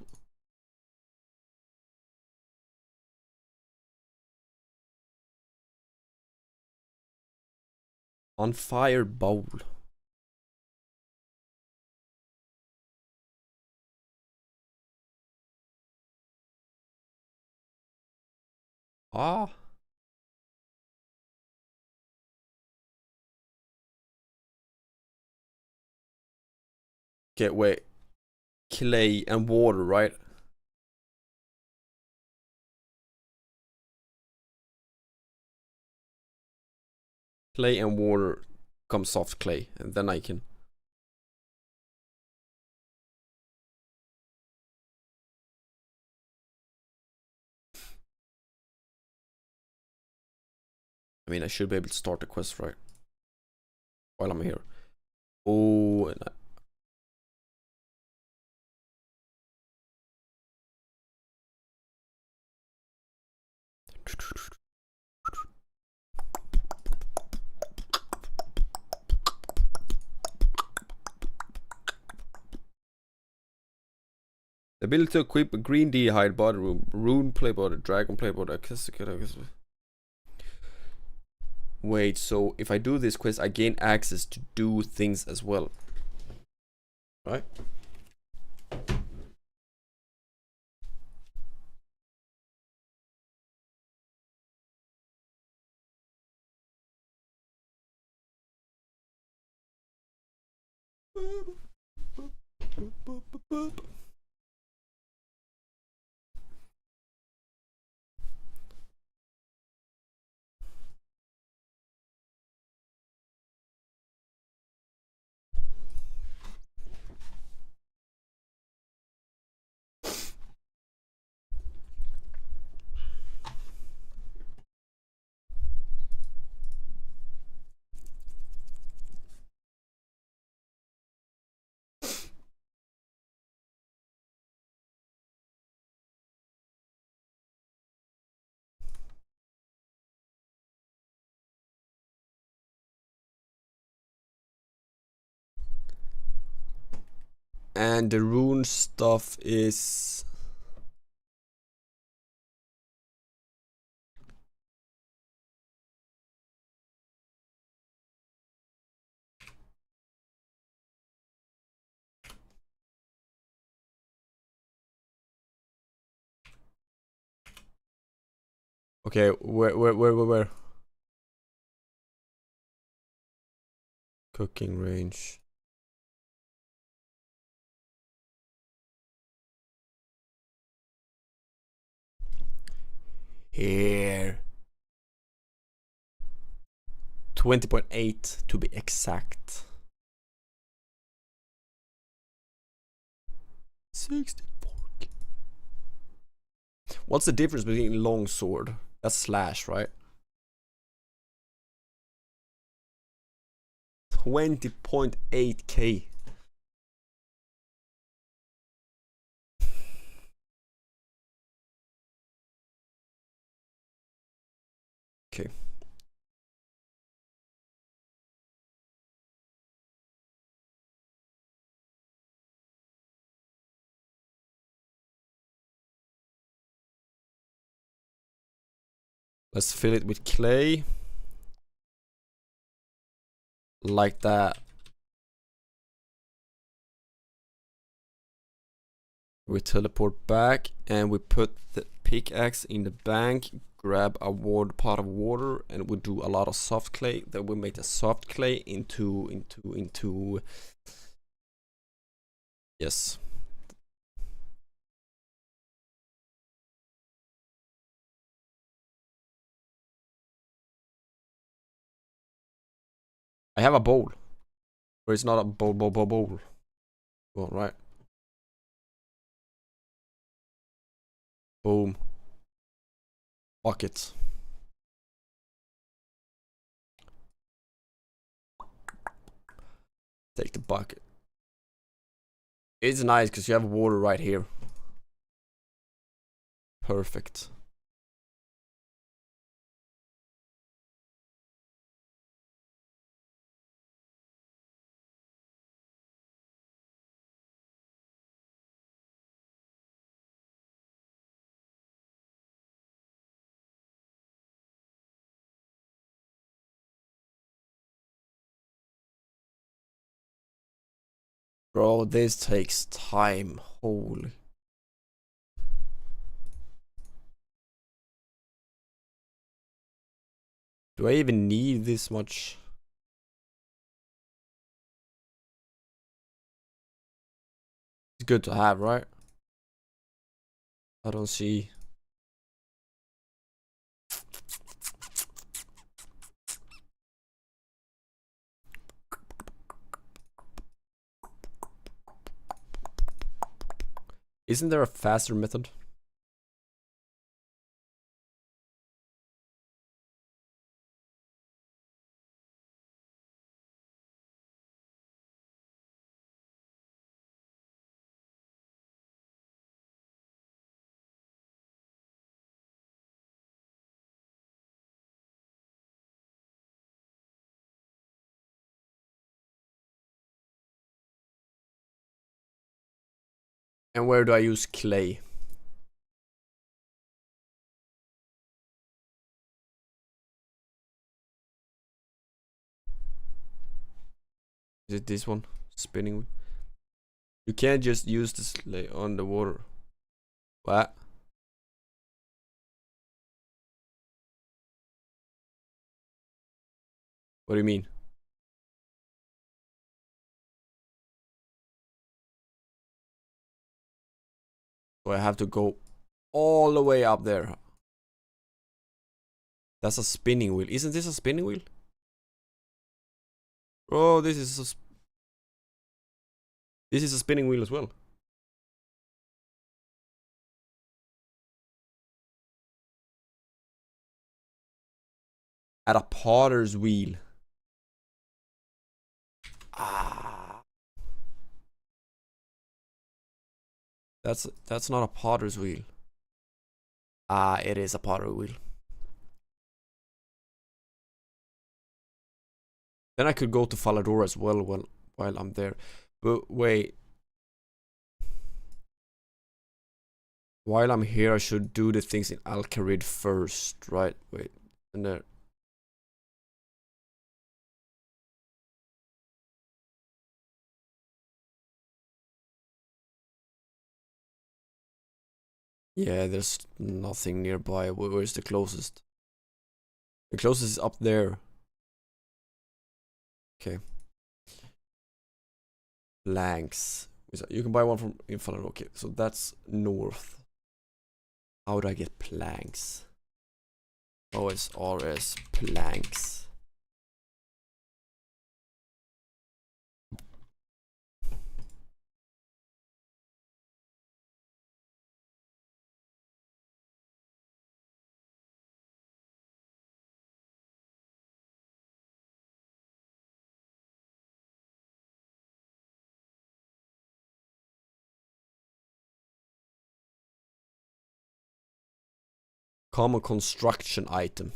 On fire bowl. Ah. Okay, wait. Clay and water, right? Clay and water comes soft clay, and then I can. I mean, I should be able to start the quest, right? While I'm here. Oh, and the ability to equip a green D-hide body room, rune playboard, dragon playboard, wait, so if I do this quest, I gain access to do things as well. Right? And the rune stuff is. Okay, where? Cooking range. Here. 20.8 to be exact. 64. What's the difference between longsword? That's slash, right? 20.8k. Okay. Let's fill it with clay. Like that. We teleport back and we put the pickaxe in the bank, grab a pot of water, and we do a lot of soft clay. Then we make the soft clay into yes. I have a bowl. But it's not a bowl. All right. Boom. Bucket. Take the bucket. It's nice because you have water right here. Perfect. Bro, this takes time. Holy. Do I even need this much? It's good to have, right? I don't see. Isn't there a faster method? And where do I use clay? Is it this one? Spinning wheel? You can't just use this clay on the water. What? What do you mean? So I have to go all the way up there. That's a spinning wheel. Isn't this a spinning wheel? Bro, this is a spinning wheel as well. At a potter's wheel. Ah. That's not a potter's wheel. Ah, it is a potter's wheel. Then I could go to Falador as well while I'm there. But wait. While I'm here, I should do the things in Alcarid first, right? Wait. And there. Yeah, there's nothing nearby. Where's the closest? The closest is up there. Okay. Planks. You can buy one from Infinite. Okay, so that's north. How do I get planks? OSRS planks. Common construction item.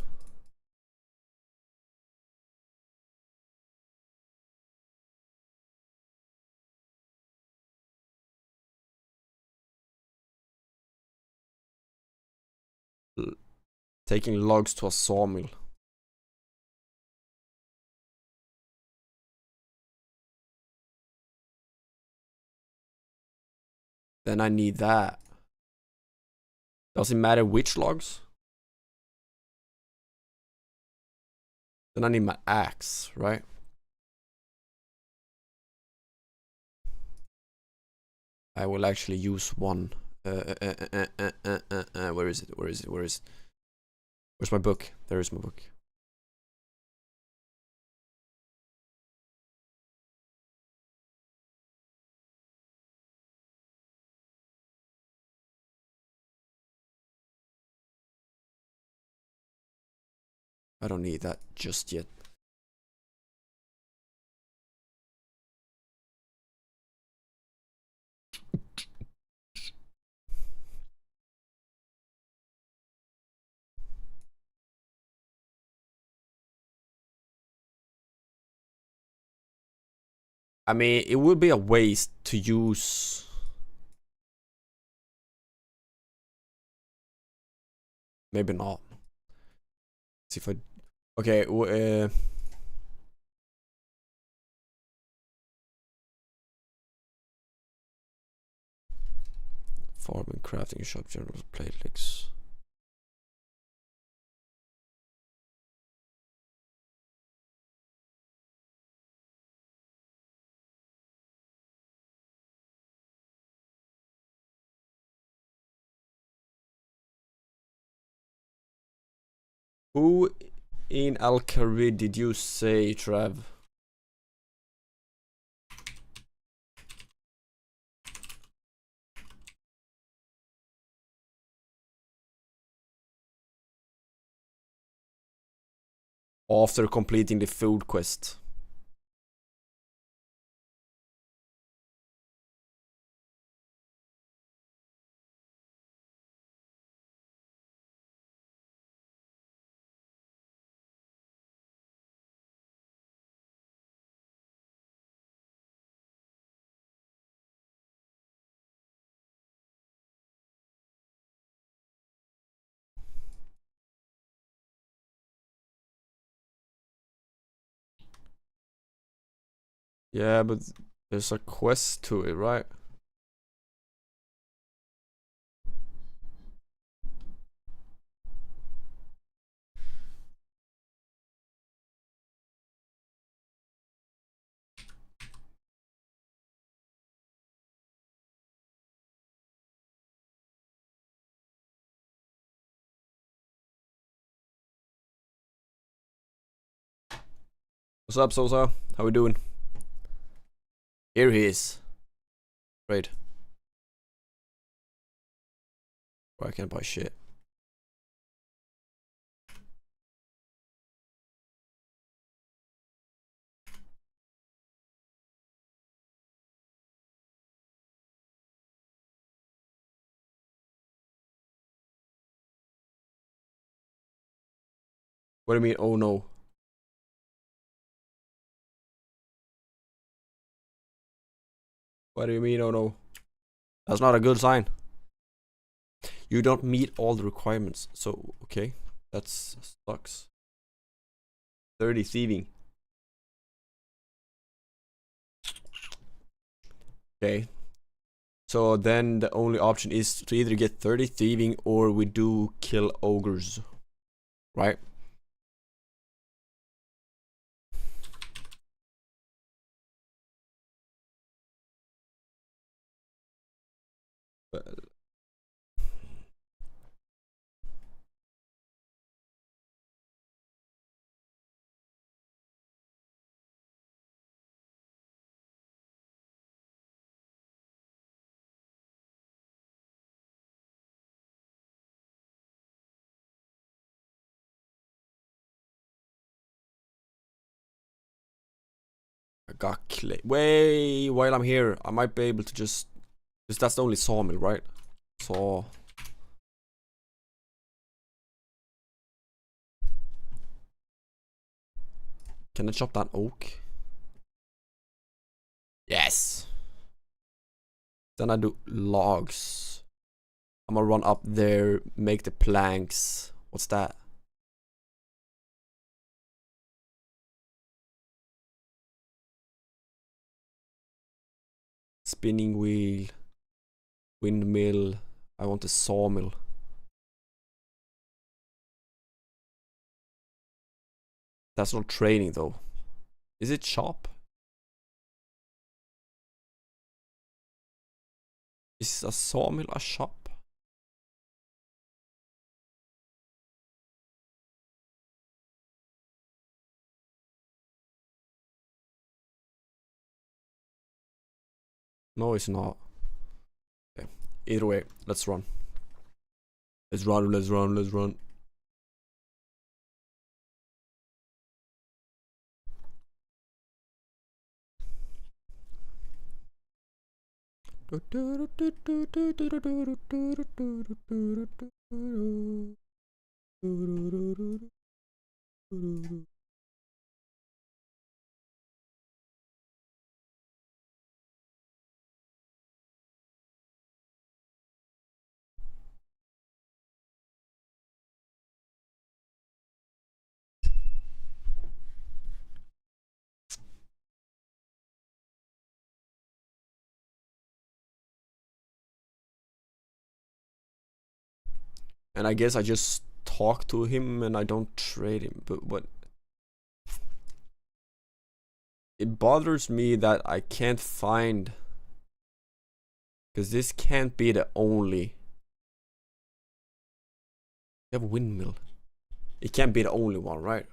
Taking logs to a sawmill. Then I need that. Doesn't matter which logs. Then I need my axe, right? I will actually use one. Where is it? Where is it? Where is it? Where's my book? There is my book. I don't need that just yet. I mean, it would be a waste to use. Maybe not. See if I. Okay. Farming, crafting, shop, general plate licks. Who in Al-Kari did you say, Trav? After completing the food quest. Yeah, but there's a quest to it, right? What's up, Sosa? How we doing? Here he is. Great. Oh, I can't buy shit. What do you mean, oh no? What do you mean, oh no? That's not a good sign. You don't meet all the requirements. So, okay. That sucks. 30 thieving. Okay. So then the only option is to either get 30 thieving or we do kill ogres. Right? But got clay. Wait, while I'm here, I might be able to just... Because that's the only sawmill, right? Saw... Can I chop down oak? Yes! Then I do logs. I'm gonna run up there, make the planks. What's that? Spinning wheel. Windmill. I want a sawmill. That's not training though. Is it shop? Is a sawmill a shop? No, it's not. Okay. Either way, let's run. Let's run, let's run, let's run. And I guess I just talk to him and I don't trade him. But what? It bothers me that I can't find... Because this can't be the only... You have a windmill. It can't be the only one, right?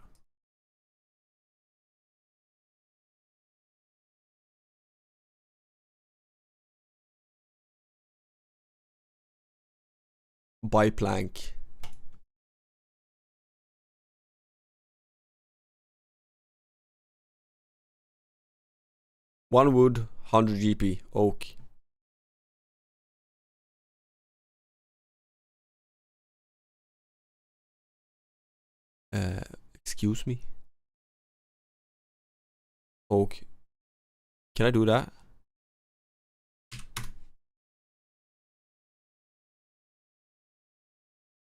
Buy plank. One wood, 100 GP, oak. Excuse me? Oak. Can I do that?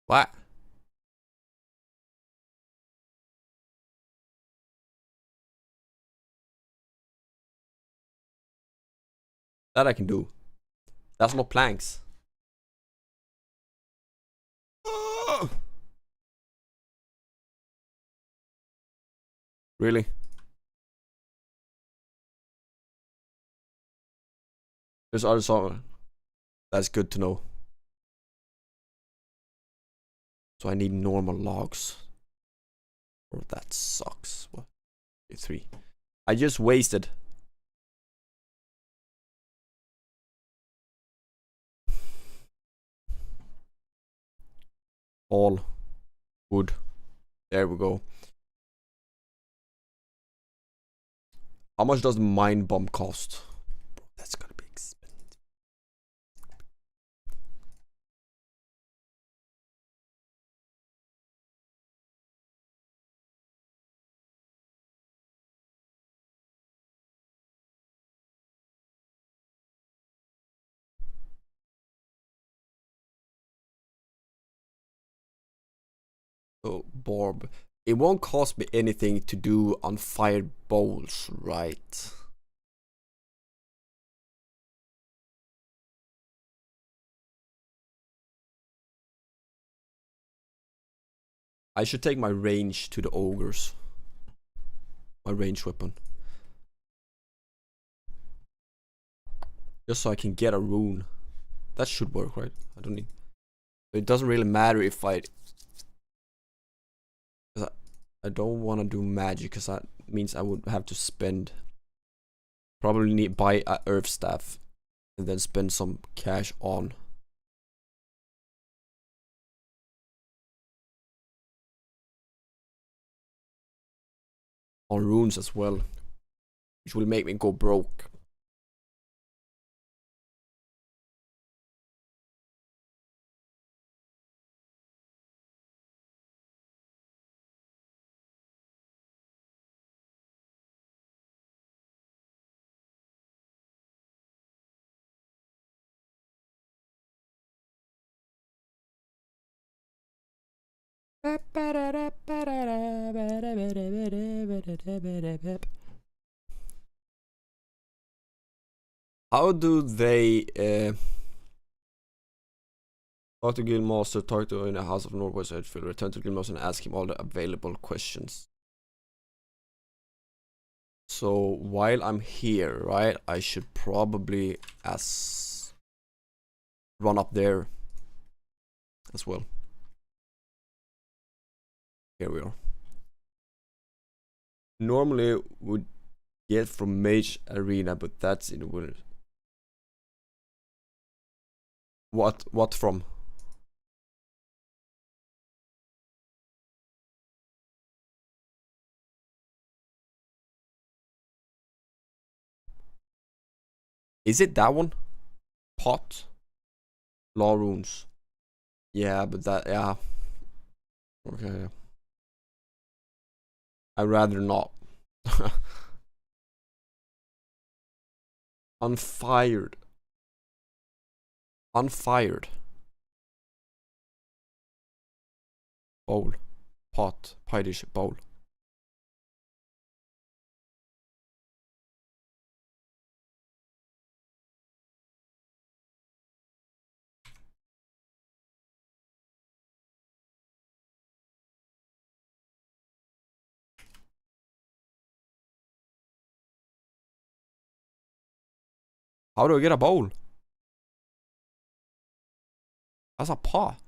What? That I can do. That's not planks. Really? There's other something. That's good to know. So I need normal logs. Or that sucks. What? 3. I just wasted. All wood. There we go. How much does the mine bomb cost? Bro, that's gonna be expensive. Oh, Borb. It won't cost me anything to do on fired bowls, right? I should take my range to the ogres. My range weapon. Just so I can get a rune. That should work, right? I don't need... It doesn't really matter if I don't want to do magic, because that means I would have to spend... Probably need buy a earth staff. And then spend some cash on... runes as well. which will make me go broke. How do they talk to Guildmaster, talk to in a House of Northwest Edgefield, return to Guildmaster and ask him all the available questions? So while I'm here, right, I should probably run up there as well. Here we are. Normally would get from Mage Arena, but that's in the winter. What from? Is it that one? Pot? Law runes. Yeah, but that, yeah. Okay. I'd rather not. Unfired. Unfired. Bowl. Pot. Pie dish. Bowl. How do I get a bowl? That's a pot.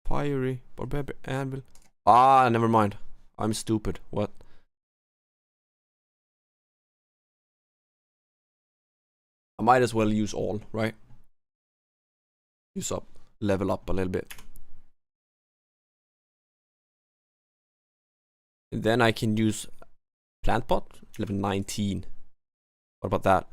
Fiery, barbarian, anvil. Ah, never mind. I'm stupid. What? I might as well use all, right? Use up, level up a little bit. And then I can use plant pot, level 19. What about that?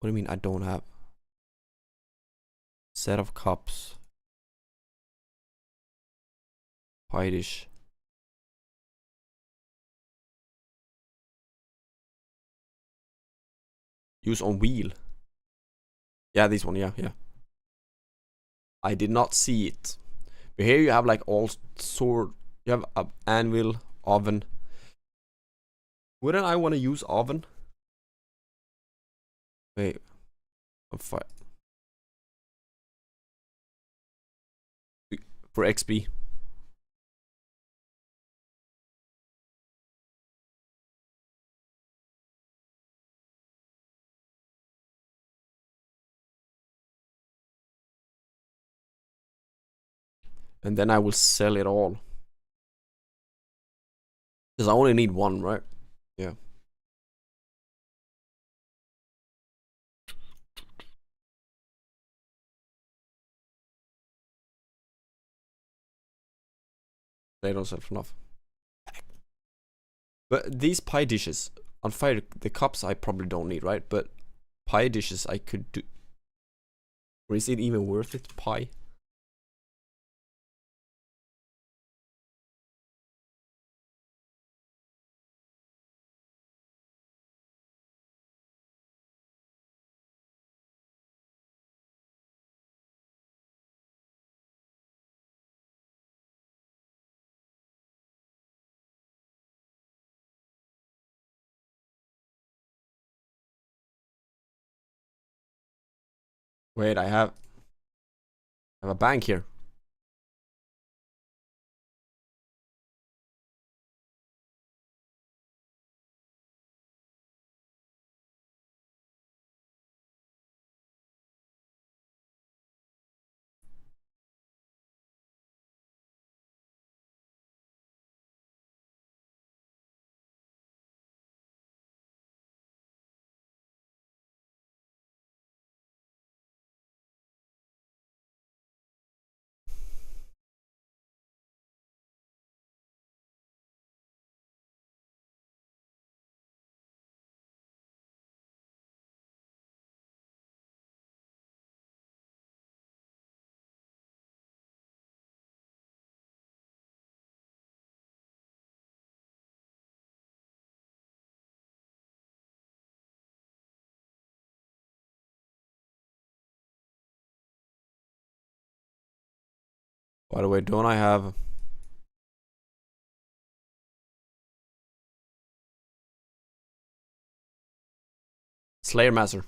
What do you mean I don't have? Set of cups. Pie dish. Use on wheel. Yeah, this one, yeah. I did not see it. But here you have like all sort. You have an anvil, oven. Wouldn't I want to use oven? Wait. I'm fine. For XP. And then I will sell it all. Because I only need one, right? Yeah. They don't sell for enough. But these pie dishes, on fire, the cups I probably don't need, right? But pie dishes I could do. Or is it even worth it? Pie? Wait, I have a bank here. By the way, don't I have... Slayer Master.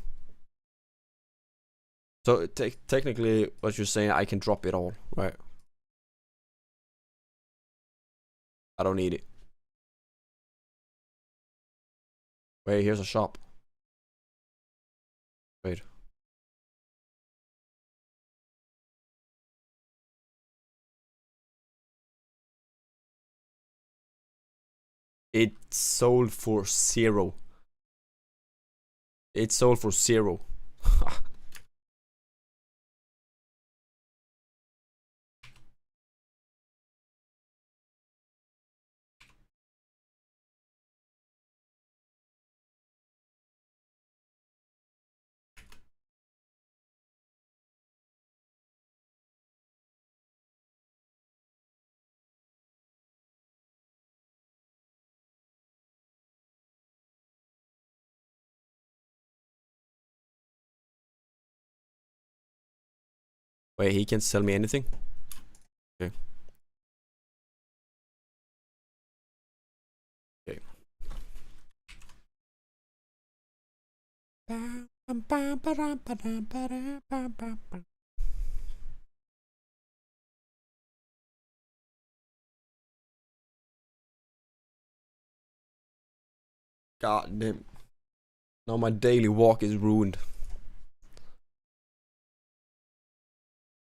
So technically, what you're saying, I can drop it all, right? I don't need it. Wait, here's a shop. Wait. It sold for 0. It sold for 0. Wait, he can sell me anything? Okay. Okay. God damn. Now my daily walk is ruined.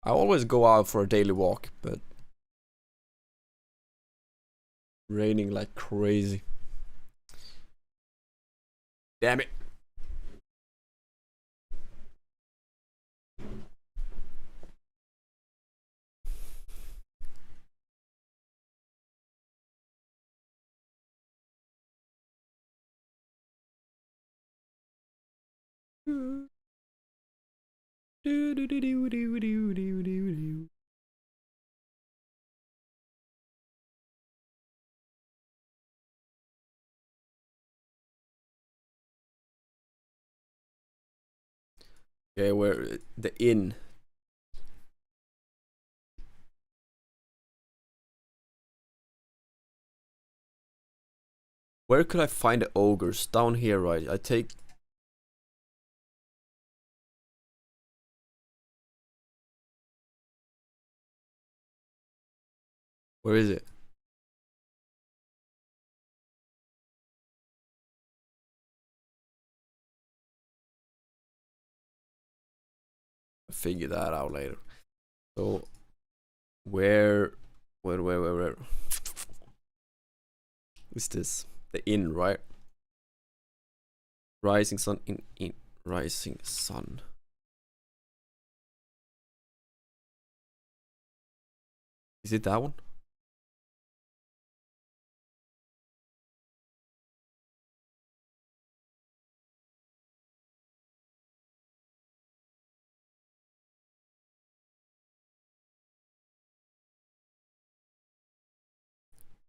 I always go out for a daily walk, but raining like crazy. Damn it. Okay, where the inn? Where could I find the ogres? Down here, right? I take... Where is it? I'll figure that out later. So, where is this? The inn, right? Rising sun in rising sun. Is it that one?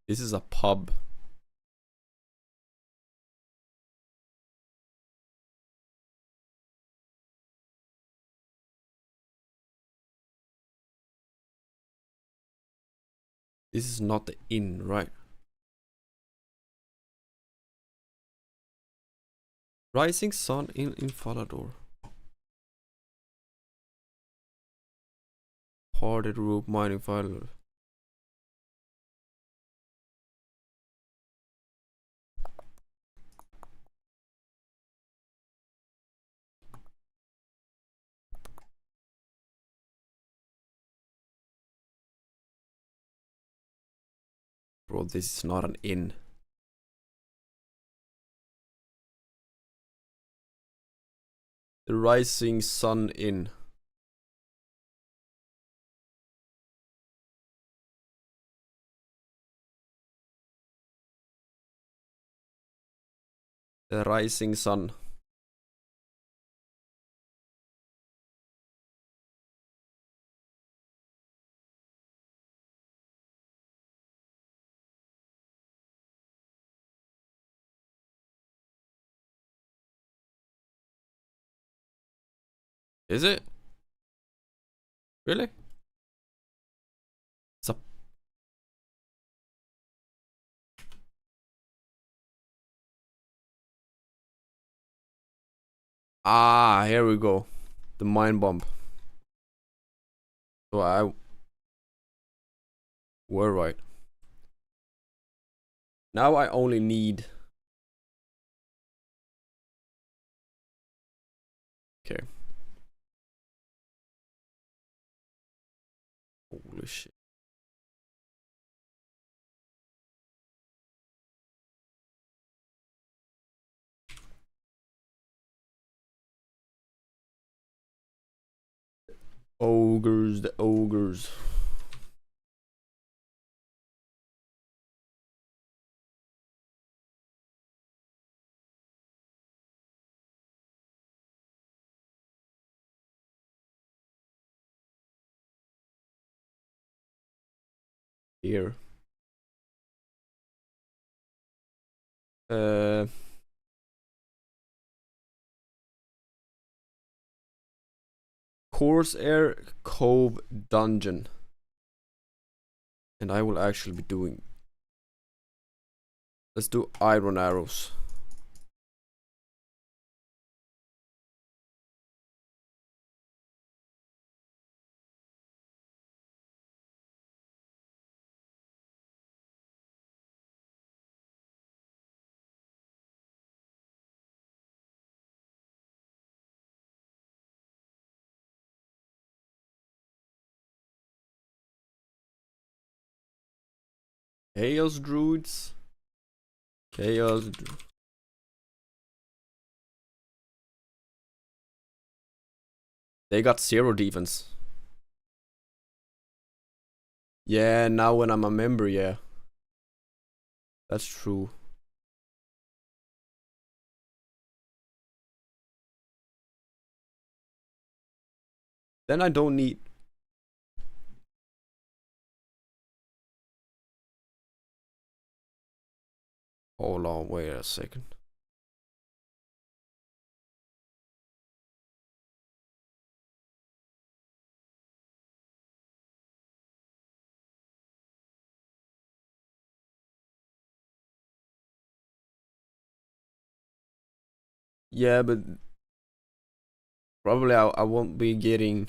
This is a pub. This is not the inn, right? Rising sun in Falador. Parted roof mining fire. Bro, this is not an inn. The Rising Sun Inn. The Rising Sun. Is it? Really? Ah, here we go. The mind bomb. So I were right. Now I only need. Okay. Holy shit. Ogres, the ogres. Here. Corsair Cove Dungeon. And I will actually be doing. Let's do iron arrows. Chaos Druids. They got 0 defense. Yeah, now when I'm a member, yeah. That's true. Then I don't need. Hold on, wait a second. Yeah, but probably I won't be getting.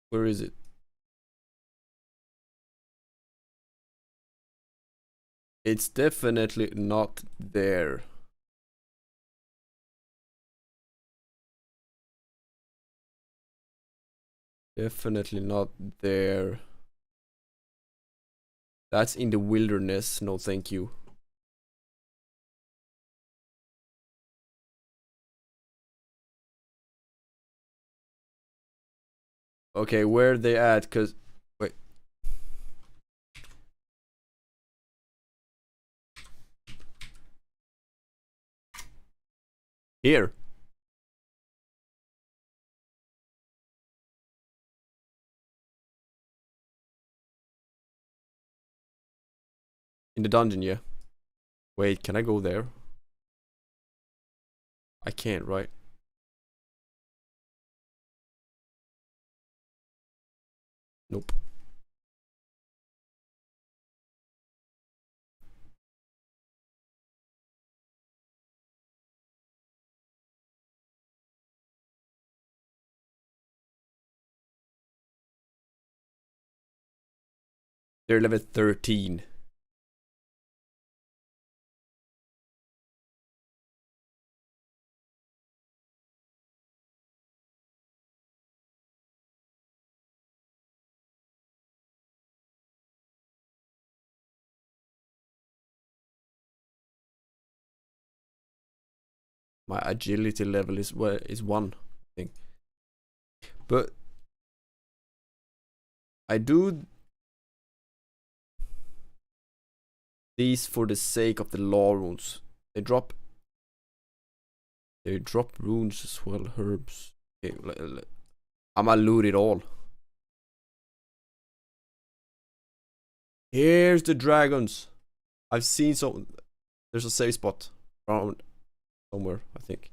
Where is it? It's definitely not there. Definitely not there. That's in the wilderness. No, thank you. Okay, where they at? Cause wait. Here. In the dungeon, yeah. Wait, can I go there? I can't, right? Nope. They're level 13. My agility level is 1, I think. But I do these for the sake of the law runes. They drop runes as well, herbs. Okay, I'ma loot it all. Here's the dragons. I've seen some. There's a safe spot around somewhere, I think.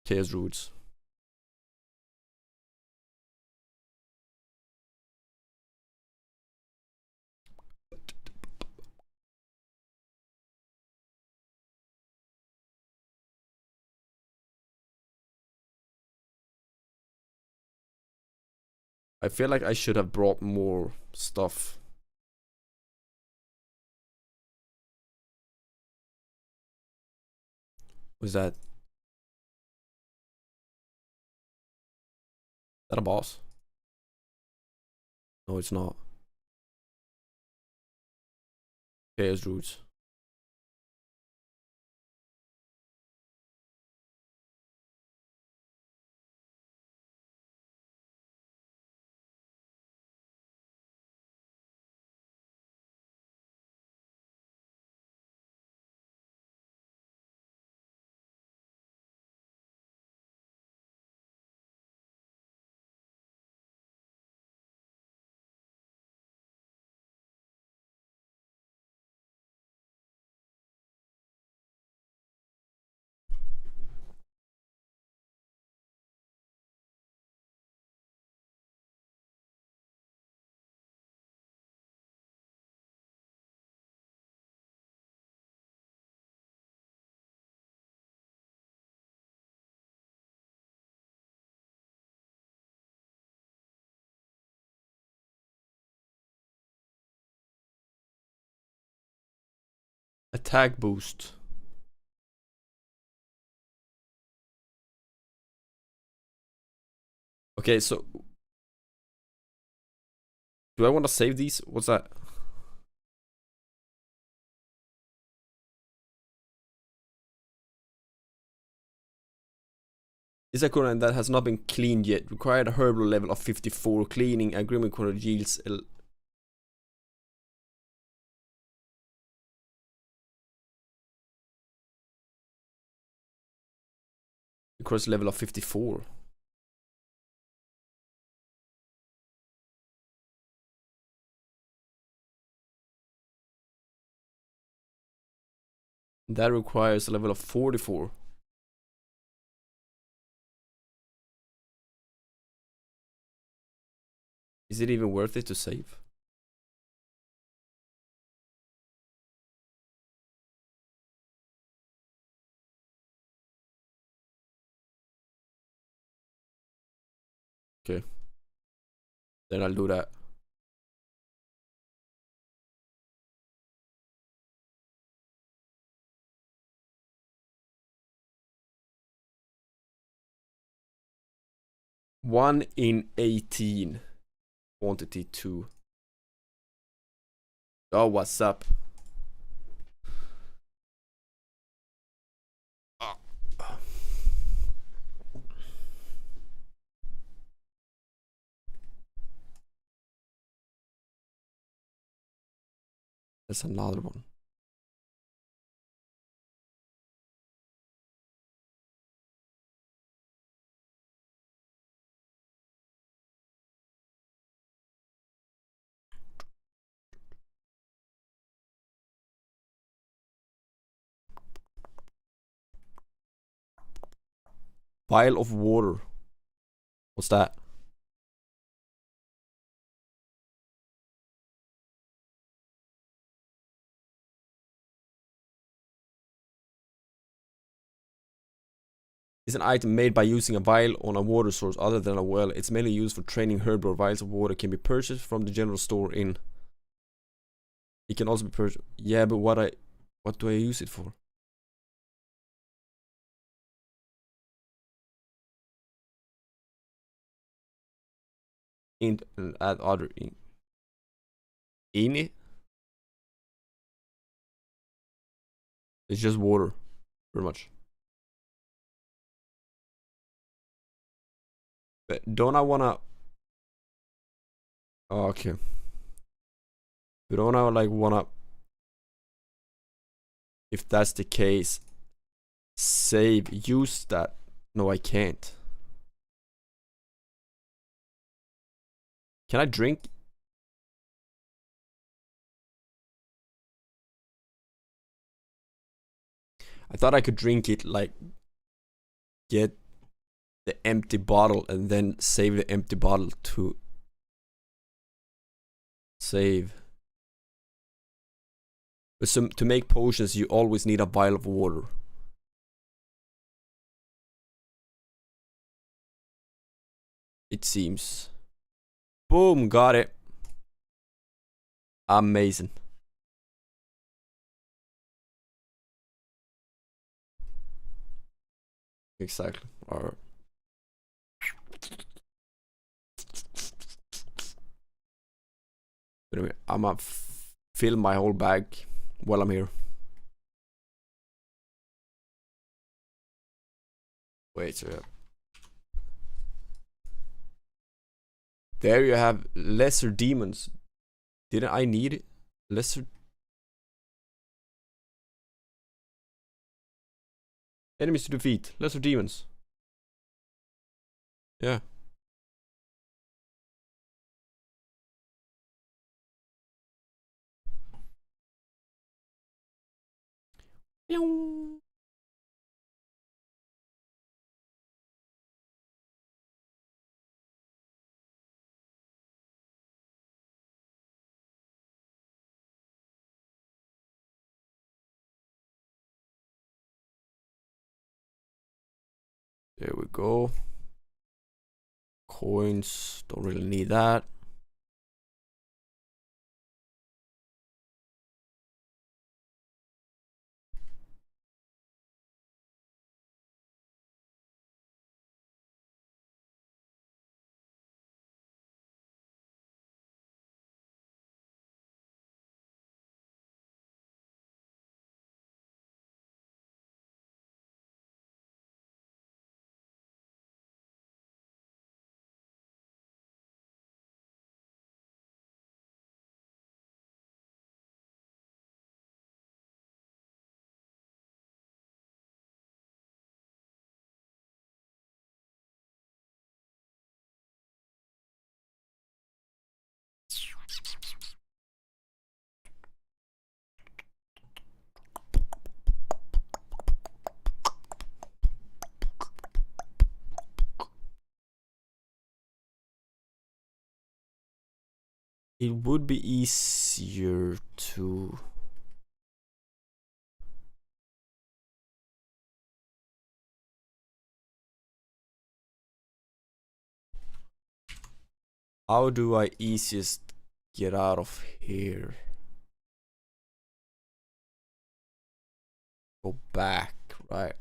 Chaos Roots. I feel like I should have brought more stuff. Was that? Is that a boss? No, it's not. Chaos Roots. Attack boost. Okay, so do I want to save these? What's that? Is a corner that has not been cleaned yet. Required a herbal level of 54. Cleaning agreement corner yields requires level of 54. That requires a level of 44. Is it even worth it to save? Okay. Then I'll do that. One in 18. Quantity 2. Oh, what's up? There's another one. Vial of water. What's that? Is an item made by using a vial on a water source other than a well. It's mainly used for training herbal. Vials of water can be purchased from the general store in. It can also be purchased. Yeah, but what do I use it for? And add other in it. It's just water, pretty much. But don't I wanna? Oh, okay. But don't I like wanna? If that's the case, save. Use that. No, I can't. Can I drink I thought I could drink it, like, get the empty bottle and then save the empty bottle to save. But to make potions, you always need a vial of water. It seems. Boom, got it. Amazing. Exactly. Alright. Anyway, I'm gonna fill my whole bag while I'm here. Wait, so there you have lesser demons. Didn't I need lesser? Enemies to defeat, lesser demons. Yeah. There we go. Coins, don't really need that. It would be easier to... How do I easiest get out of here? Go back, right?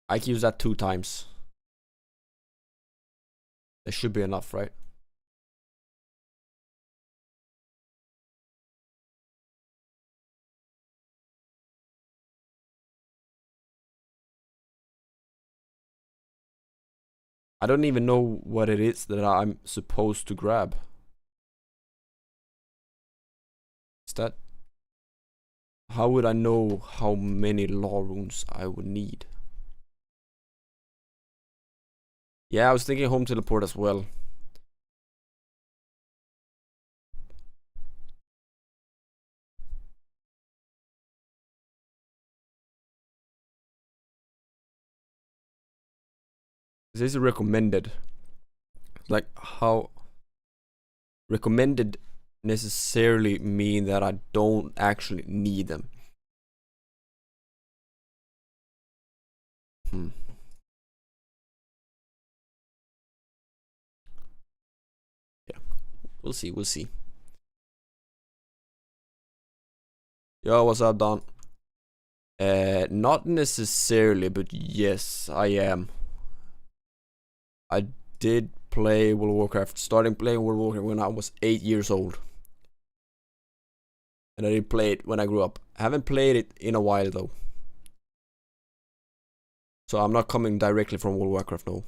I can use that 2 times. That should be enough, right? I don't even know what it is that I'm supposed to grab. Is that... How would I know how many law runes I would need? Yeah, I was thinking home teleport as well. This is recommended. Like, how recommended necessarily mean that I don't actually need them. Yeah, we'll see, we'll see. Yo, what's up, Don? Not necessarily, but yes, I am. I did play World of Warcraft, starting playing World of Warcraft when I was 8 years old. And I did play it when I grew up. I haven't played it in a while though. So I'm not coming directly from World of Warcraft, no.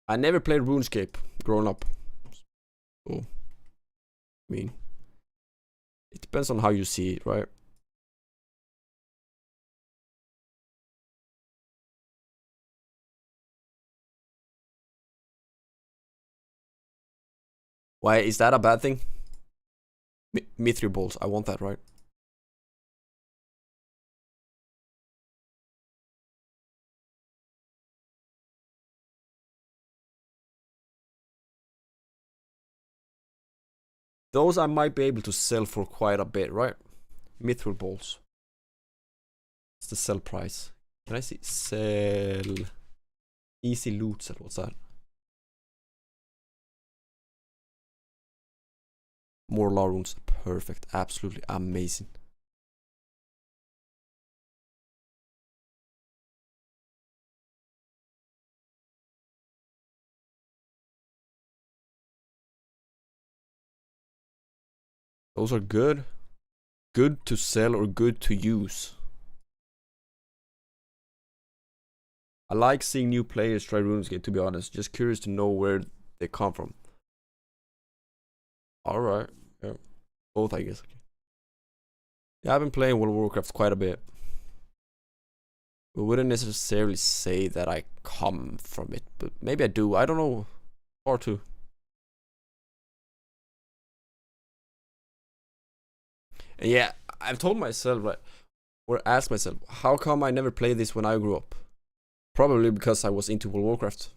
I never played RuneScape growing up. So, I mean, it depends on how you see it, right? Why is that a bad thing? Mithril bolts, I want that, right? Those I might be able to sell for quite a bit, right? Mithril bolts. What's the sell price? Can I see? Sell. Easy loot sell, what's that? More law runes, perfect, absolutely amazing. Those are good. Good to sell or good to use. I like seeing new players try RuneScape, to be honest. Just curious to know where they come from. Alright, yeah. Both, I guess. Yeah, I've been playing World of Warcraft quite a bit. But wouldn't necessarily say that I come from it, but maybe I do. I don't know. Or two. And yeah, I've told myself, like, or asked myself, how come I never played this when I grew up? Probably because I was into World of Warcraft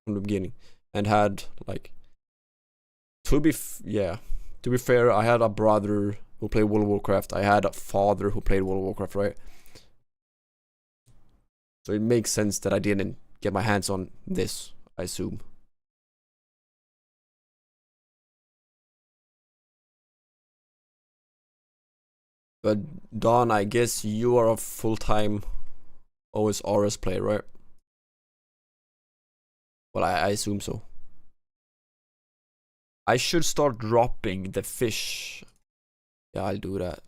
from the beginning and had like, to be fair, I had a brother who played World of Warcraft. I had a father who played World of Warcraft, right? So it makes sense that I didn't get my hands on this, I assume. But Don, I guess you are a full-time OSRS player, right? Well, I assume so. I should start dropping the fish. Yeah, I'll do that.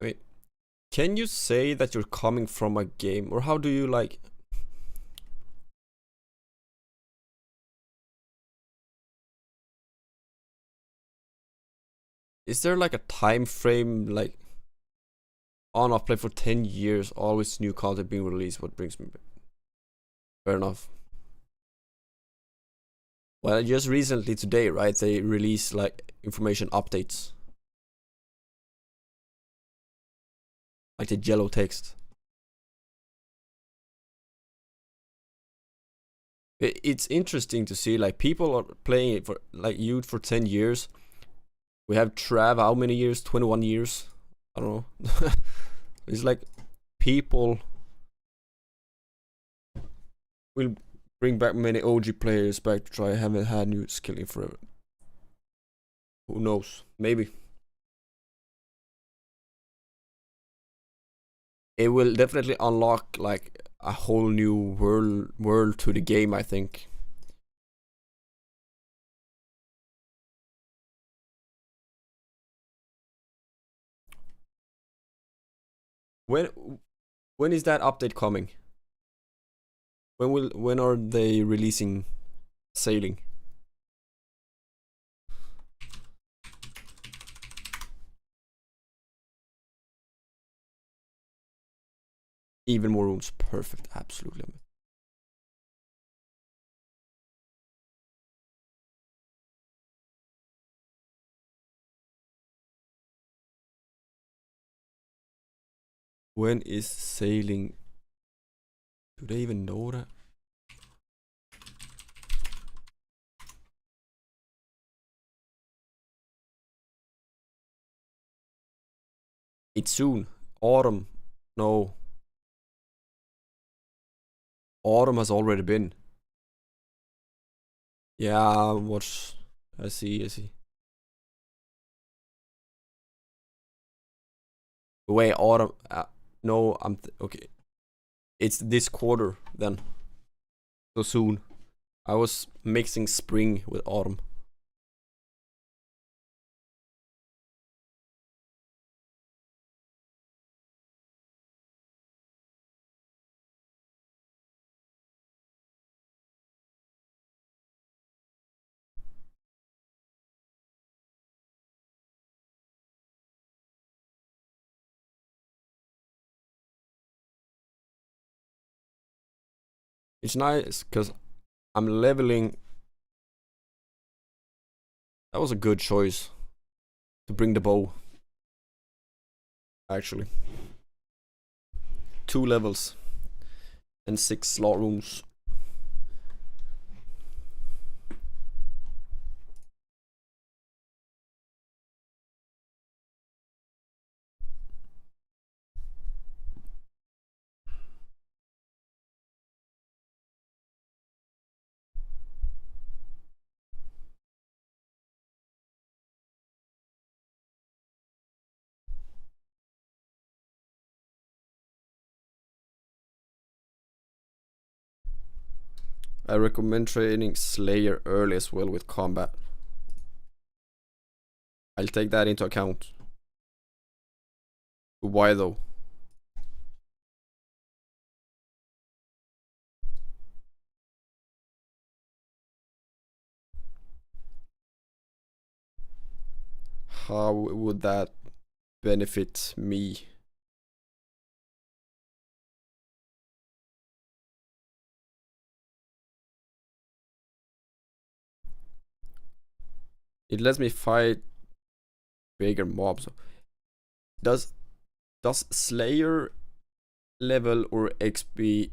Wait, can you say that you're coming from a game, or how do you like? Is there like a time frame, like on off play for 10 years, always new content being released? What brings me back? Fair enough. Well, just recently today, right? They released like information updates, like the yellow text. It's interesting to see like people are playing it for like you for 10 years. We have Trav, how many years? 21 years? I don't know. It's like people will bring back many OG players back to try. I haven't had new skilling forever. Who knows? Maybe. It will definitely unlock like a whole new world to the game, I think. When is that update coming? When are they releasing sailing? Even more runes, perfect, absolutely. When is sailing? Do they even know that? It's soon. Autumn. No. Autumn has already been. Yeah, watch. I see. Wait, autumn. No, okay. It's this quarter then. So soon. I was mixing spring with autumn. It's nice because I'm leveling. That was a good choice to bring the bow. Actually, 2 levels and 6 slot rooms. I recommend training Slayer early as well with combat. I'll take that into account. Why though? How would that benefit me? It lets me fight bigger mobs. Does Slayer level or XP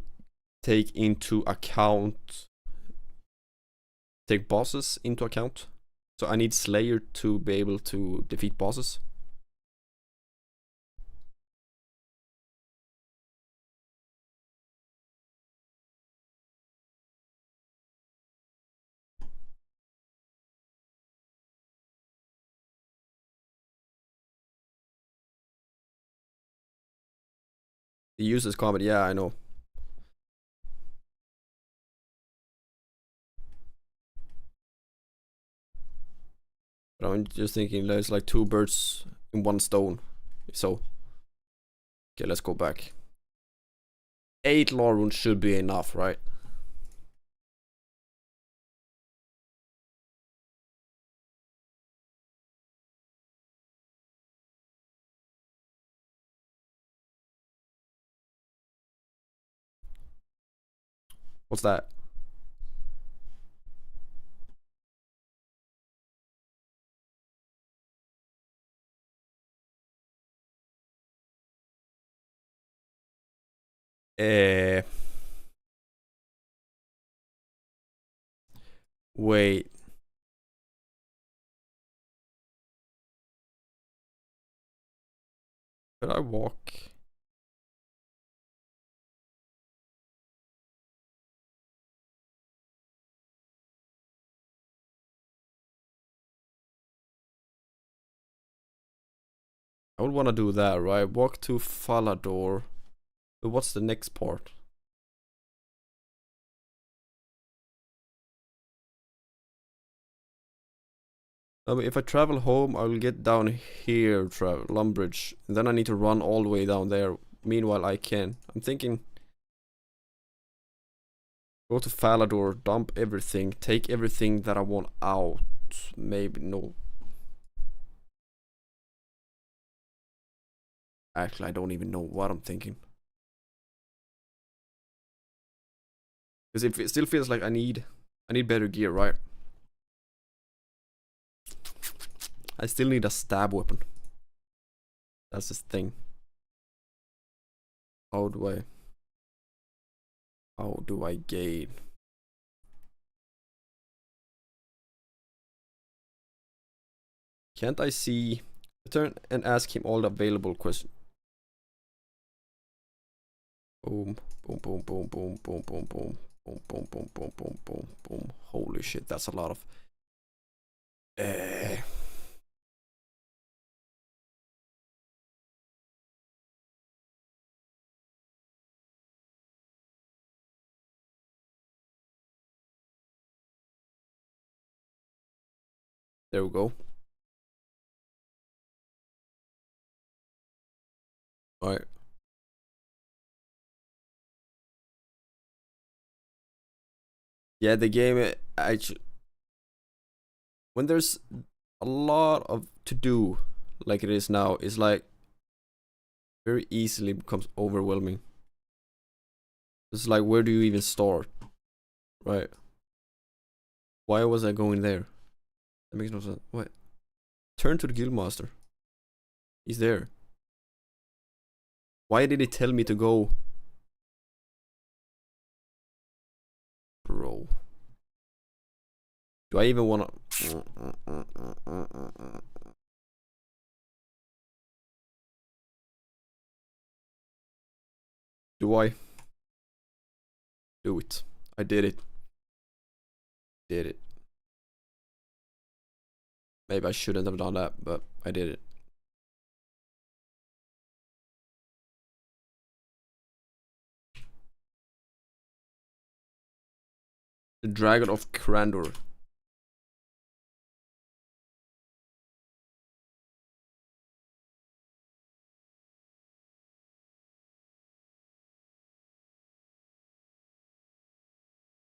take bosses into account? So I need Slayer to be able to defeat bosses. He uses combat, yeah, I know. But I'm just thinking there's like 2 birds in 1 stone. So, okay, let's go back. 8 lore runes should be enough, right? What's that? Wait. Could I walk? I would want to do that, right? Walk to Falador. But what's the next part? I mean, if I travel home, I will get down here, Lumbridge. And then I need to run all the way down there. Meanwhile, I'm thinking... Go to Falador, dump everything, take everything that I want out. Maybe, no. Actually, I don't even know what I'm thinking. Because it still feels like I need better gear, right? I still need a stab weapon. That's the thing. How do I gain? Can't I see? Return and ask him all the available questions. Boom, boom, boom, boom, boom, boom, boom, boom, boom, boom, boom, boom, boom, boom, boom. Holy shit, that's a lot of. There we go. Alright. Yeah, the game actually, when there's a lot of to do like it is now, it's like very easily becomes overwhelming. It's like, where do you even start? Right? Why was I going there? That makes no sense. What? Turn to the guildmaster. He's there. Why did he tell me to go? Bro. Do I even wanna... Do I? Do it. I did it. Did it. Maybe I shouldn't have done that, but I did it. The Dragon of Crandor.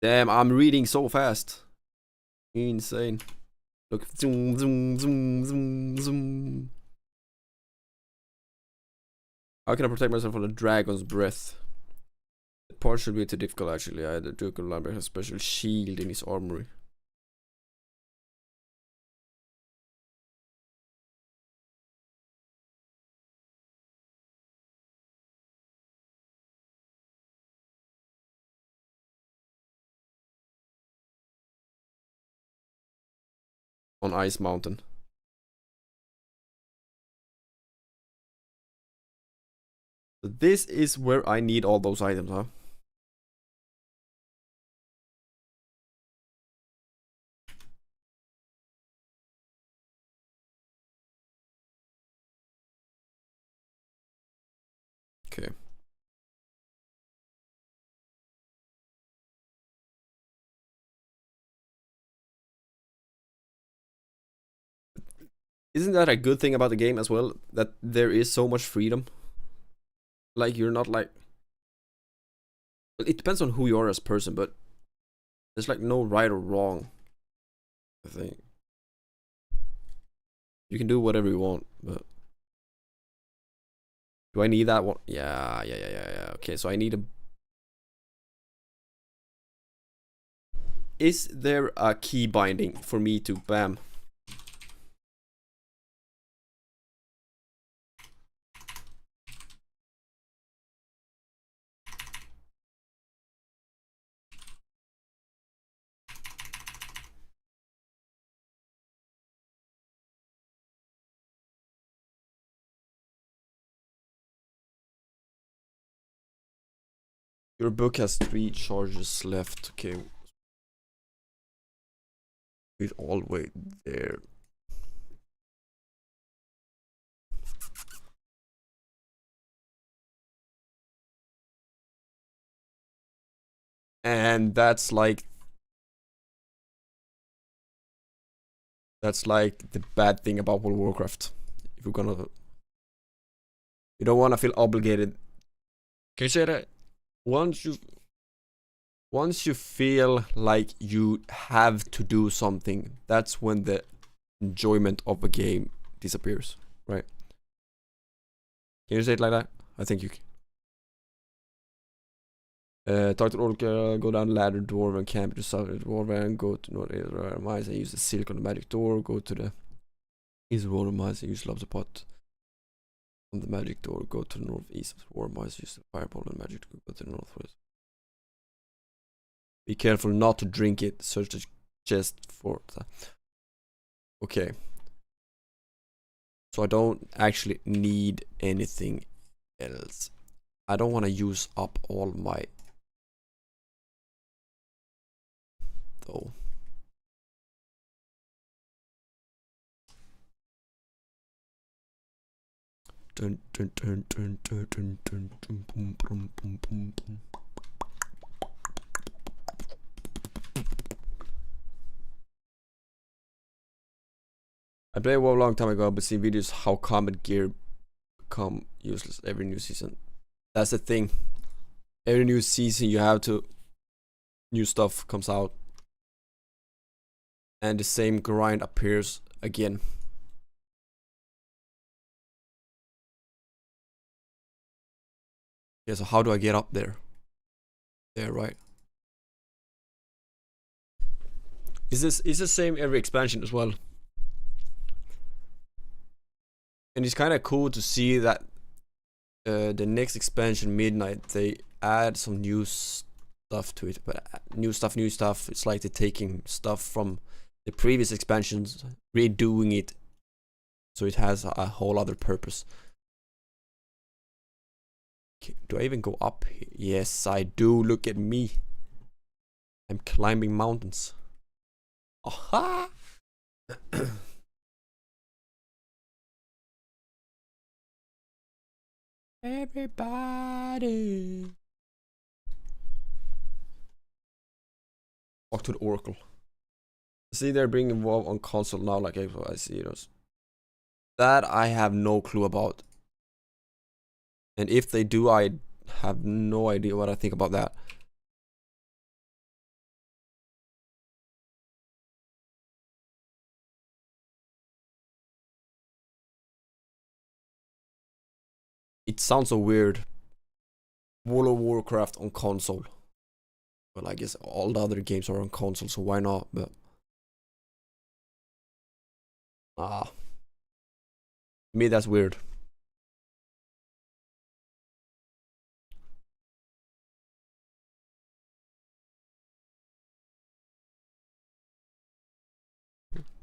Damn, I'm reading so fast. Insane. Look, zoom, zoom, zoom, zoom, zoom. How can I protect myself from the dragon's breath? The part should be too difficult actually. I had the Duke of Lambert has a special shield in his armory. On Ice Mountain. So this is where I need all those items, huh? Okay. Isn't that a good thing about the game as well? That there is so much freedom? Like, you're not like... It depends on who you are as a person, but there's like no right or wrong, I think. You can do whatever you want, but... Do I need that one? Yeah. Okay, so I need a... Is there a key binding for me to bam? Your book has 3 charges left. Okay. It's all the way there. And that's like the bad thing about World of Warcraft. If you're gonna, you don't want to feel obligated. Can you say that? Once you feel like you have to do something, that's when the enjoyment of a game disappears, right? Can you say it like that? I think you can. Talk to Orca, go down the ladder, dwarven camp to south of dwarven, go to north east of mice and use the silk on the magic door, go to the east of warm mice and use lobster pot on the magic door, go to the northeast of warm mice, use the fireball on the magic door, go to the northwest. Be careful not to drink it, search the chest for that. Okay. So I don't actually need anything else. I don't want to use up all my... though. Dun, dun, dun, dun, dun, dun, dun, dun, boom, boom, boom, boom, boom. I played WoW a long time ago, but see videos how combat gear become useless every new season. That's the thing. Every new season you have to... New stuff comes out. And the same grind appears again. Yeah, so how do I get up there? There, right? Is the same every expansion as well? And it's kind of cool to see that the next expansion, Midnight, they add some new stuff to it. But new stuff. It's like they're taking stuff from the previous expansions, redoing it, so it has a whole other purpose. Do I even go up here? Yes, I do. Look at me. I'm climbing mountains. Aha! Everybody. Talk to the Oracle. See, they're bringing WoW on console now, like I see those. That I have no clue about. And if they do, I have no idea what I think about that. It sounds so weird. World of Warcraft on console. Well, I guess all the other games are on console, so why not? But to me that's weird.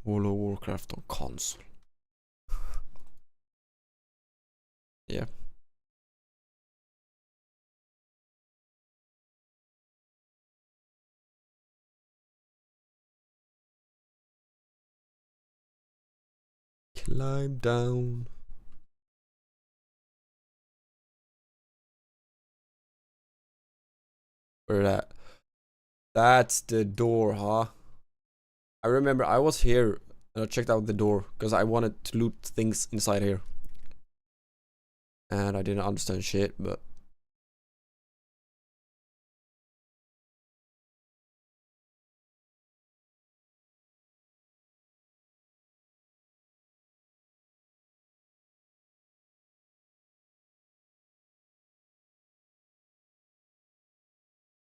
World of Warcraft on console. Yeah. Climb down. Where that? That's the door, huh? I remember I was here and I checked out the door because I wanted to loot things inside here. And I didn't understand shit, but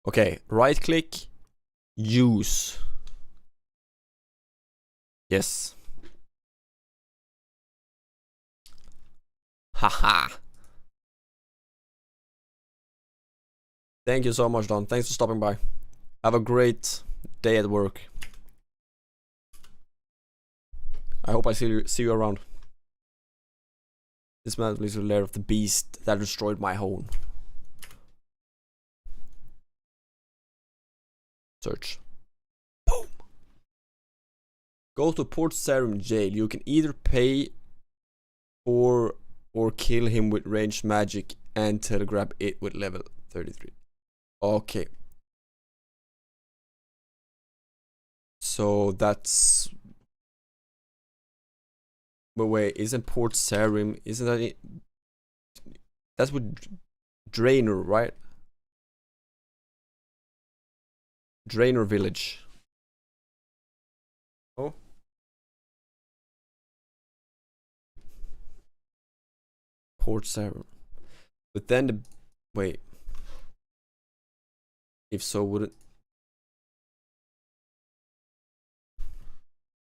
okay, right click, use. Yes. Haha. Thank you so much, Don. Thanks for stopping by. Have a great day at work. I hope I see you around. This man is the lair of the beast that destroyed my home. Search. Boom. Go to Port Sarim jail. You can either pay for or kill him with ranged magic and telegraph it with level 33. Okay. So that's... But wait, isn't Port Sarim, isn't that it? That's with Draenor, right? Draenor village. Oh. Port Sarim. But then the... Wait. If so, wouldn't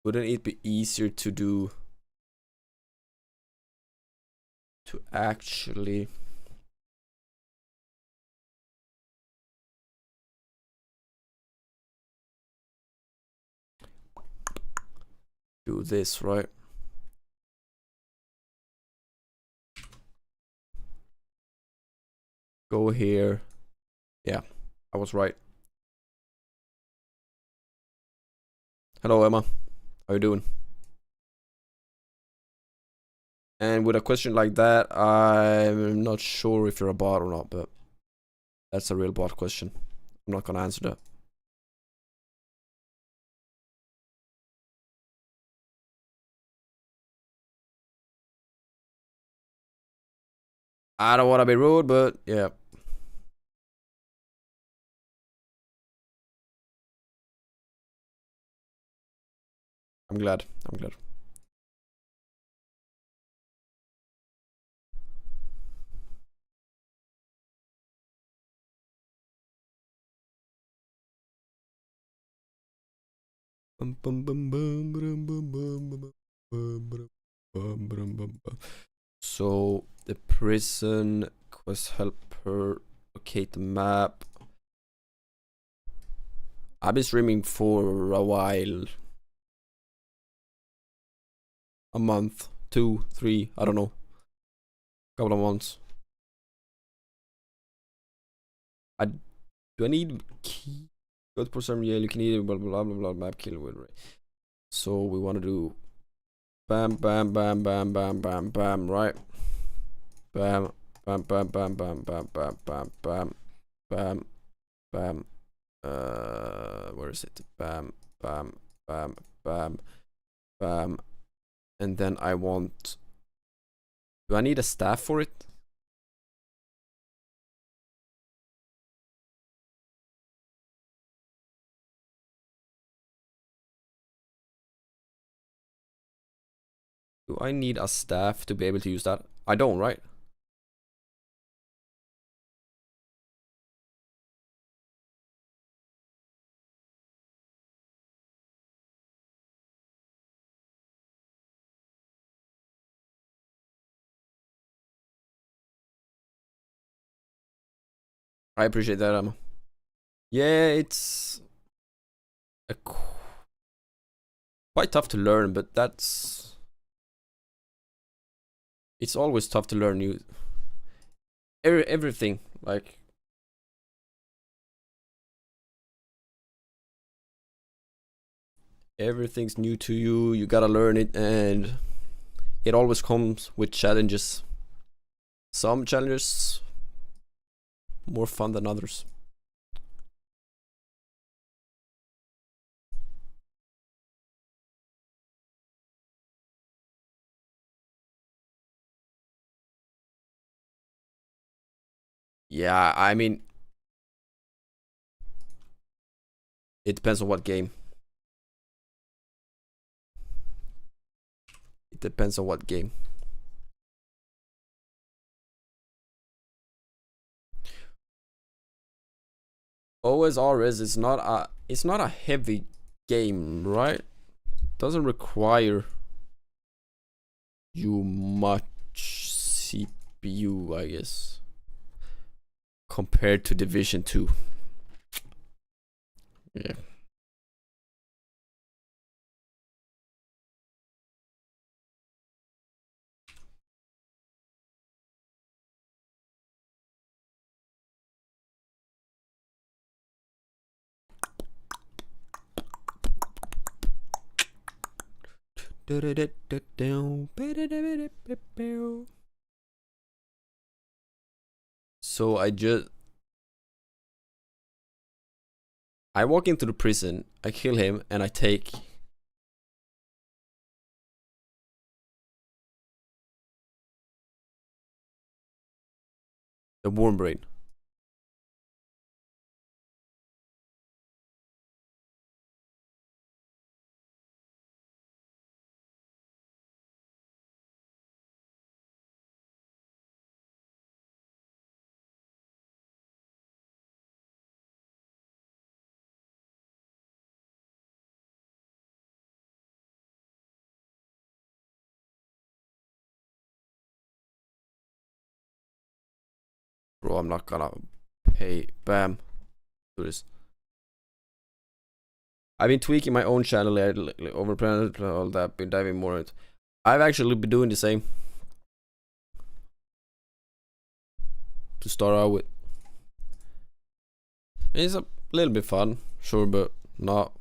it be easier to do... to actually do this, right? Go here. Yeah, I was right. Hello, Emma. How you doing? And with a question like that, I'm not sure if you're a bot or not, but that's a real bot question. I'm not gonna answer that. I don't want to be rude, but yeah. I'm glad. I'm glad. So the prison quest help her locate the map. I've been streaming for a while. A month, 2, 3, I don't know. Couple of months. Do I need key? Go to program, yeah, you can either blah blah blah blah map kill with. So we want to do bam bam bam bam bam bam bam, right? Bam bam bam bam bam bam bam bam bam bam bam. Where is it? Bam bam bam bam bam. And then I want. Do I need a staff for it? Do I need a staff to be able to use that? I don't, right? I appreciate that, Emma. Yeah, it's quite tough to learn, but that's... It's always tough to learn new... everything, like... Everything's new to you, you gotta learn it, and it always comes with challenges. Some challenges more fun than others. Yeah, I mean, it depends on what game. It depends on what game. OSRS is not a heavy game, right? Doesn't require you much CPU, I guess, compared to Division 2. Yeah. So I walk into the prison, I kill him, and I take the worm brain. Bro, I'm not gonna pay. Bam. Do this. I've been tweaking my own channel over planet, all that, been diving more into. I've actually been doing the same. To start out with. It's a little bit fun, sure, but not.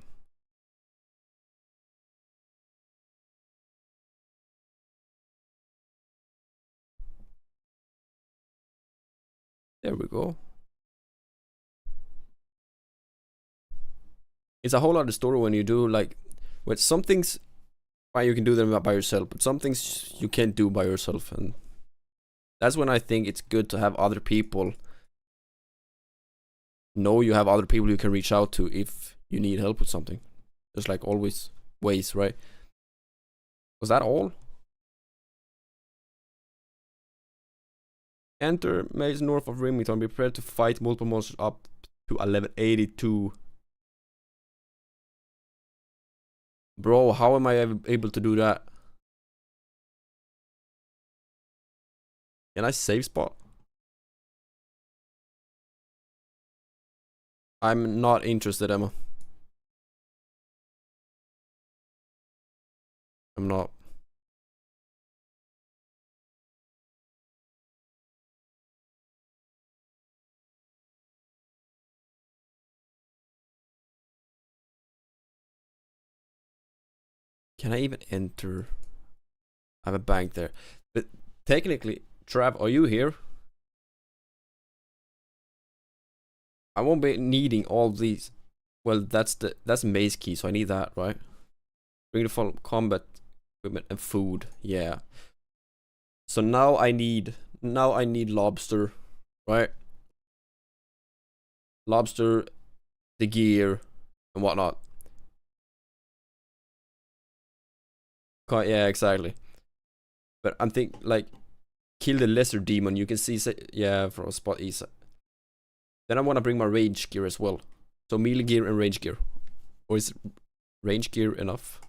There we go. It's a whole other story when you do like, with some things, why you can do them by yourself, but some things you can't do by yourself, and That's when I think it's good to have other people know you have other people you can reach out to if you need help with something. There's like always ways, right? Was that all? Enter maze north of Remington. Be prepared to fight multiple monsters up to 1182. Bro, how am I able to do that? Can I save spot? I'm not interested, Emma. I'm not. Can I even enter? I have a bank there. But technically, Trav, are you here? I won't be needing all these. Well, that's maze key, so I need that, right? Bring the full combat equipment and food. Yeah. So now I need lobster, right? Lobster, the gear, and whatnot. Yeah, exactly. But I'm thinking like kill the lesser demon. You can see, yeah, from spot east. Then I want to bring my range gear as well. So melee gear and range gear. Or is range gear enough?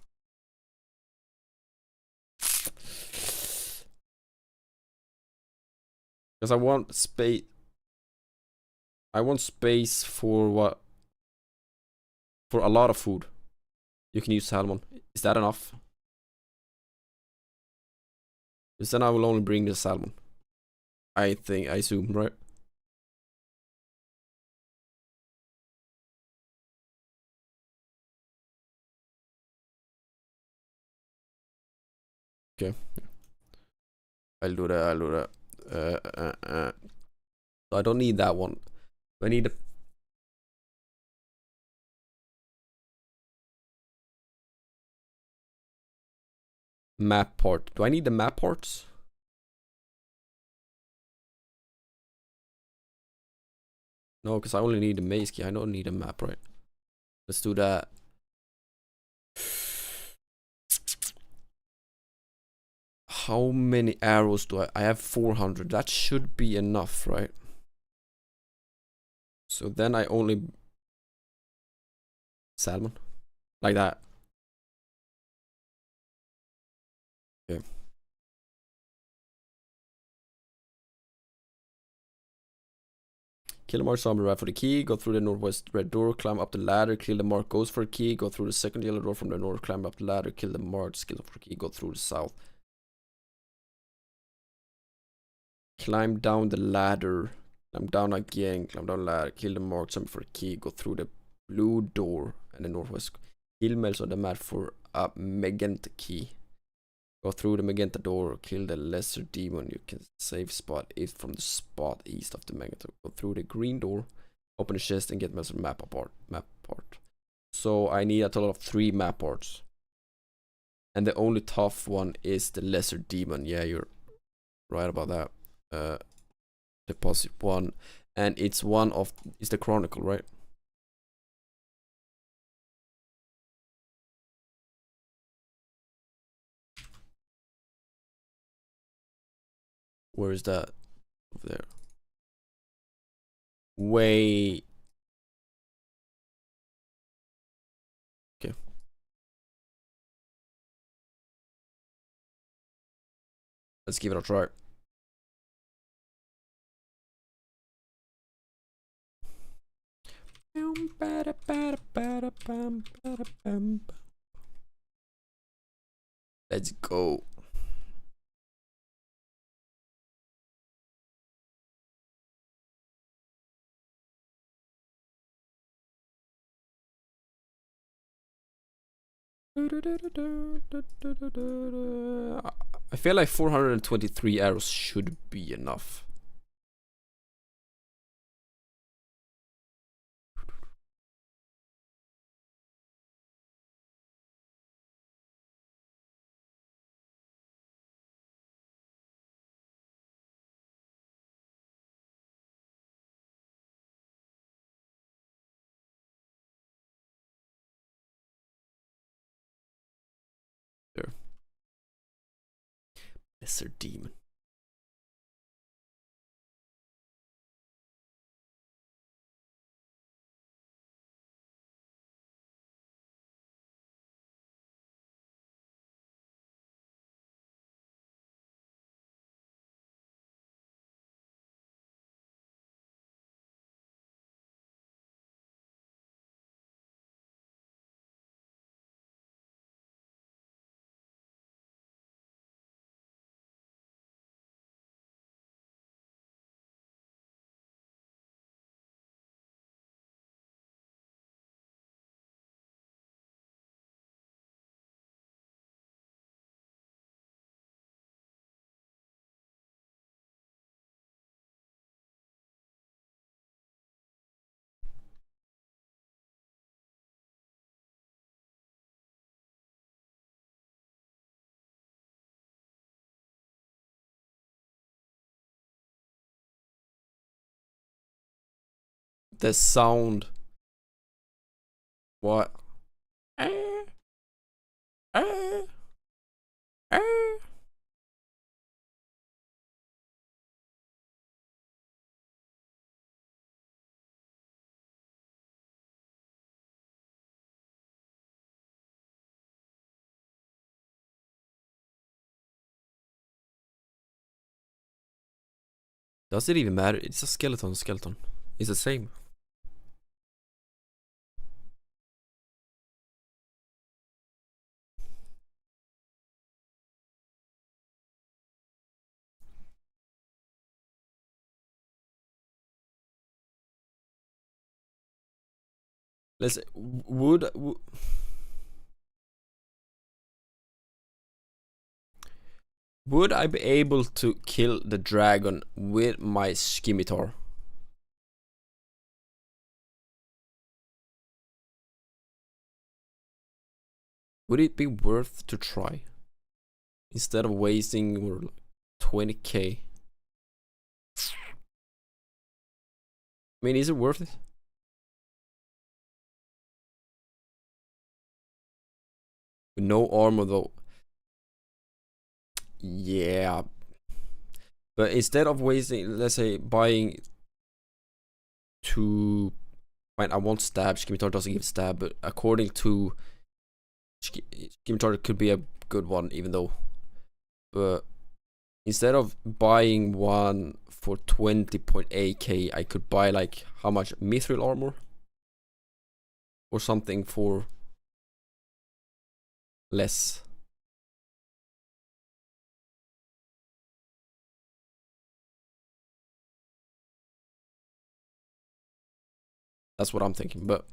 Because I want space. I want space for what? For a lot of food. You can use salmon. Is that enough? Because then I will only bring the salmon. I assume, right? Okay. I'll do that. So I don't need that one. I need a map part. Do I need the map parts? No, because I only need the maze key. I don't need a map, right? Let's do that. How many arrows do I have 400. That should be enough, right? So then I only salmon like that. Okay. Kill the mark zombie, right for the key, go through the northwest red door, climb up the ladder, kill the mark ghost for the key, go through the second yellow door from the north, climb up the ladder, kill the mark skill for the key, go through the south. Climb down the ladder, climb down again, climb down the ladder, kill the mark zombie for the key, go through the blue door and the northwest. Kill Mel's on the map for a magenta key. Go through the magenta door, kill the lesser demon. You can save spot 8 from the spot east of the magenta. Go through the green door, open the chest and get Mel's map part. So I need a total of 3 map parts. And the only tough one is the lesser demon. Yeah, you're right about that. Deposit 1. And it's the chronicle, right? Where is that? Over there. Wait. Okay. Let's give it a try. Let's go. I feel like 423 arrows should be enough. Lesser demon. The sound. What? Does it even matter? It's a skeleton. It's the same. Let's would I be able to kill the dragon with my scimitar? Would it be worth to try instead of wasting 20k? I mean, is it worth it? With no armor though. Yeah. But instead of wasting, let's say, buying two... Fine, I want stab. Scimitar doesn't give stab, but according to Scimitar, it could be a good one, even though. But instead of buying one for 20.8k, I could buy like how much mithril armor or something for less. That's what I'm thinking, but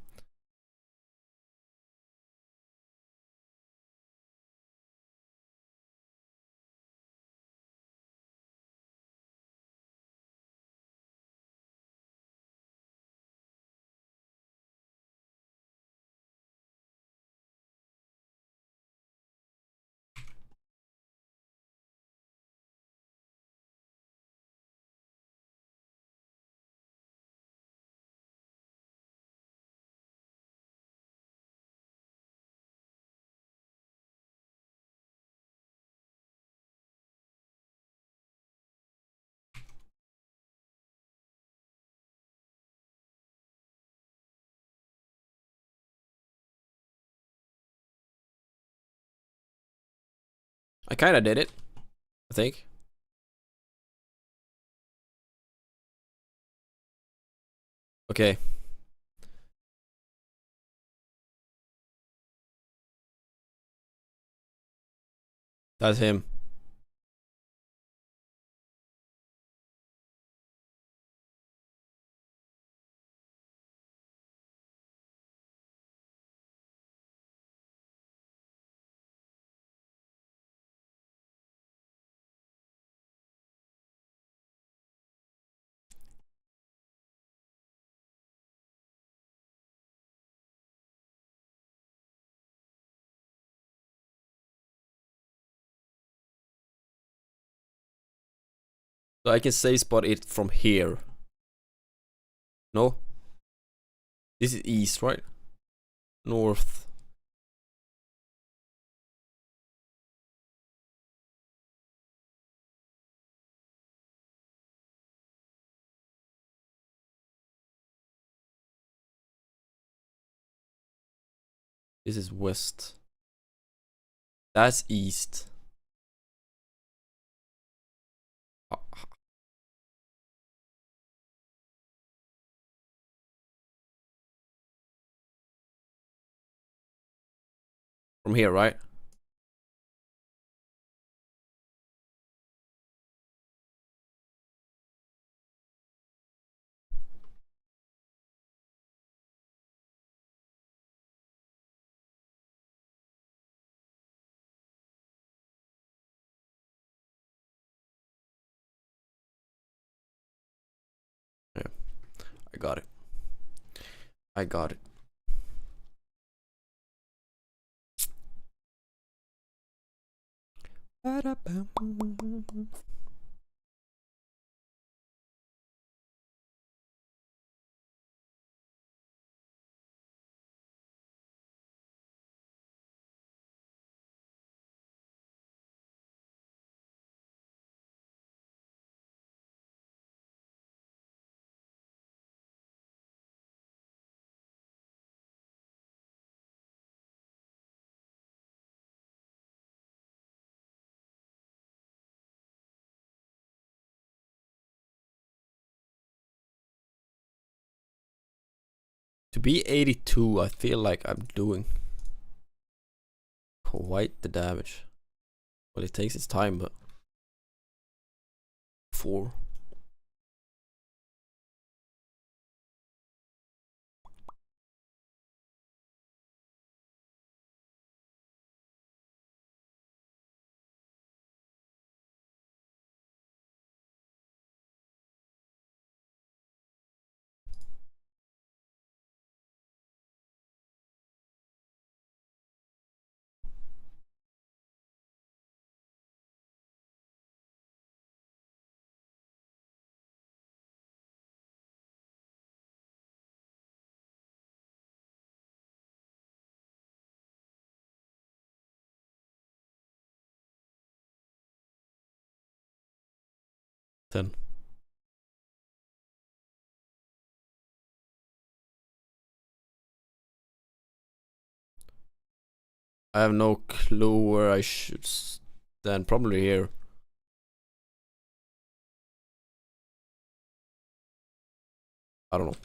I kinda did it, I think. Okay. That's him. So I can save spot it from here. No? This is east, right? North. This is west. That's east. From here, right? Yeah, I got it. I got it. To be 82, I feel like I'm doing quite the damage. Well, it takes its time, but 4. Then I have no clue where I should stand. Probably here. I don't know.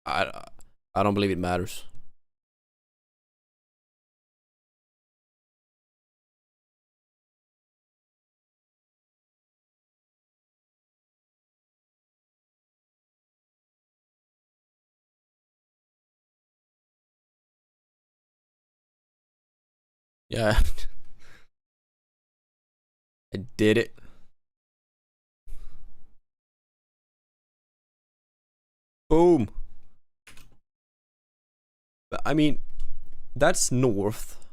I don't believe it matters. Yeah. I did it. Boom. But I mean, that's north,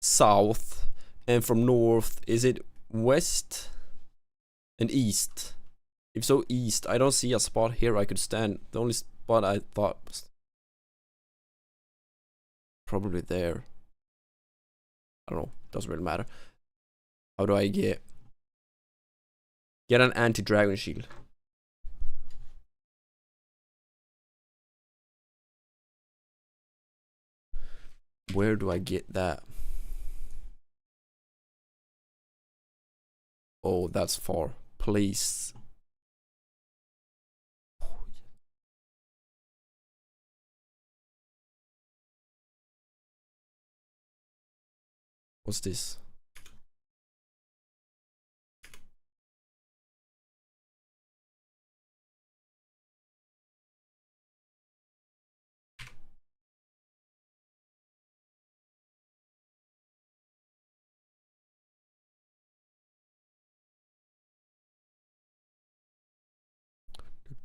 south, and from north, is it west and east? If so, east. I don't see a spot here I could stand. The only spot I thought was probably there. I don't know. Doesn't really matter. How do I get an anti-dragon shield? Where do I get that? Oh, that's far. Please. What's this?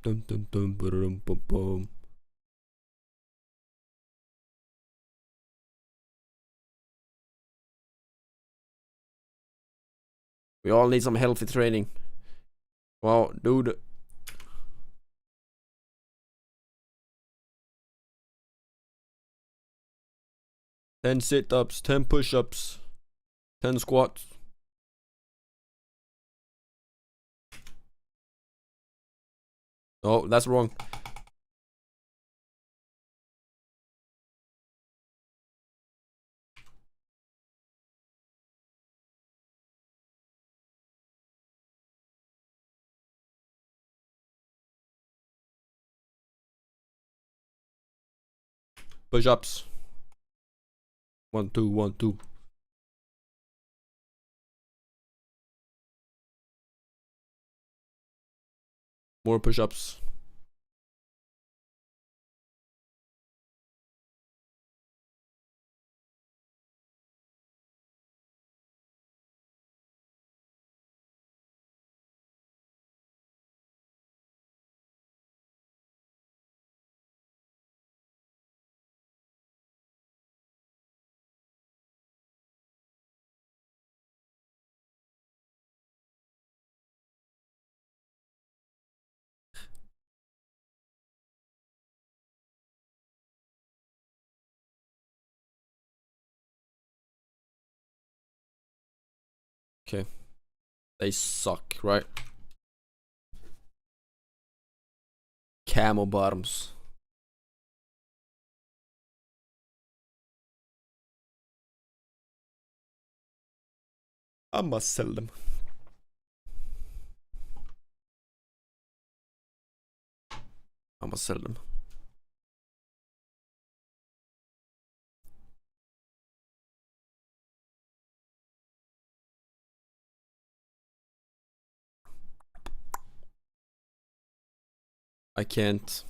Dum dum dum dum bum bum. We all need some healthy training. Wow, dude. Ten sit-ups, 10 push-ups, 10 squats. Oh, that's wrong. Push-ups. 1, 2, 1, 2. More push-ups. Okay. They suck, right? Camo bottoms. I must sell them. I must sell them. I can't.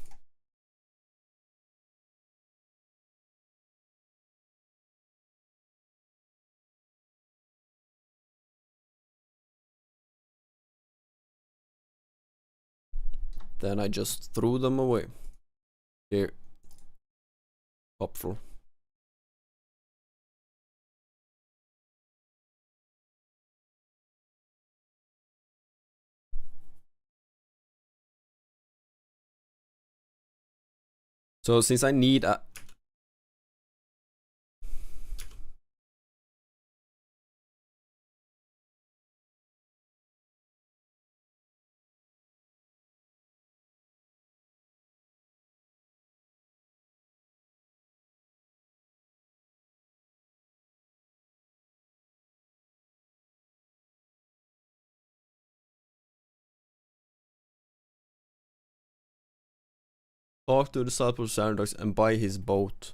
Then I just threw them away. Here. Top floor. So since I need a talk to the Southport Sanddogs and buy his boat.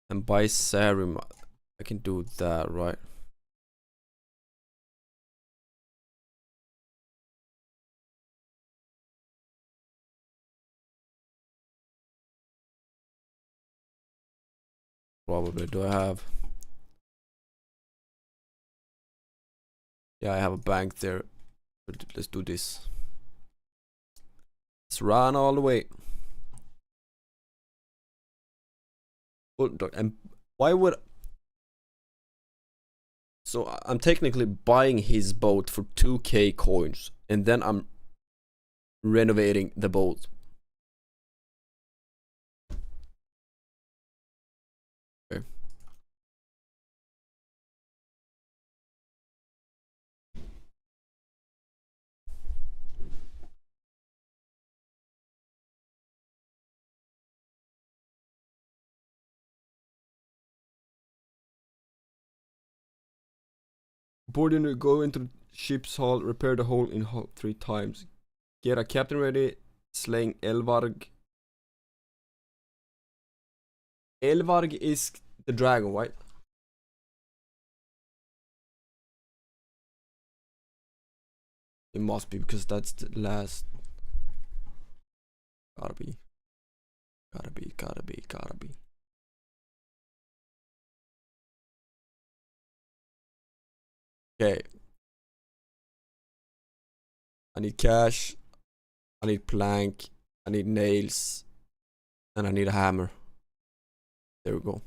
And buy serum. I can do that, right? Probably. Do I have? Yeah, I have a bank there. Let's do this. Let's run all the way. And why would... So I'm technically buying his boat for 2k coins. And then I'm renovating the boat. Okay. Board unit, go into the ship's hull, repair the hole in hull 3 times. Get a captain ready, slaying Elvarg. Elvarg is the dragon, right? It must be, because that's the last. Gotta be. Gotta be, gotta be, gotta be. Okay. I need cash. I need plank. I need nails. And I need a hammer. There we go.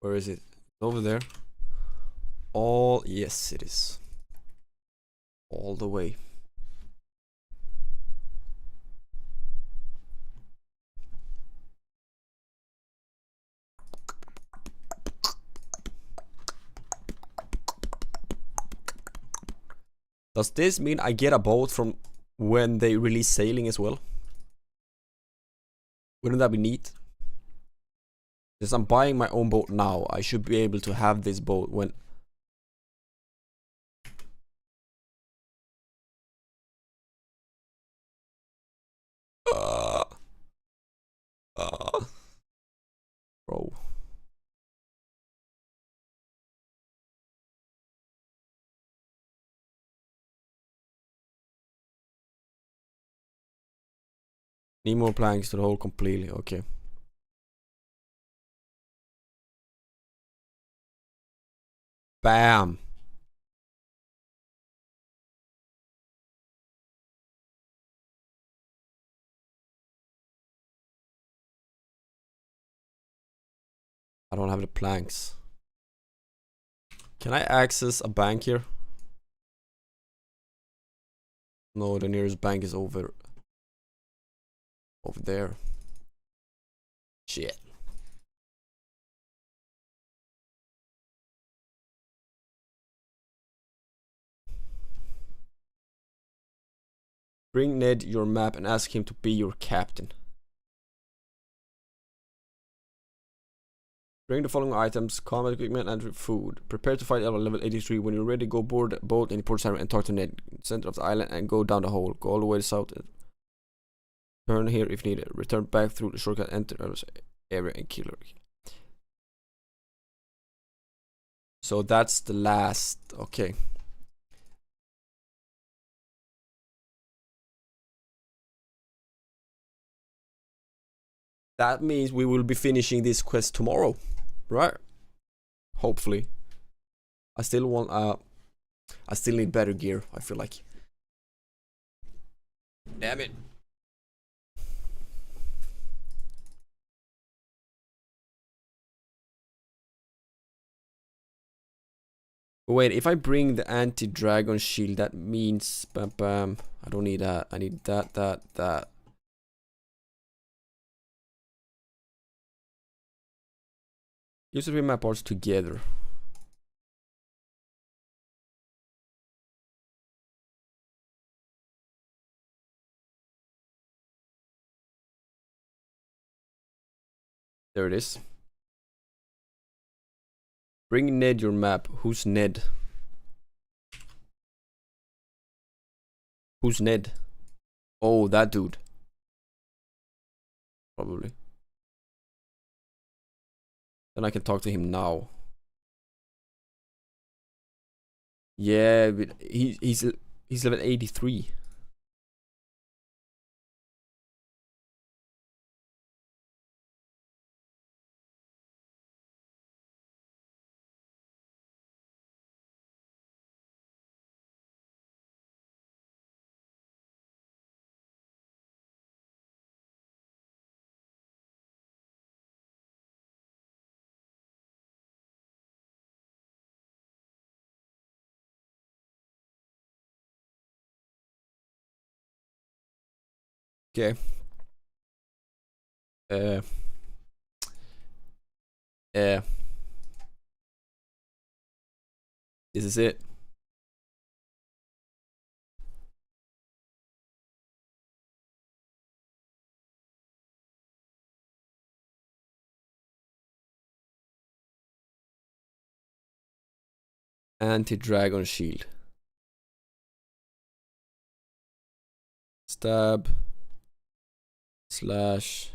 Where is it? Over there. All, yes, it is. All the way. Does this mean I get a boat from when they release sailing as well? Wouldn't that be neat? Since I'm buying my own boat now, I should be able to have this boat when... Bro. Need more planks to the hole completely, okay. Bam! I don't have the planks. Can I access a bank here? No, the nearest bank is over there. Shit. Bring Ned your map and ask him to be your captain. Bring the following items: combat equipment and food. Prepare to fight at level 83. When you're ready, go board a boat in the port center and talk to Ned. Center of the island and go down the hole. Go all the way south. Turn here if needed. Return back through the shortcut. Enter area and kill her. So that's the last. Okay. That means we will be finishing this quest tomorrow, right? Hopefully. I still want I still need better gear, I feel like. Damn it. Wait, if I bring the anti-dragon shield, that means bam bam. I don't need that. I need that. Use the three map parts together. There it is. Bring Ned your map. Who's Ned? Who's Ned? Oh, that dude. Probably. Then I can talk to him now. Yeah, but he's level 83. Okay. Uh. This is it. Anti-dragon shield. Stab. Slash.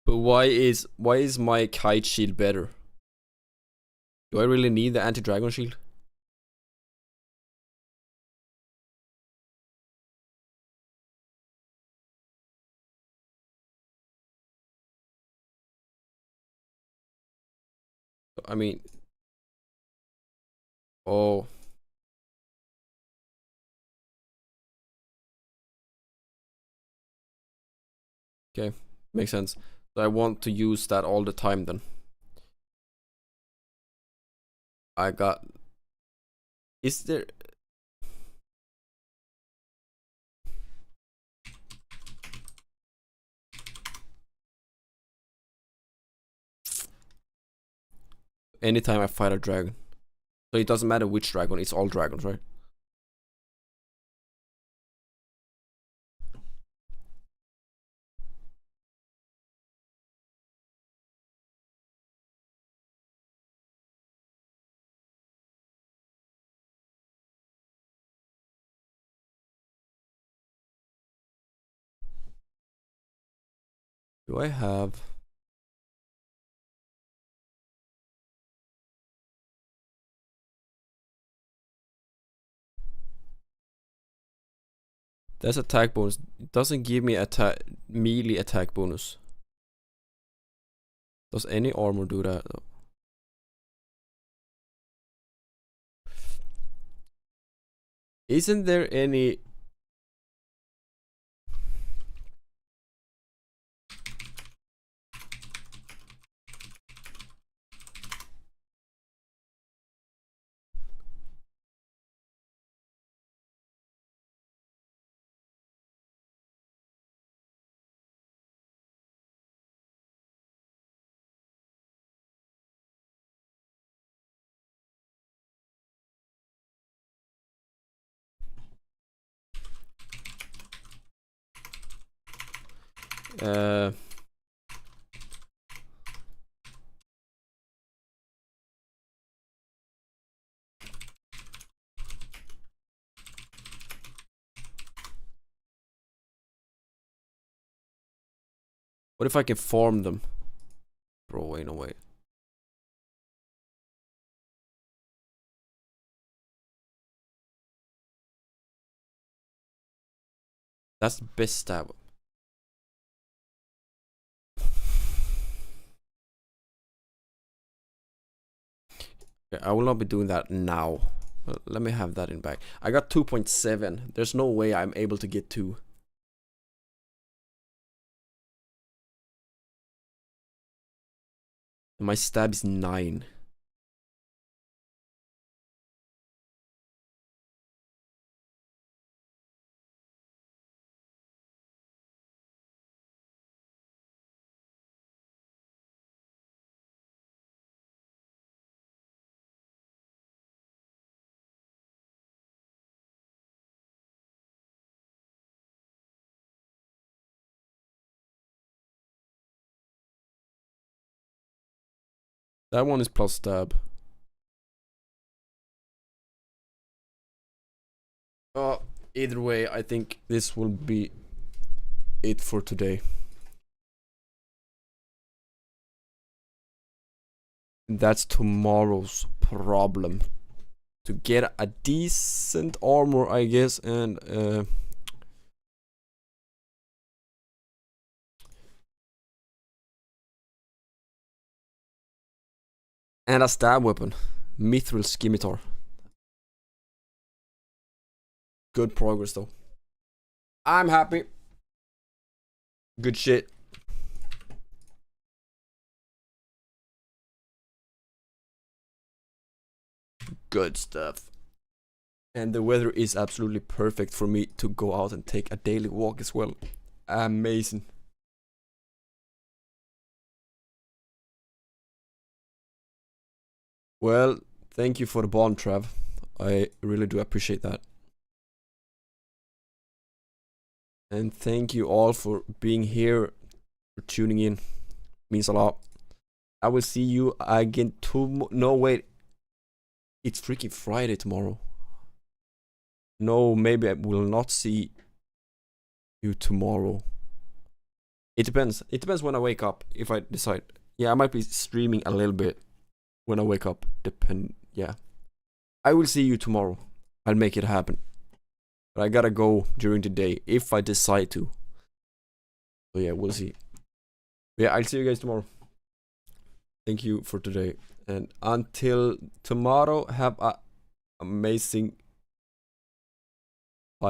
But why is my kite shield better? Do I really need the anti-dragon shield? I mean, oh. Okay. Makes sense. So I want to use that all the time then. I got... Is there... Anytime I fight a dragon. So it doesn't matter which dragon, it's all dragons, right? Do I have... That's attack bonus. It doesn't give me attack melee attack bonus. Does any armor do that though? Isn't there any... What if I can farm them? Bro, ain't no way. That's the best stab. Okay, I will not be doing that now. Well, let me have that in back. I got 2.7. There's no way I'm able to get 2. My stab is 9. That one is plus stab. Either way, I think this will be it for today. That's tomorrow's problem. To get a decent armor, I guess, and a stab weapon. Mithril Scimitar. Good progress though. I'm happy. Good shit. Good stuff. And the weather is absolutely perfect for me to go out and take a daily walk as well. Amazing. Well, thank you for the bond, Trav. I really do appreciate that. And thank you all for being here, for tuning in. Means a lot. I will see you again tomorrow. No, wait. It's freaking Friday tomorrow. No, maybe I will not see you tomorrow. It depends. It depends when I wake up. If I decide. Yeah, I might be streaming a little bit when I wake up. Yeah. I will see you tomorrow. I'll make it happen. But I gotta go during the day if I decide to. So yeah, we'll see. But yeah, I'll see you guys tomorrow. Thank you for today. And until tomorrow, have an amazing